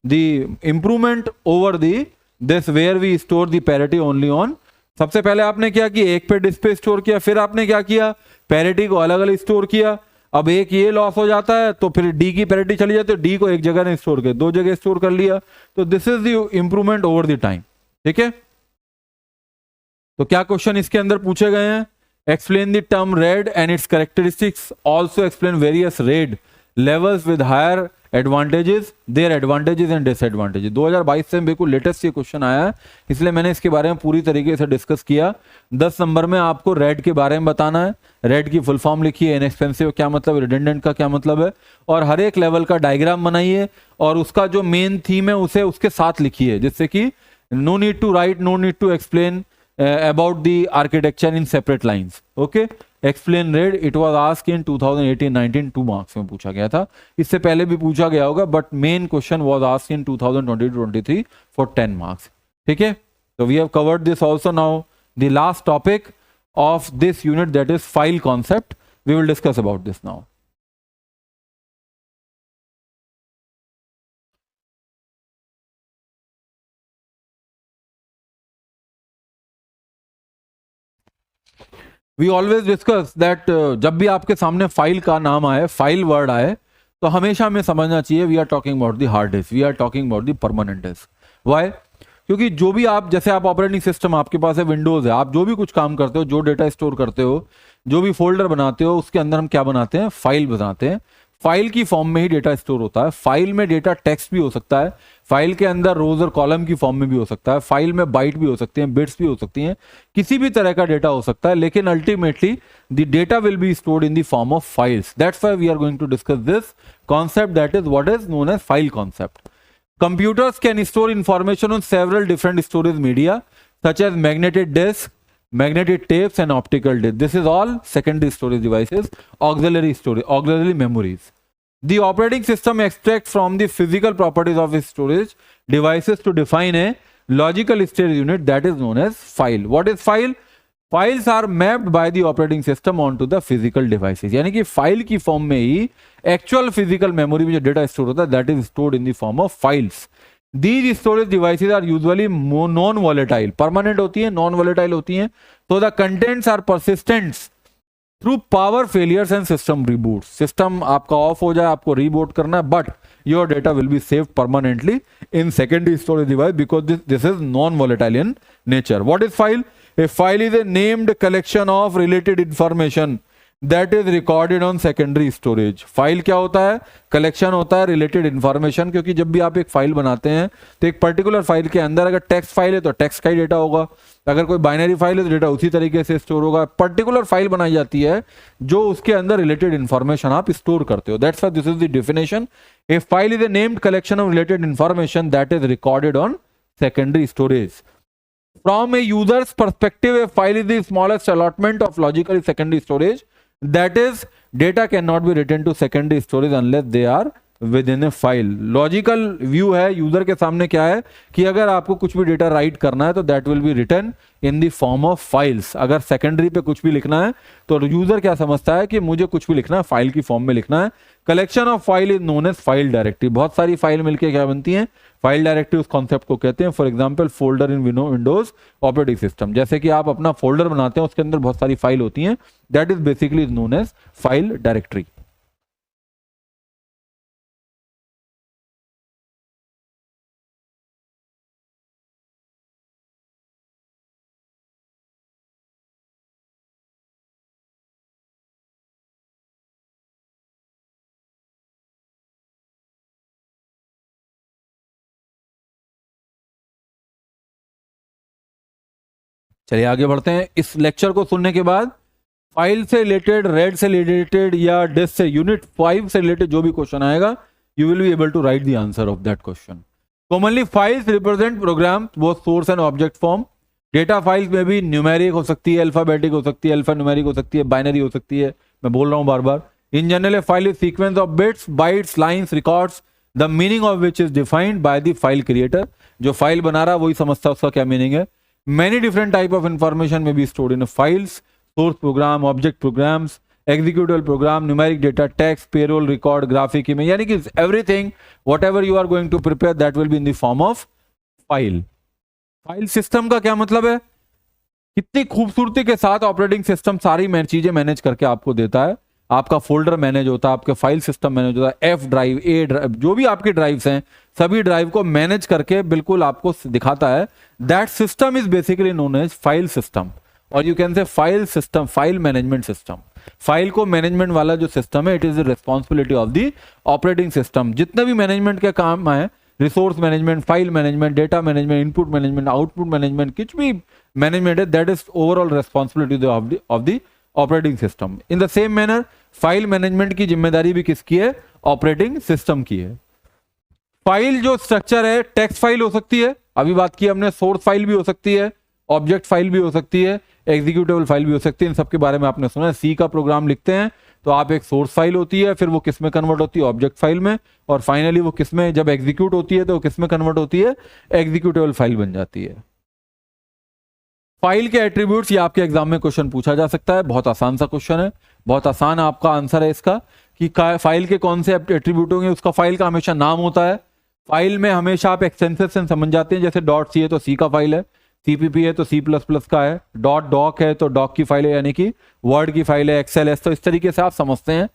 the improvement over this where we store the parity only on। सबसे पहले आपने क्या किया, एक पे डिस्क पे स्टोर किया, फिर आपने क्या किया, पैरिटी को अलग अलग स्टोर किया। अब एक ये लॉस हो जाता है तो फिर D की पैरिटी चली जाती है, D को एक जगह नहीं स्टोर किया, दो जगह स्टोर कर लिया। तो this is the improvement over the time. ठीक है, तो क्या क्वेश्चन इसके अंदर पूछे गए हैं? Explain the term RAID and its characteristics. Also explain various RAID levels with higher advantages, their advantages and disadvantages। 2022 से बिल्कुल लेटेस्ट ये क्वेश्चन आया है, इसलिए मैंने इसके बारे में पूरी तरीके से डिस्कस किया। 10 नंबर में आपको RAID के बारे में बताना है। RAID की फुल फॉर्म लिखिए, इनएक्सपेंसिव क्या मतलब, रिडंडेंट का क्या मतलब है, और हर एक लेवल का डायग्राम बनाइए और उसका जो मेन थीम है उसे उसके साथ लिखिए, जिससे कि no need to write, no need to explain about the architecture in separate lines। okay, explain RAID, it was asked in 2018-19 2 marks में पूछा गया था, इससे पहले भी पूछा गया होगा, but main question was asked in 2020-23 for 10 marks। ठीक है, so we have covered this also। now the last topic of this unit, that is file concept, we will discuss about this now। We always discuss that, जब भी आपके सामने फाइल का नाम आए, फाइल वर्ड आए, तो हमेशा हमें समझना चाहिए we are talking about the hard disk, we are talking about the permanent disk. Why? क्योंकि जो भी आप, जैसे आप ऑपरेटिंग सिस्टम आपके पास है, विंडोज है, आप जो भी कुछ काम करते हो, जो डेटा स्टोर करते हो, जो भी फोल्डर बनाते हो, उसके अंदर हम क्या बनाते हैं, फाइल बनाते हैं। फाइल की फॉर्म में ही डेटा स्टोर होता है। फाइल में डेटा टेक्स्ट भी हो सकता है, फाइल के अंदर रोज और कॉलम की फॉर्म में भी हो सकता है, फाइल में बाइट भी हो सकती हैं, बिट्स भी हो सकती हैं, किसी भी तरह का डेटा हो सकता है, लेकिन ultimately the data will be stored in the form of files. That's why we are going to discuss this concept, that is what is known as file concept. Computers can store information on several different storage media such as magnetic disk, magnetic tapes and optical disk. This is all secondary storage devices, auxiliary storage, auxiliary memories. The operating system extracts from the physical properties of its storage devices to define a logical storage unit that is known as file. What is file? Files are mapped by the operating system onto the physical devices. यानी कि फाइल की फॉर्म में ही एक्चुअल फिजिकल मेमोरी में जो डेटा स्टोर होता है, that is stored in the form of files. These storage devices are usually non-volatile, permanent होती हैं, non-volatile होती हैं, so the contents are persistent through power failures and system reboot. System आपका ऑफ हो जाए, आपको रीबूट करना है, but your data will be saved permanently in secondary storage device because this is non volatile in nature. What is file? A file is a named collection of related information that is recorded on secondary storage. File क्या होता है? कलेक्शन होता है रिलेटेड इंफॉर्मेशन, क्योंकि जब भी आप एक फाइल बनाते हैं तो एक पर्टिकुलर फाइल के अंदर अगर टेक्स्ट फाइल है तो टेक्स्ट का ही डेटा होगा, अगर कोई बाइनरी फाइल है तो डेटा उसी तरीके से स्टोर होगा। पर्टिकुलर फाइल बनाई जाती है जो उसके अंदर रिलेटेड इंफॉर्मेशन आप स्टोर करते हो। That's why this is the definition. A file is A named collection of related information that is recorded on secondary storage. From a user's perspective, a file is the smallest allotment of logically secondary storage. That is, data cannot be written to secondary storage unless they are within a file. Logical view है यूजर के सामने क्या है कि अगर आपको कुछ भी डेटा राइट करना है तो that will be written in the form of files. अगर सेकेंडरी पे कुछ भी लिखना है तो यूजर क्या समझता है कि मुझे कुछ भी लिखना है फाइल की फॉर्म में लिखना है। Collection of file is known as file directory. बहुत सारी फाइल मिलकर क्या बनती हैं? File directory. उस कॉन्सेप्ट को कहते हैं for example folder in Windows operating system. जैसे कि आप अपना फोल्डर बनाते हैं, उसके अंदर बहुत सारी फाइल होती हैं, that is basically known as file directory. चलिए आगे बढ़ते हैं। इस लेक्चर को सुनने के बाद फाइल से रिलेटेड, रेड से रिलेटेड या डिस्क से, यूनिट 5 से रिलेटेड जो भी क्वेश्चन आएगा, you will be able to write the answer of that question. Commonly files represent program both source and object form. Data files में भी न्यूमेरिक हो सकती है, अल्फाबेटिक हो सकती है, अल्फा न्यूमेरिक हो सकती है, बाइनरी हो सकती है। मैं बोल रहा हूं बार बार। In general a file is sequence of bits, bytes, lines, records, the meaning of which is defined by the file creator. जो फाइल बना रहा है वही समझता है उसका क्या मीनिंग है। Many different type of information may be stored in files: source program, object programs, executable program, numeric data, text, payroll, record, graphic, image. यानी कि everything whatever you are going to prepare that will be in the form of file. File system का क्या मतलब है? कितनी खूबसूरती के साथ ऑपरेटिंग सिस्टम सारी चीजें मैनेज करके आपको देता है। आपका फोल्डर मैनेज होता है, आपके फाइल सिस्टम मैनेज होता है, एफ ड्राइव, ए ड्राइव, जो भी आपकी ड्राइव्स हैं सभी ड्राइव को मैनेज करके बिल्कुल आपको दिखाता है। That system is basically known as file system, और you can say file system, file management system. File को मैनेजमेंट वाला जो सिस्टम है, it is the responsibility of the operating system. जितने भी मैनेजमेंट के काम है, resource management, file management, data management, input management, output management, कुछ भी मैनेजमेंट है, that is overall responsibility of the operating system. In the same manner file management की जिम्मेदारी भी किसकी है? ऑपरेटिंग सिस्टम की है। फाइल जो स्ट्रक्चर है, टेक्स्ट फाइल हो सकती है, अभी बात की हमने, सोर्स फाइल भी हो सकती है, ऑब्जेक्ट फाइल भी हो सकती है, एग्जीक्यूटेबल फाइल भी हो सकती है। इन सब के बारे में आपने सुना है। सी का प्रोग्राम लिखते हैं तो आप एक सोर्स फाइल होती है, फिर वो किस में कन्वर्ट होती है? ऑब्जेक्ट फाइल में, और फाइनली वो किस में, जब एग्जीक्यूट होती है तो किस में कन्वर्ट होती है? एग्जीक्यूटेबल फाइल बन जाती है। फाइल के एट्रीब्यूट्स, ये आपके एग्जाम में क्वेश्चन पूछा जा सकता है। बहुत आसान सा क्वेश्चन है, बहुत आसान आपका आंसर है इसका कि फाइल के कौन से एट्रीब्यूट होंगे। उसका फाइल का हमेशा नाम होता है। फाइल में हमेशा आप एक्सटेंशन से समझ जाते हैं, जैसे डॉट सी है तो सी का फाइल है, सीपीपी है तो C++ का है, डॉट डॉक है तो डॉक की फाइल है, यानी कि वर्ड की फाइल है, एक्सेल है। तो इस तरीके से आप समझते हैं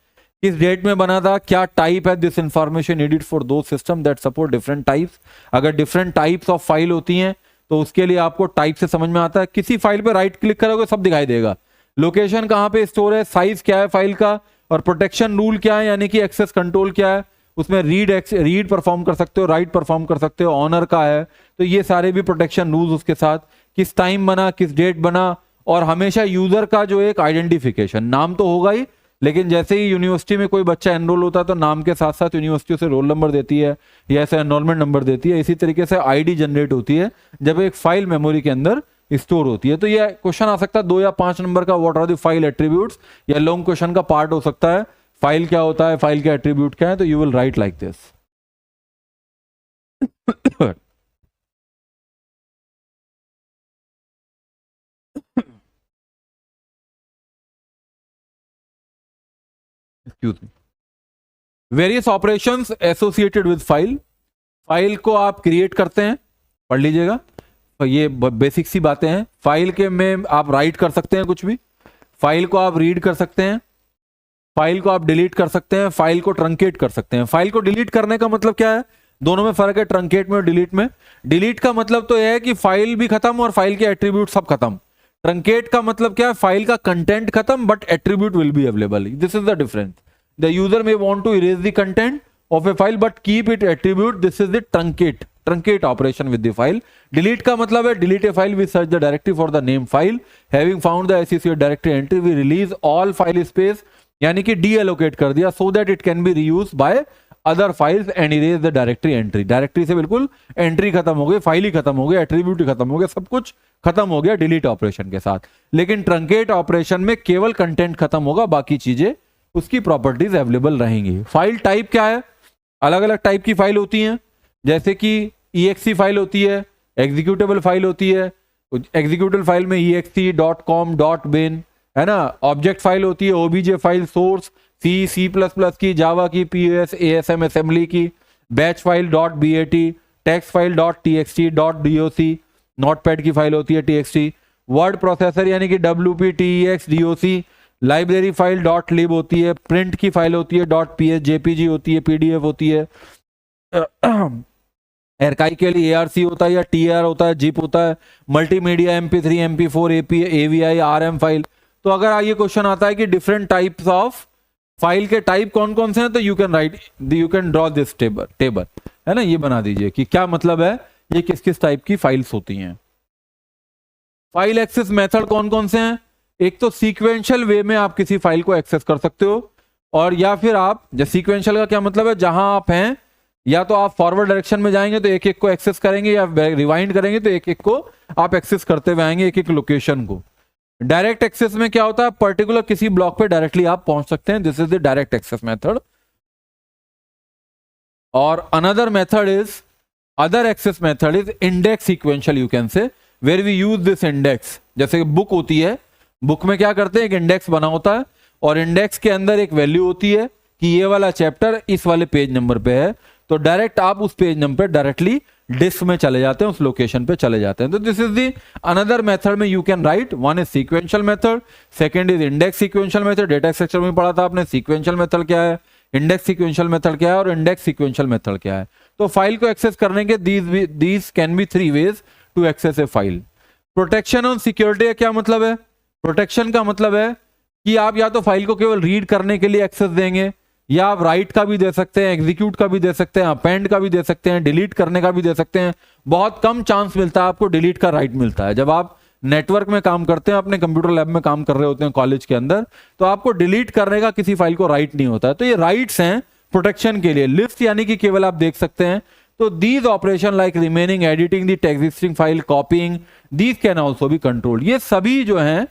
किस डेट में बना था, क्या टाइप है, दिस इंफॉर्मेशन नीडेड फॉर दो system that support different types. अगर डिफरेंट टाइप्स ऑफ फाइल होती हैं तो उसके लिए आपको टाइप से समझ में आता है। किसी फाइल पे राइट क्लिक करोगे सब दिखाई देगा, लोकेशन कहाँ पे स्टोर है, साइज क्या है फाइल का, और प्रोटेक्शन रूल क्या है, यानी कि एक्सेस कंट्रोल क्या है। उसमें रीड परफॉर्म कर सकते हो, राइट परफॉर्म कर सकते हो, ऑनर का है, तो ये सारे भी प्रोटेक्शन रूल्स उसके साथ। किस टाइम बना, किस डेट बना, और हमेशा यूजर का जो एक आइडेंटिफिकेशन, नाम तो होगा ही, लेकिन जैसे ही यूनिवर्सिटी में कोई बच्चा एनरोल होता है तो नाम के साथ साथ यूनिवर्सिटी से रोल नंबर देती है या ऐसे एनरोलमेंट नंबर देती है। इसी तरीके से आईडी जनरेट होती है जब एक फाइल मेमोरी के अंदर स्टोर होती है। तो ये क्वेश्चन आ सकता है 2 या 5 नंबर का, what are the file attributes, या लॉन्ग क्वेश्चन का पार्ट हो सकता है, फाइल क्या होता है, फाइल के एट्रीब्यूट क्या है। तो you will write like this. Excuse me. Various operations associated with file. File को आप क्रिएट करते हैं, पढ़ लीजिएगा, तो ये बेसिक सी बातें हैं। फाइल के में आप राइट कर सकते हैं कुछ भी, फाइल को आप रीड कर सकते हैं, फाइल को आप डिलीट कर सकते हैं, फाइल को ट्रंकेट कर सकते हैं। फाइल को डिलीट करने का मतलब क्या है, दोनों में फर्क है, ट्रंकेट में और डिलीट में। डिलीट का मतलब तो यह है कि फाइल भी खत्म और फाइल के एट्रीब्यूट सब खत्म। ट्रंकेट का मतलब क्या है, फाइल का कंटेंट खत्म but attribute will be available. This is the difference. The user may want to erase the content of a file but keep it attribute. This is the truncate operation with the file. Delete का मतलब है delete a file, we search the directory for the name file, having found the associated directory entry we release all file space, यानी कि डी एलोकेट कर दिया, so that it can B reused by other files and erase the directory entry. Directory से बिल्कुल एंट्री खत्म हो गई, फाइल ही खत्म हो गया, एट्रीब्यूट ही खत्म हो गया, सब कुछ खत्म हो गया डिलीट ऑपरेशन के साथ। लेकिन ट्रंकेट ऑपरेशन में केवल कंटेंट खत्म होगा, बाकी चीजें उसकी प्रॉपर्टीज अवेलेबल रहेंगी। फाइल टाइप क्या है, अलग अलग टाइप की फाइल होती हैं, जैसे कि EXE फाइल होती है, एग्जीक्यूटेबल फाइल होती है। एग्जीक्यूटेबल फाइल में exe, .com, .bin है ना। ऑब्जेक्ट फाइल होती है, OBJ फाइल, सोर्स C++ की, जावा की, POS, ASM असेंबली की। Batch file .bat, text file .txt, .doc, notepad की फाइल होती है txt। वर्ड प्रोसेसर यानी कि WP, TEX, DOC। Library file .lib होती है। प्रिंट की फाइल होती है .ps, JPG होती है, PDF होती है। एरकाई के लिए ARC होता है या TR होता है, जिप होता है। Multimedia MP3, MP4, AVI, RM file. तो अगर ये क्वेश्चन आता है कि डिफरेंट टाइप्स ऑफ फाइल के टाइप कौन कौन से हैं, तो you can draw this table है ना, ये बना दीजिए कि क्या मतलब है, ये किस किस टाइप की फाइल्स होती हैं। फाइल एक्सेस मेथड कौन कौन से हैं, एक तो सीक्वेंशियल वे में आप किसी फाइल को एक्सेस कर सकते हो, और या फिर आप, सीक्वेंशियल का क्या मतलब है, जहां आप हैं या तो आप फॉरवर्ड डायरेक्शन में जाएंगे तो एक एक को एक्सेस करेंगे, या रिवाइंड करेंगे तो एक एक को आप एक्सेस करते हुए आएंगे, एक एक लोकेशन को। डायरेक्ट एक्सेस में क्या होता है, पर्टिकुलर किसी ब्लॉक पे डायरेक्टली आप पहुंच सकते हैं, this is the direct access method. और another method is, other access method is index sequential, you can say, where we use this index. जैसे बुक होती है, बुक में क्या करते हैं, एक इंडेक्स बना होता है, और इंडेक्स के अंदर एक वैल्यू होती है कि ये वाला चैप्टर इस वाले पेज नंबर पे है, तो डायरेक्ट आप उस पेज नंबर पे डायरेक्टली डिस्क में चले जाते हैं, उस लोकेशन पे चले जाते हैं। तो this is the another method में you can write, one is sequential method, second is index sequential method. Data structure में पढ़ा था आपने, सीक्वेंशियल मेथड क्या है, इंडेक्स सीक्वेंशियल मेथड क्या है, और इंडेक्स सीक्वेंशियल मेथड क्या है। तो फाइल को एक्सेस करने के these can be 3 ways to access a file. Protection और सिक्योरिटी का क्या मतलब है, प्रोटेक्शन का मतलब है कि आप या तो फाइल को केवल रीड करने के लिए एक्सेस देंगे, या आप राइट का भी दे सकते हैं, एग्जीक्यूट का भी दे सकते हैं, अपेंड का भी दे सकते हैं, डिलीट करने का भी दे सकते हैं। बहुत कम चांस मिलता है आपको डिलीट का राइट मिलता है। जब आप नेटवर्क में काम करते हैं, अपने कंप्यूटर लैब में काम कर रहे होते हैं कॉलेज के अंदर, तो आपको डिलीट करने का किसी फाइल को राइट नहीं होता है। तो ये राइट्स हैं प्रोटेक्शन के लिए। लिस्ट यानी कि केवल आप देख सकते हैं। तो these operation like remaining, editing the existing file, कॉपिंग, these can also be controlled. ये सभी जो हैं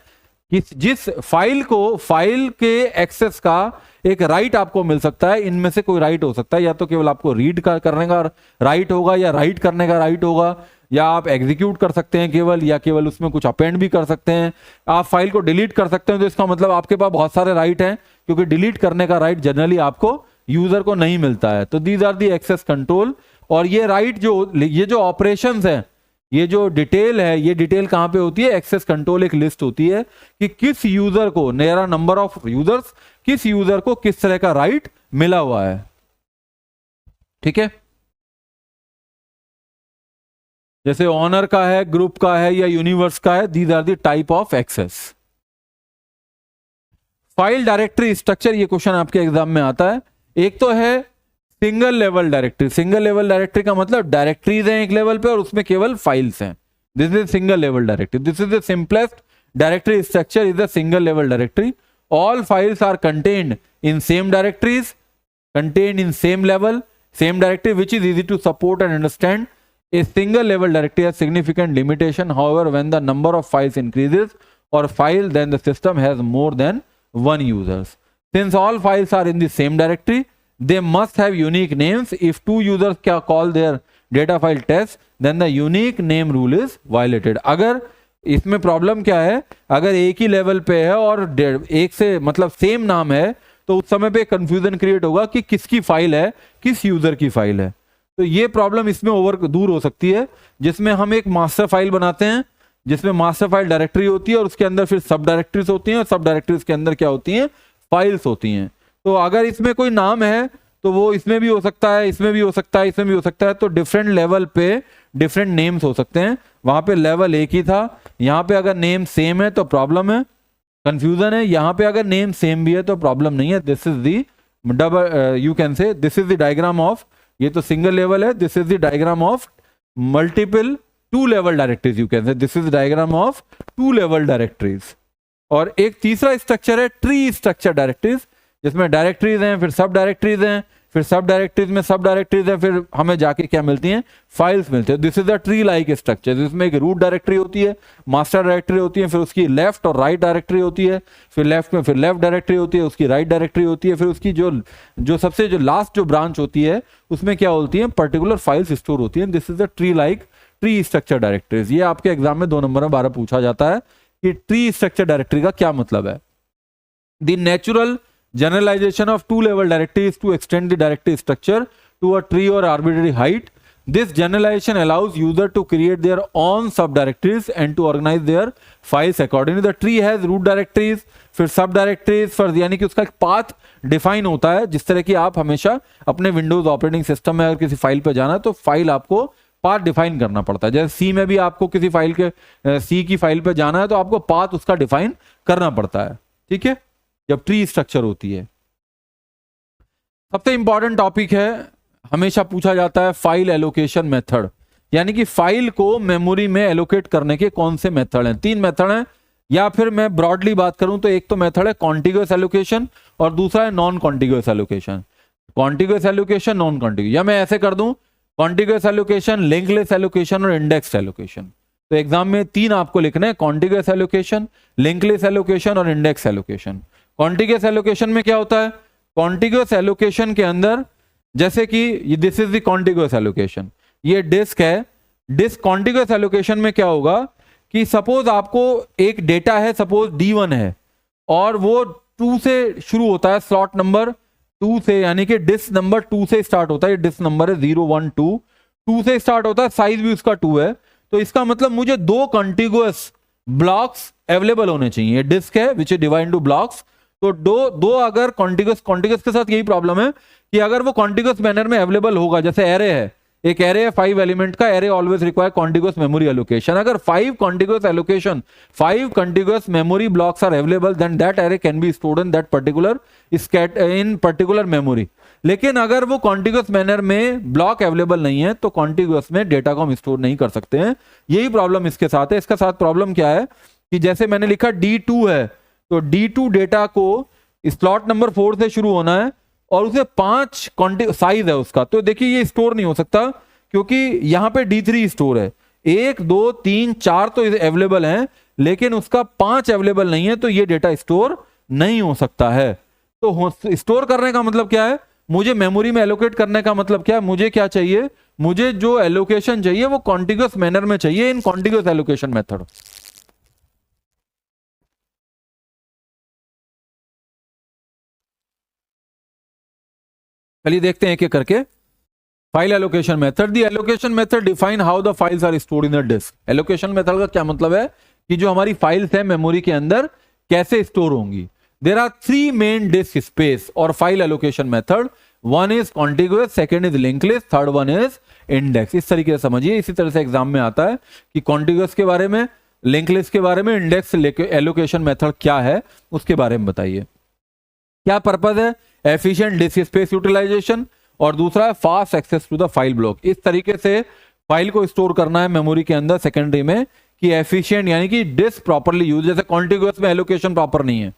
कि जिस फाइल को, फाइल के एक्सेस का एक राइट आपको मिल सकता है, इनमें से कोई राइट हो सकता है, या तो केवल आपको रीड करने का राइट होगा, या राइट करने का राइट होगा, या आप एग्जीक्यूट कर सकते हैं केवल, या केवल उसमें कुछ अपेंड भी कर सकते हैं। आप फाइल को डिलीट कर सकते हैं, तो इसका मतलब आपके पास बहुत सारे राइट हैं, क्योंकि डिलीट करने का राइट जनरली आपको यूजर को नहीं मिलता है। तो these are the access control. और ये राइट ये जो ऑपरेशंस हैं, ये जो डिटेल है, ये डिटेल कहां पे होती है, एक्सेस कंट्रोल एक लिस्ट होती है कि किस यूजर को, मेरा नंबर ऑफ यूजर्स, किस यूजर को किस तरह का राइट मिला हुआ है। ठीक है, जैसे ऑनर का है, ग्रुप का है, या यूनिवर्स का है, these are the type of access. File directory structure, ये क्वेश्चन आपके एग्जाम में आता है। एक तो है single level directory. Single level directory का मतलब डायरेक्टरीज हैं एक लेवल पे और उसमें केवल फाइल्स हैं। This is single level directory. This is the simplest directory structure, is the single level directory. All files are contained in same directories, contained in same level, same directory, which is easy to support and understand. A single level directory has significant limitation. However, when the number of files increases or file, then the system has more than one users. Since all files are in the same directory, they must have unique names. If two users can call their data file test, then the unique name rule is violated. अगर इसमें प्रॉब्लम क्या है, अगर एक ही लेवल पे है और एक से मतलब सेम नाम है, तो उस समय पे कंफ्यूजन क्रिएट होगा कि किसकी फाइल है, किस यूजर की फाइल है। तो ये प्रॉब्लम इसमें दूर हो सकती है, जिसमें हम एक मास्टर फाइल बनाते हैं जिसमें मास्टर फाइल डायरेक्टरी होती है और उसके अंदर फिर सब डायरेक्टरीज होती हैं और सब डायरेक्टरीज के अंदर क्या होती हैं, फाइल्स होती हैं। तो अगर इसमें कोई नाम है तो वो इसमें भी हो सकता है, इसमें भी हो सकता है, इसमें भी हो सकता है। तो डिफरेंट लेवल पे डिफरेंट नेम्स हो सकते हैं। वहां पे लेवल एक ही था, यहाँ पे अगर नेम सेम है तो प्रॉब्लम है, कंफ्यूजन है। यहाँ पे अगर नेम सेम भी है तो प्रॉब्लम नहीं है। This is the double, you can say this is the diagram of, ये तो सिंगल लेवल है, this is the diagram of multiple two level directories, you can say this is diagram of two level directories. और एक तीसरा स्ट्रक्चर है ट्री स्ट्रक्चर डायरेक्टरीज, जिसमें डायरेक्टरीज हैं, फिर सब डायरेक्टरीज हैं, फिर सब डायरेक्टरीज में सब डायरेक्टरीज हैं, फिर हमें जाके क्या मिलती हैं, फाइल्स मिलती है। This is a tree like structure, जिसमें एक रूट डायरेक्टरी होती है, मास्टर डायरेक्टरी होती है, फिर उसकी लेफ्ट और राइट डायरेक्टरी होती है, फिर लेफ्ट में फिर लेफ्ट डायरेक्टरी होती है, उसकी राइट डायरेक्टरी होती है, फिर उसकी जो सबसे जो लास्ट जो ब्रांच होती है उसमें क्या होती है, पर्टिकुलर फाइल्स स्टोर होती है। This is the tree like tree structure directories. ये आपके एग्जाम में 2 नंबर में 12 पूछा जाता है कि ट्री स्ट्रक्चर डायरेक्टरी का क्या मतलब है। The natural generalization of two level directory is to extend the directory structure to a tree or arbitrary height. This generalization allows user to create their own subdirectories and to organize their files accordingly. The tree has root directories, फिर सब डायरेक्टरीज, फिर यानी कि उसका एक पाथ डिफाइन होता है। जिस तरह की आप हमेशा अपने विंडोज ऑपरेटिंग सिस्टम में अगर किसी फाइल पर जाना है तो फाइल आपको पाथ डिफाइन करना पड़ता है। जैसे सी में भी आपको किसी फाइल के सी की फाइल पर जाना है तो आपको पाथ उसका डिफाइन करना पड़ता है, ठीक है, जब ट्री स्ट्रक्चर होती है। सबसे इंपॉर्टेंट टॉपिक है, हमेशा पूछा जाता है, फाइल एलोकेशन मेथड, यानी कि फाइल को मेमोरी में एलोकेट करने के कौन से मेथड हैं। 3 मेथड हैं, या फिर मैं ब्रॉडली बात करूं तो एक तो मेथड है कॉन्टिग्यूअस एलोकेशन और दूसरा है non contiguous allocation. Contiguous allocation, non contiguous, या मैं ऐसे कर दूं कॉन्टिग्यूअस एलोकेशन, लिंकलेस एलोकेशन और इंडेक्स एलोकेशन। तो एग्जाम में 3 आपको लिखना है, कॉन्टिग्यूअस एलोकेशन, लिंकलेस एलोकेशन और इंडेक्स एलोकेशन। कॉन्टिग्यूअस एलोकेशन में क्या होता है, कॉन्टिग्यूअस एलोकेशन के अंदर जैसे कि this is the contiguous allocation, ये डिस्क है, डिस्क कॉन्टिग्यूअस एलोकेशन में क्या होगा कि सपोज आपको एक डेटा है, सपोज D1 है और वो 2 से शुरू होता है, स्लॉट नंबर 2 से, यानी कि डिस्क नंबर 2 से स्टार्ट होता है, डिस्क नंबर है 0 1 2 से स्टार्ट होता है, साइज भी उसका 2 है। तो इसका मतलब मुझे 2 कॉन्टिग्यूअस ब्लॉक्स अवेलेबल होने चाहिए। डिस्क है which is divide to blocks, तो दो अगर कॉन्टिग्यूअस के साथ यही प्रॉब्लम है कि अगर वो कॉन्टिग्यूअस मैनर में अवेलेबल होगा, जैसे एरे है, एक एरे है 5 एलिमेंट का, array always require contiguous memory allocation. अगर 5 contiguous allocation, 5 contiguous memory blocks are available, then that array can be stored in that particular in particular memory. लेकिन अगर वो कॉन्टिग्यूअस मैनर में ब्लॉक अवेलेबल नहीं है तो कॉन्टिग्यूअस में डेटा को हम स्टोर नहीं कर सकते हैं। यही प्रॉब्लम इसके साथ है। इसके साथ प्रॉब्लम क्या है कि जैसे मैंने लिखा D2 है, तो D2 डेटा को स्लॉट नंबर 4 से शुरू होना है और उसे 5 साइज है उसका, तो देखिए ये स्टोर नहीं हो सकता क्योंकि यहां पे D3 स्टोर है। 1 2 3 4 तो अवेलेबल हैं लेकिन उसका 5 अवेलेबल नहीं है, तो ये डेटा स्टोर नहीं हो सकता है। तो स्टोर करने का मतलब क्या है, मुझे मेमोरी में एलोकेट करने का मतलब क्या है, मुझे क्या चाहिए, मुझे जो एलोकेशन चाहिए वो कॉन्टिग्यूअस मैनर में चाहिए इन कॉन्टिग्यूअस एलोकेशन मेथड। चलिए देखते हैं एक एक करके। File allocation method, the allocation method define how the files are stored in the disk. Allocation method का क्या मतलब है कि जो हमारी फाइल्स है मेमोरी के अंदर कैसे स्टोर होंगी। There are 3 main disk space और file allocation method, one is contiguous, second is linked list, third one is index. इस तरीके से समझिए। इसी तरह से एग्जाम में आता है कि कॉन्टिग्यूअस के बारे में, लिंकलेस के बारे में, इंडेक्स एलोकेशन मेथड क्या है उसके बारे में बताइए। क्या पर्पज है, एफिशिएंट डिस्क स्पेस यूटिलाइजेशन, और दूसरा है fast access to the file block. इस तरीके से फाइल को स्टोर करना है मेमोरी के अंदर सेकेंडरी में कि एफिशिएंट यानी कि डिस्क प्रॉपर्ली यूज। जैसे कॉन्टिग्यूअस में एलोकेशन प्रॉपर नहीं है,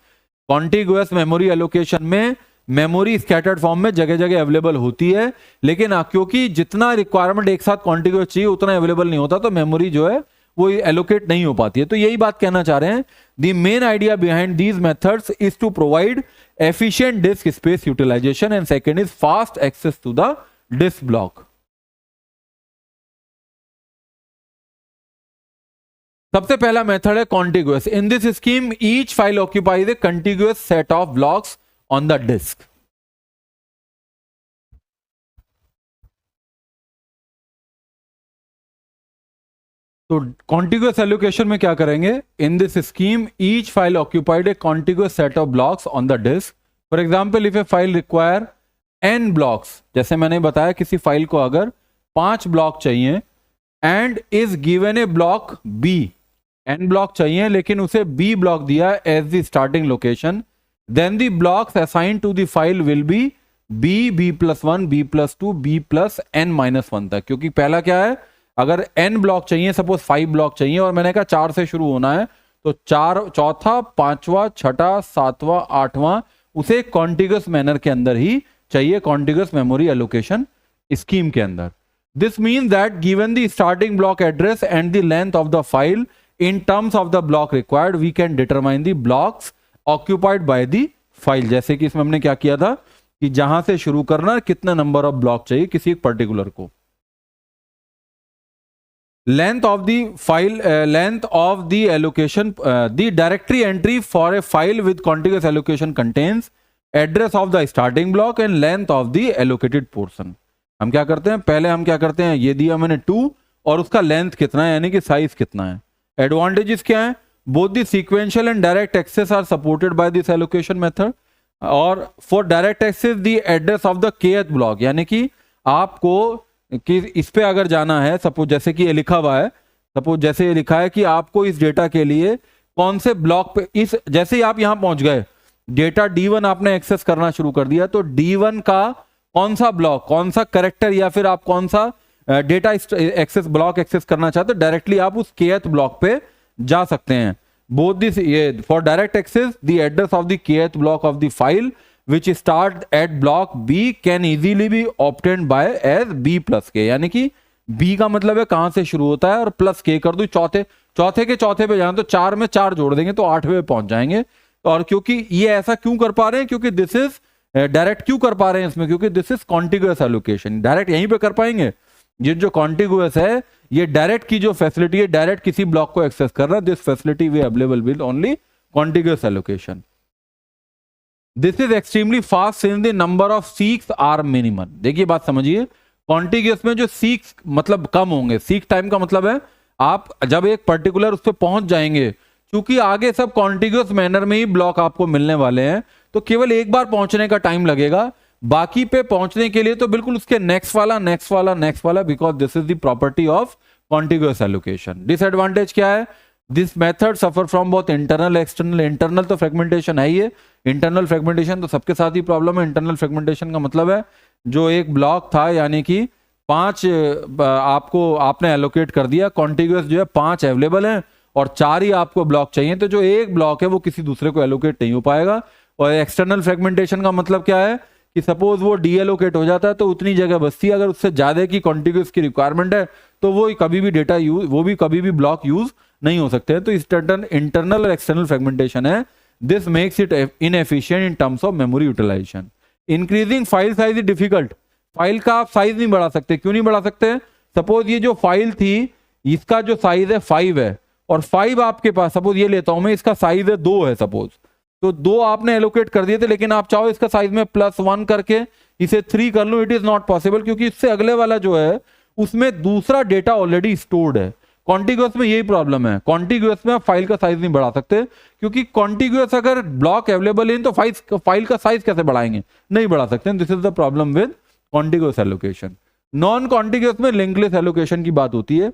कॉन्टिग्यूअस मेमोरी एलोकेशन में मेमोरी स्कैटर्ड फॉर्म में जगह जगह अवेलेबल होती है, लेकिन क्योंकि जितना रिक्वायरमेंट एक साथ कॉन्टिग्यूअस चाहिए उतना अवेलेबल नहीं होता, तो मेमोरी जो है वो एलोकेट नहीं हो पाती है। तो यही बात कहना चाह रहे हैं, the main idea behind these methods is to provide efficient disk space utilization and second is fast access to the disk block. सबसे पहला मेथड है contiguous. In this scheme each file occupies a contiguous set of blocks on the disk. तो कॉन्टिग्यूअस एलोकेशन में क्या करेंगे, in this scheme each file occupied a contiguous set of blocks on the disk. For example if a file require n blocks, जैसे मैंने बताया किसी फाइल को अगर 5 ब्लॉक चाहिए and is given a block b, n block चाहिए लेकिन उसे b ब्लॉक दिया as the starting location, then the blocks assign to the file will be b, b+1, b+2, b+n-1 तक। क्योंकि पहला क्या है, अगर n ब्लॉक चाहिए, सपोज 5 ब्लॉक चाहिए और मैंने कहा 4 से शुरू होना है, तो 4, चौथा, 5वां, 6ठा, 7वां, 8वां उसे कॉन्टिग्यूअस मैनर के अंदर ही चाहिए, कॉन्टिग्यूअस मेमोरी एलोकेशन स्कीम के अंदर। This means that given the starting block address and the length of the file in terms of the block required we can determine the blocks occupied by the file. जैसे कि इसमें हमने क्या किया था कि जहां से शुरू करना, कितना नंबर ऑफ ब्लॉक चाहिए किसी एक पर्टिकुलर को। Length of the file, length of the allocation, the directory entry for a file with contiguous allocation contains address of the starting block and length of the allocated portion. हम क्या करते हैं, पहले हम क्या करते हैं, ये दिया मैंने 2 और उसका लेंथ कितना है यानी कि साइज कितना है। एडवांटेजेस क्या है, both the sequential and direct access are supported by this allocation method. और for direct access the address of the kth block, यानी कि आपको कि इस पे अगर जाना है, सपोज जैसे कि ये लिखा हुआ है, सपोज जैसे ये लिखा है कि आपको इस डेटा के लिए कौन से ब्लॉक पे, इस जैसे ही आप यहां पहुंच गए, डेटा D1 आपने एक्सेस करना शुरू कर दिया, तो D1 का कौन सा ब्लॉक, कौन सा कैरेक्टर या फिर आप कौन सा डेटा एक्सेस ब्लॉक एक्सेस करना चाहते हो, डायरेक्टली आप उस kth ब्लॉक पे जा सकते हैं। बोथ दिस, ये for direct access the address of the kth block of the file which start at block B can easily be obtained by as B+K, यानी कि B का मतलब है कहां से शुरू होता है और प्लस K कर दो, चौथे के चौथे पे जाए तो 4 में 4 जोड़ देंगे तो 8वें पे पहुंच जाएंगे। और क्योंकि ये ऐसा क्यों कर पा रहे हैं, क्योंकि दिस इज डायरेक्ट क्यों कर पा रहे हैं इसमें, क्योंकि this is contiguous allocation, direct यहीं पे कर पाएंगे। ये जो कॉन्टिग्यूअस है, ये डायरेक्ट की जो फैसिलिटी है, डायरेक्ट किसी ब्लॉक को एक्सेस कर रहा है, this facility we available with only contiguous allocation. This is extremely fast since the number of seeks are minimum. देखिए बात समझिए, कॉन्टिग्यूअस में जो सीक्स मतलब कम होंगे, सीक टाइम का मतलब है आप जब एक पर्टिकुलर उस पर पहुंच जाएंगे, क्योंकि आगे सब कॉन्टिग्यूअस मैनर में ही ब्लॉक आपको मिलने वाले हैं, तो केवल एक बार पहुंचने का टाइम लगेगा, बाकी पे पहुंचने के लिए तो बिल्कुल उसके नेक्स्ट वाला नेक्स्ट वाला नेक्स्ट वाला, because this is the property of contiguous allocation. Disadvantage क्या है, this method suffer from both internal external. Internal तो फ्रेगमेंटेशन है ही है, इंटरनल फ्रेगमेंटेशन तो सबके साथ ही प्रॉब्लम है। इंटरनल फ्रेगमेंटेशन का मतलब है जो एक ब्लॉक था यानी कि 5 आपने एलोकेट कर दिया, कॉन्टिग्यूअस जो है 5 अवेलेबल हैं और 4 ही आपको ब्लॉक चाहिए, तो जो एक ब्लॉक है वो किसी दूसरे को एलोकेट नहीं हो पाएगा। और एक्सटर्नल फ्रेगमेंटेशन का मतलब क्या है कि सपोज वो डी एलोकेट हो जाता है तो उतनी जगह बचती है, अगर उससे ज्यादा की कॉन्टिग्यूअस की रिक्वायरमेंट है तो वो कभी भी डेटा यूज, वो भी कभी भी ब्लॉक यूज नहीं हो सकते हैं। तो इंटरनल और एक्सटर्नल फ्रेगमेंटेशन है, this makes it inefficient in terms of memory utilization. Increasing file size is difficult. File का आप साइज नहीं बढ़ा सकते, क्यों नहीं बढ़ा सकते, सपोज ये जो फाइल थी इसका जो साइज है 5 है और 5 आपके पास, सपोज ये लेता हूं मैं, इसका साइज है 2 है सपोज, तो 2 आपने एलोकेट कर दिए थे, लेकिन आप चाहो इसका साइज में +1 करके इसे 3 कर लो, इट इज नॉट पॉसिबल, क्योंकि इससे अगले वाला जो है उसमें दूसरा डेटा ऑलरेडी स्टोर्ड है। कॉन्टिग्यूअस में यही प्रॉब्लम है, कॉन्टिग्यूअस में आप फाइल का साइज नहीं बढ़ा सकते, क्योंकि कॉन्टिग्यूअस अगर ब्लॉक अवेलेबल है तो फाइल का साइज कैसे बढ़ाएंगे, नहीं बढ़ा सकते। This is the problem with contiguous allocation. Non contiguous में लिंक लिस्ट एलोकेशन की बात होती है।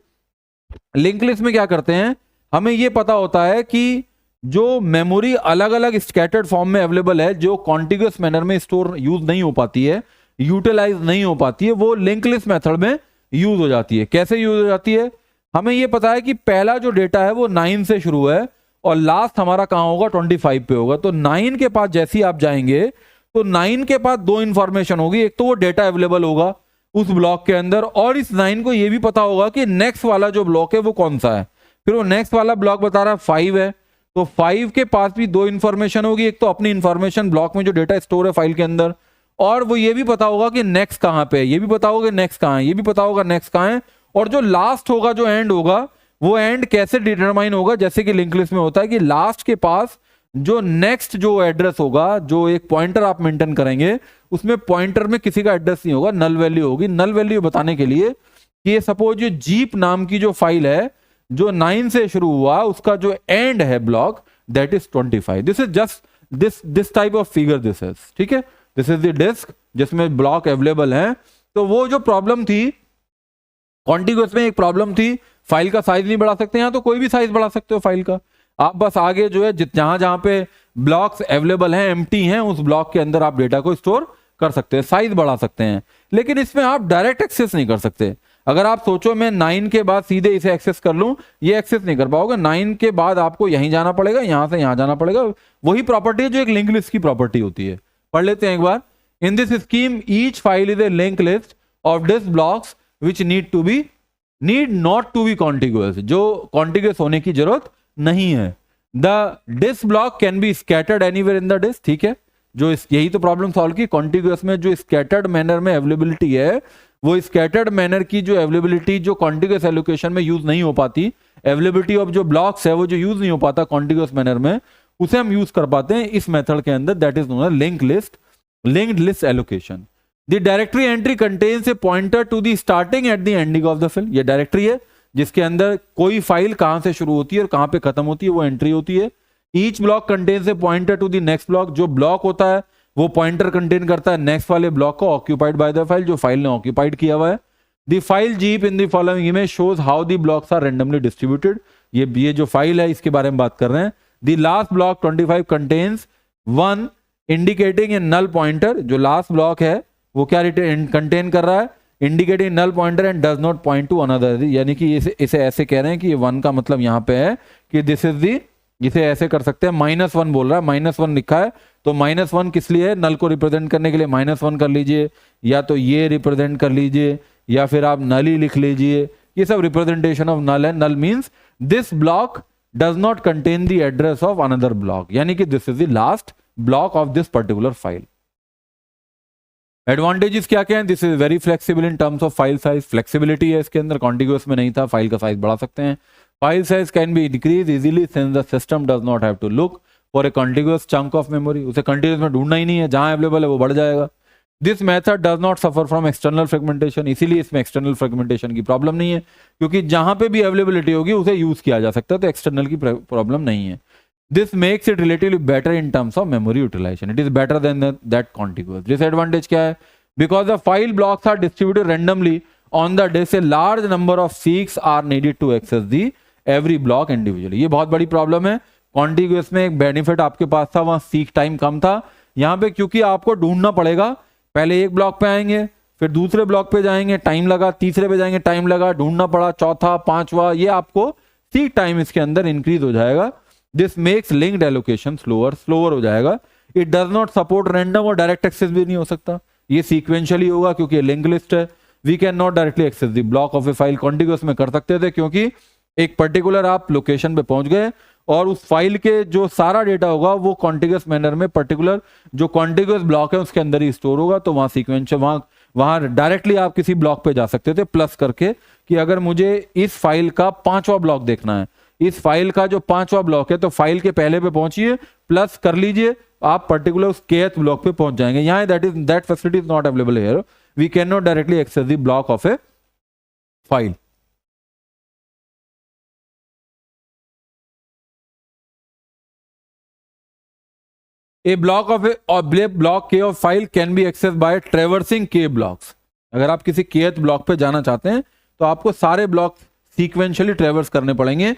लिंक लिस्ट में क्या करते हैं, हमें यह पता होता है कि जो मेमोरी अलग अलग स्कैटर्ड फॉर्म में अवेलेबल है, जो कॉन्टिग्यूअस मैनर में स्टोर यूज नहीं हो पाती है, यूटिलाइज नहीं हो पाती है, वो लिंक लिस्ट मेथड में यूज हो जाती है। कैसे यूज हो जाती है, हमें यह पता है कि पहला जो डेटा है वो 9 से शुरू है और लास्ट हमारा कहां होगा, 25 पे होगा। तो 9 के पास जैसे ही आप जाएंगे तो 9 के पास 2 इंफॉर्मेशन होगी, एक तो वो डेटा अवेलेबल होगा उस ब्लॉक के अंदर, और इस 9 को यह भी पता होगा कि नेक्स्ट वाला जो ब्लॉक है वो कौन सा है। फिर वो नेक्स्ट वाला ब्लॉक बता रहा है 5 है, तो 5 के पास भी 2 इंफॉर्मेशन होगी, एक तो अपनी इंफॉर्मेशन ब्लॉक में जो डेटा स्टोर है फाइल के अंदर, और वो ये भी पता होगा कि नेक्स्ट कहां पे है, ये भी पता होगा नेक्स्ट कहां है, ये भी पता होगा नेक्स्ट कहां है, और जो लास्ट होगा, जो एंड होगा, वो एंड कैसे डिटरमाइन होगा, जैसे कि लिंक लिस्ट में होता है कि लास्ट के पास जो नेक्स्ट जो एड्रेस होगा, जो एक पॉइंटर आप मेंटेन करेंगे, उसमें पॉइंटर में किसी का एड्रेस नहीं होगा, नल वैल्यू होगी। नल वैल्यू बताने के लिए कि ये सपोज ये जीप नाम की जो फाइल है, जो 9 से शुरू हुआ उसका जो एंड है block that is 25। This is just this type of figure this is, ठीक है, दिस इज द डिस्क जिसमें ब्लॉक अवेलेबल है। तो वो जो प्रॉब्लम थी कॉन्टिग्यूअस में, एक प्रॉब्लम थी फाइल का साइज नहीं बढ़ा सकते, यहां तो कोई भी साइज बढ़ा सकते हो फाइल का। आप बस आगे जो है जहां जहां पे ब्लॉक्स अवेलेबल हैं, एम्प्टी हैं, उस ब्लॉक के अंदर आप डेटा को स्टोर कर सकते हैं, साइज बढ़ा सकते हैं। लेकिन इसमें आप डायरेक्ट एक्सेस नहीं कर सकते। अगर आप सोचो मैं 9 के बाद सीधे इसे एक्सेस कर लूं, ये एक्सेस नहीं कर पाओगे। 9 के बाद आपको यहीं जाना पड़ेगा, यहां से यहां जाना पड़ेगा। वही प्रॉपर्टी है जो एक लिंक लिस्ट की प्रॉपर्टी होती है। पढ़ लेते हैं एक बार। In this scheme each file is a link list of disk blocks which need not to be contiguous, जो कॉन्टिग्यूअस होने की जरूरत नहीं है। The disk block can be scattered anywhere in the disk, ठीक है, जो यही तो प्रॉब्लम सॉल्व की। कॉन्टिग्यूअस में जो स्कैटर्ड मैनर में अवेलेबिलिटी है, वो स्कैटर्ड मैनर की जो अवेलेबिलिटी जो कॉन्टिग्यूअस एलोकेशन में यूज नहीं हो पाती, अवेलेबिलिटी ऑफ जो ब्लॉक्स है वो जो यूज नहीं हो पाता कॉन्टिग्यूअस मैनर में, उसे हम यूज कर पाते हैं इस मेथड के अंदर, that is known as linked list allocation. The directory entry contains a pointer to the starting at the ending of the file. ये डायरेक्टरी है जिसके अंदर कोई फाइल कहां से शुरू होती है और कहां पे खत्म होती है, वो एंट्री होती है। Each block contains a pointer to the next block. जो ब्लॉक होता है वो पॉइंटर कंटेन करता है नेक्स्ट वाले ब्लॉक को ऑक्यूपाइड बाय द फाइल, जो फाइल ने ऑक्यूपाइड किया हुआ है। The file jeep in the following image shows how the blocks are randomly distributed. ये जो फाइल है इसके बारे में बात कर रहे हैं। The last block 25 contains 1 indicating a null pointer. जो लास्ट ब्लॉक है वो क्या कंटेन कर रहा है, indicating null pointer and does not point to another. यानी कि इसे ऐसे कह रहे हैं कि ये 1 का मतलब यहां पे है कि दिस इज दी, इसे ऐसे कर सकते हैं -1 बोल रहा है, -1 लिखा है तो -1 किस लिए है, नल को रिप्रेजेंट करने के लिए -1 कर लीजिए, या तो ये रिप्रेजेंट कर लीजिए, या फिर आप नल ही लिख लीजिए। ये सब रिप्रेजेंटेशन ऑफ नल है। Null means this block does not contain the address of another block, यानी कि this is the last block of this particular file. Advantages क्या क्या है, this is very flexible in terms of file size. Flexibility है इसके अंदर, कॉन्टिग्यूअस में नहीं था, फाइल का साइज बढ़ा सकते हैं। File size can be increase easily since the system does not have to look for a continuous chunk of memory. उसे कंटिन्यूअस में ढूंढना ही नहीं है, जहां अवेलेबल है वो बढ़ जाएगा। This method does not suffer from external fragmentation, इसीलिए इसमें एक्सटर्नल फ्रेगमेंटेशन की प्रॉब्लम नहीं है, क्योंकि जहां पे भी अवेलेबिलिटी होगी उसे यूज किया जा सकता है, तो एक्सटर्नल की प्रॉब्लम नहीं है। This makes it relatively better in terms of memory utilization. It is better than that contiguous. Disadvantage क्या है? Because the file blocks are distributed randomly on the disk, a large number of seeks are needed to access the every block individually. ये बहुत बड़ी प्रॉब्लम है। कॉन्टिग्यूअस में एक बेनिफिट आपके पास था, वहां सीक टाइम कम था। यहाँ पे क्योंकि आपको ढूंढना पड़ेगा, पहले एक ब्लॉक पे आएंगे, फिर दूसरे ब्लॉक पे जाएंगे, टाइम लगा, तीसरे पे जाएंगे, टाइम लगा, ढूंढना पड़ा, चौथा, पांचवा, ये आपको सीक टाइम इसके अंदर इंक्रीज हो जाएगा। This makes linked allocation slower हो जाएगा। It does not support random और डायरेक्ट एक्सेस भी नहीं हो सकता, ये सीक्वेंशियली होगा क्योंकि लिंक लिस्ट है। We can not directly access the block of a file. Contiguous में कर सकते थे क्योंकि एक पर्टिकुलर आप लोकेशन पे पहुंच गए और उस फाइल के जो सारा डेटा होगा वो कॉन्टिग्यूअस मैनर में पर्टिकुलर जो कॉन्टिग्यूअस ब्लॉक है उसके अंदर ही स्टोर होगा, तो वहां सीक्वेंशियल वहां डायरेक्टली आप किसी ब्लॉक पे जा सकते थे प्लस करके कि अगर मुझे इस फाइल का 5वां ब्लॉक देखना है, इस फाइल का जो 5वां ब्लॉक है, तो फाइल के पहले पे पहुंचिए, प्लस कर लीजिए, आप पर्टिकुलर उस kth ब्लॉक पे पहुंच जाएंगे। यहाँ that facility is not available here. We can not directly access the block of a file. A block of a block k of file can be accessed by traversing k blocks. अगर आप किसी kth ब्लॉक पे जाना चाहते हैं तो आपको सारे ब्लॉक सीक्वेंशियली ट्रेवर्स करने पड़ेंगे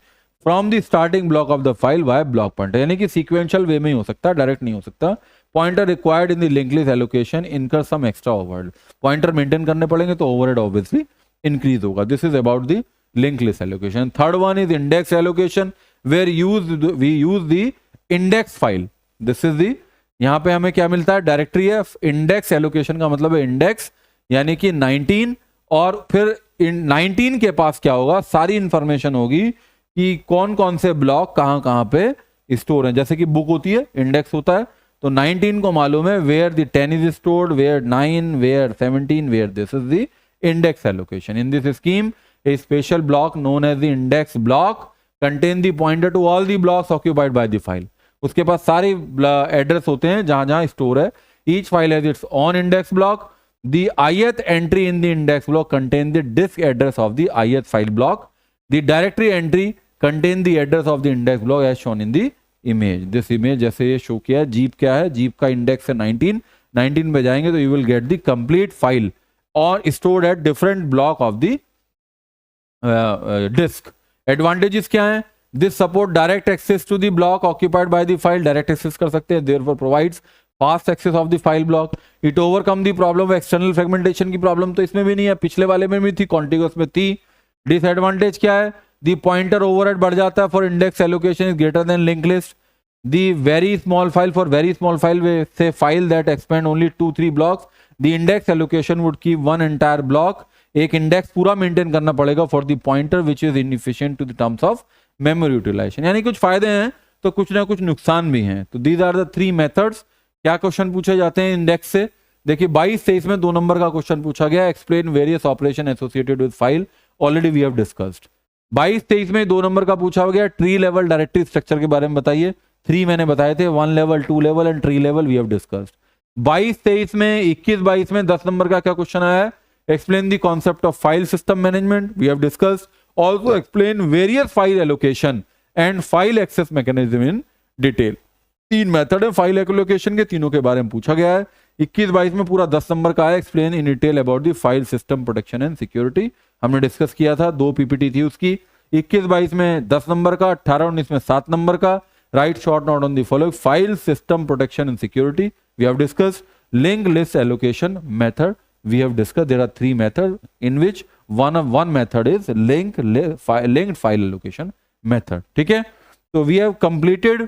from the starting block of the file by block pointer, यानी कि सीक्वेंशियल वे में ही हो सकता है, डायरेक्ट नहीं हो सकता। Pointer required in the link list allocation incur some extra overhead. Pointer maintain करने पड़ेंगे तो ओवरहेड ऑब्वियसली इंक्रीज होगा। This is about the link list allocation. Third one is index allocation where we use the index file. This is the, यहां पे हमें क्या मिलता है, डायरेक्टरी है। इंडेक्स एलोकेशन का मतलब है इंडेक्स, यानी कि 19, और फिर 19 के पास क्या होगा, सारी इंफॉर्मेशन होगी कि कौन कौन से ब्लॉक कहां पे स्टोर है। जैसे कि बुक होती है, इंडेक्स होता है, तो 19 को मालूम है where the 10 is stored, where 9, where 17, where this is the index allocation. In this scheme a special block known as the index block contain the pointer to all the blocks occupied by the file. उसके पास सारे एड्रेस होते हैं जहां जहां स्टोर है। Each file has its own index block. The ith entry in the index block contain the disk address of the ith file block. The directory entry contain the address of the index block as shown in the image. This image जैसे ये शो किया है, जीप क्या है, जीप का इंडेक्स है 19 पे जाएंगे तो you will get the complete file और stored at different block of the disk. Advantages क्या है? This support direct access to the block occupied by the file, direct access कर सकते हैं, therefore provides fast access of the file block. It overcome the problem of external fragmentation की प्रॉब्लम तो इसमें भी नहीं है, पिछले वाले में भी थी, कॉन्टिगुअस में थी। डिसएडवांटेज क्या है? द पॉइंटर ओवरहेड बढ़ जाता है for index allocation is greater than link list. The very small file, for very small file से file that expend only 2-3 blocks, the index allocation would keep one entire block, एक इंडेक्स पूरा मेंटेन करना पड़ेगा for the pointer which is inefficient to the terms of memory utilization. यानी कुछ फायदे हैं तो कुछ ना कुछ नुकसान भी हैं। तो दीज आर द 3 मेथड्स। क्या क्वेश्चन पूछे जाते हैं इंडेक्स से? देखिए 22-23 में 2 नंबर का क्वेश्चन पूछा गया, explain various operation associated with file, already we have discussed. 22-23 में 2 नंबर का पूछा गया, ट्री लेवल डायरेक्टरी स्ट्रक्चर के बारे में बताइए। 3 मैंने बताए थे, 1 level, 2 level and three level, we have discussed. 22-23 में 21-22 में 10 नंबर का क्या क्वेश्चन आया है? Explain the concept of file system management, we have discussed. Also explain various file allocation and file access mechanism in detail. 3 method है फाइल एलोकेशन के, तीनों के बारे में पूछा गया है। 21-22 में पूरा 10 नंबर का है, explain in detail about the file system protection and security, हमने डिस्कस किया था, 2 पीपीटी थी उसकी। 21-22 में 10 नंबर का, 18-19 में 7 नंबर का, write short note on the following file system protection and security, we have discussed. Link list allocation method, we have discussed there are 3 methods in which one method is linked file allocation method। ठीक है, तो we have completed।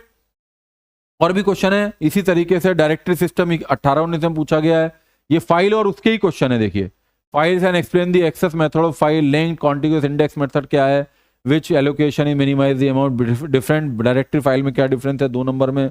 और भी क्वेश्चन है इसी तरीके से, डायरेक्टरी सिस्टम 18-19 में पूछा गया है, ये फाइल और उसके ही क्वेश्चन है। देखिए files and explain the access method of file, linked contiguous index method क्या है, which allocation is minimize the amount, different directory file में क्या डिफरेंस है 2 नंबर में,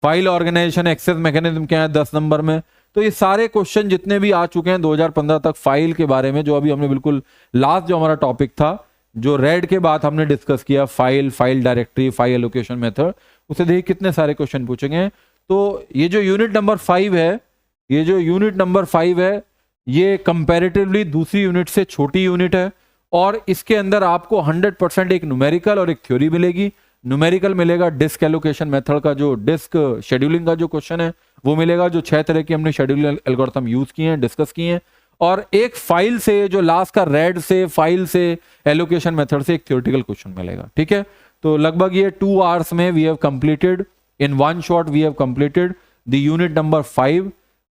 फाइल ऑर्गेनाइजेशन एक्सेस मैकेनिज्म क्या है 10 नंबर में। तो ये सारे क्वेश्चन जितने भी आ चुके हैं 2015 तक फाइल के बारे में, जो अभी हमने बिल्कुल लास्ट जो हमारा टॉपिक था, जो रेड के बाद हमने डिस्कस किया, file directory, file allocation method, उसे देखिए कितने सारे क्वेश्चन पूछेंगे। तो ये जो यूनिट नंबर 5 है, ये कंपैरेटिवली दूसरी यूनिट से छोटी यूनिट है और इसके अंदर आपको 100% एक न्यूमेरिकल और एक थ्योरी मिलेगी। न्यूमेरिकल मिलेगा डिस्क एलोकेशन मेथड का, जो डिस्क शेड्यूलिंग का जो क्वेश्चन है वो मिलेगा, जो 6 तरह की हमने शेड्यूलिंग एल्गोरिथम यूज किए हैं, डिस्कस किए हैं। और एक फाइल से, जो लास्ट का रेड से, फाइल से, एलोकेशन मेथड से एक थ्योरेटिकल क्वेश्चन मिलेगा। ठीक है, तो लगभग ये 2 आवर्स में we have completed, in 1 shot we have completed the unit number 5।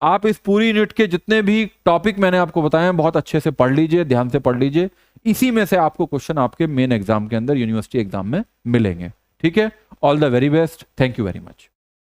आप इस पूरी यूनिट के जितने भी टॉपिक मैंने आपको बताए हैं बहुत अच्छे से पढ़ लीजिए, ध्यान से पढ़ लीजिए, इसी में से आपको क्वेश्चन आपके मेन एग्जाम के अंदर, यूनिवर्सिटी एग्जाम में मिलेंगे। ठीक है, all the very best, thank you very much.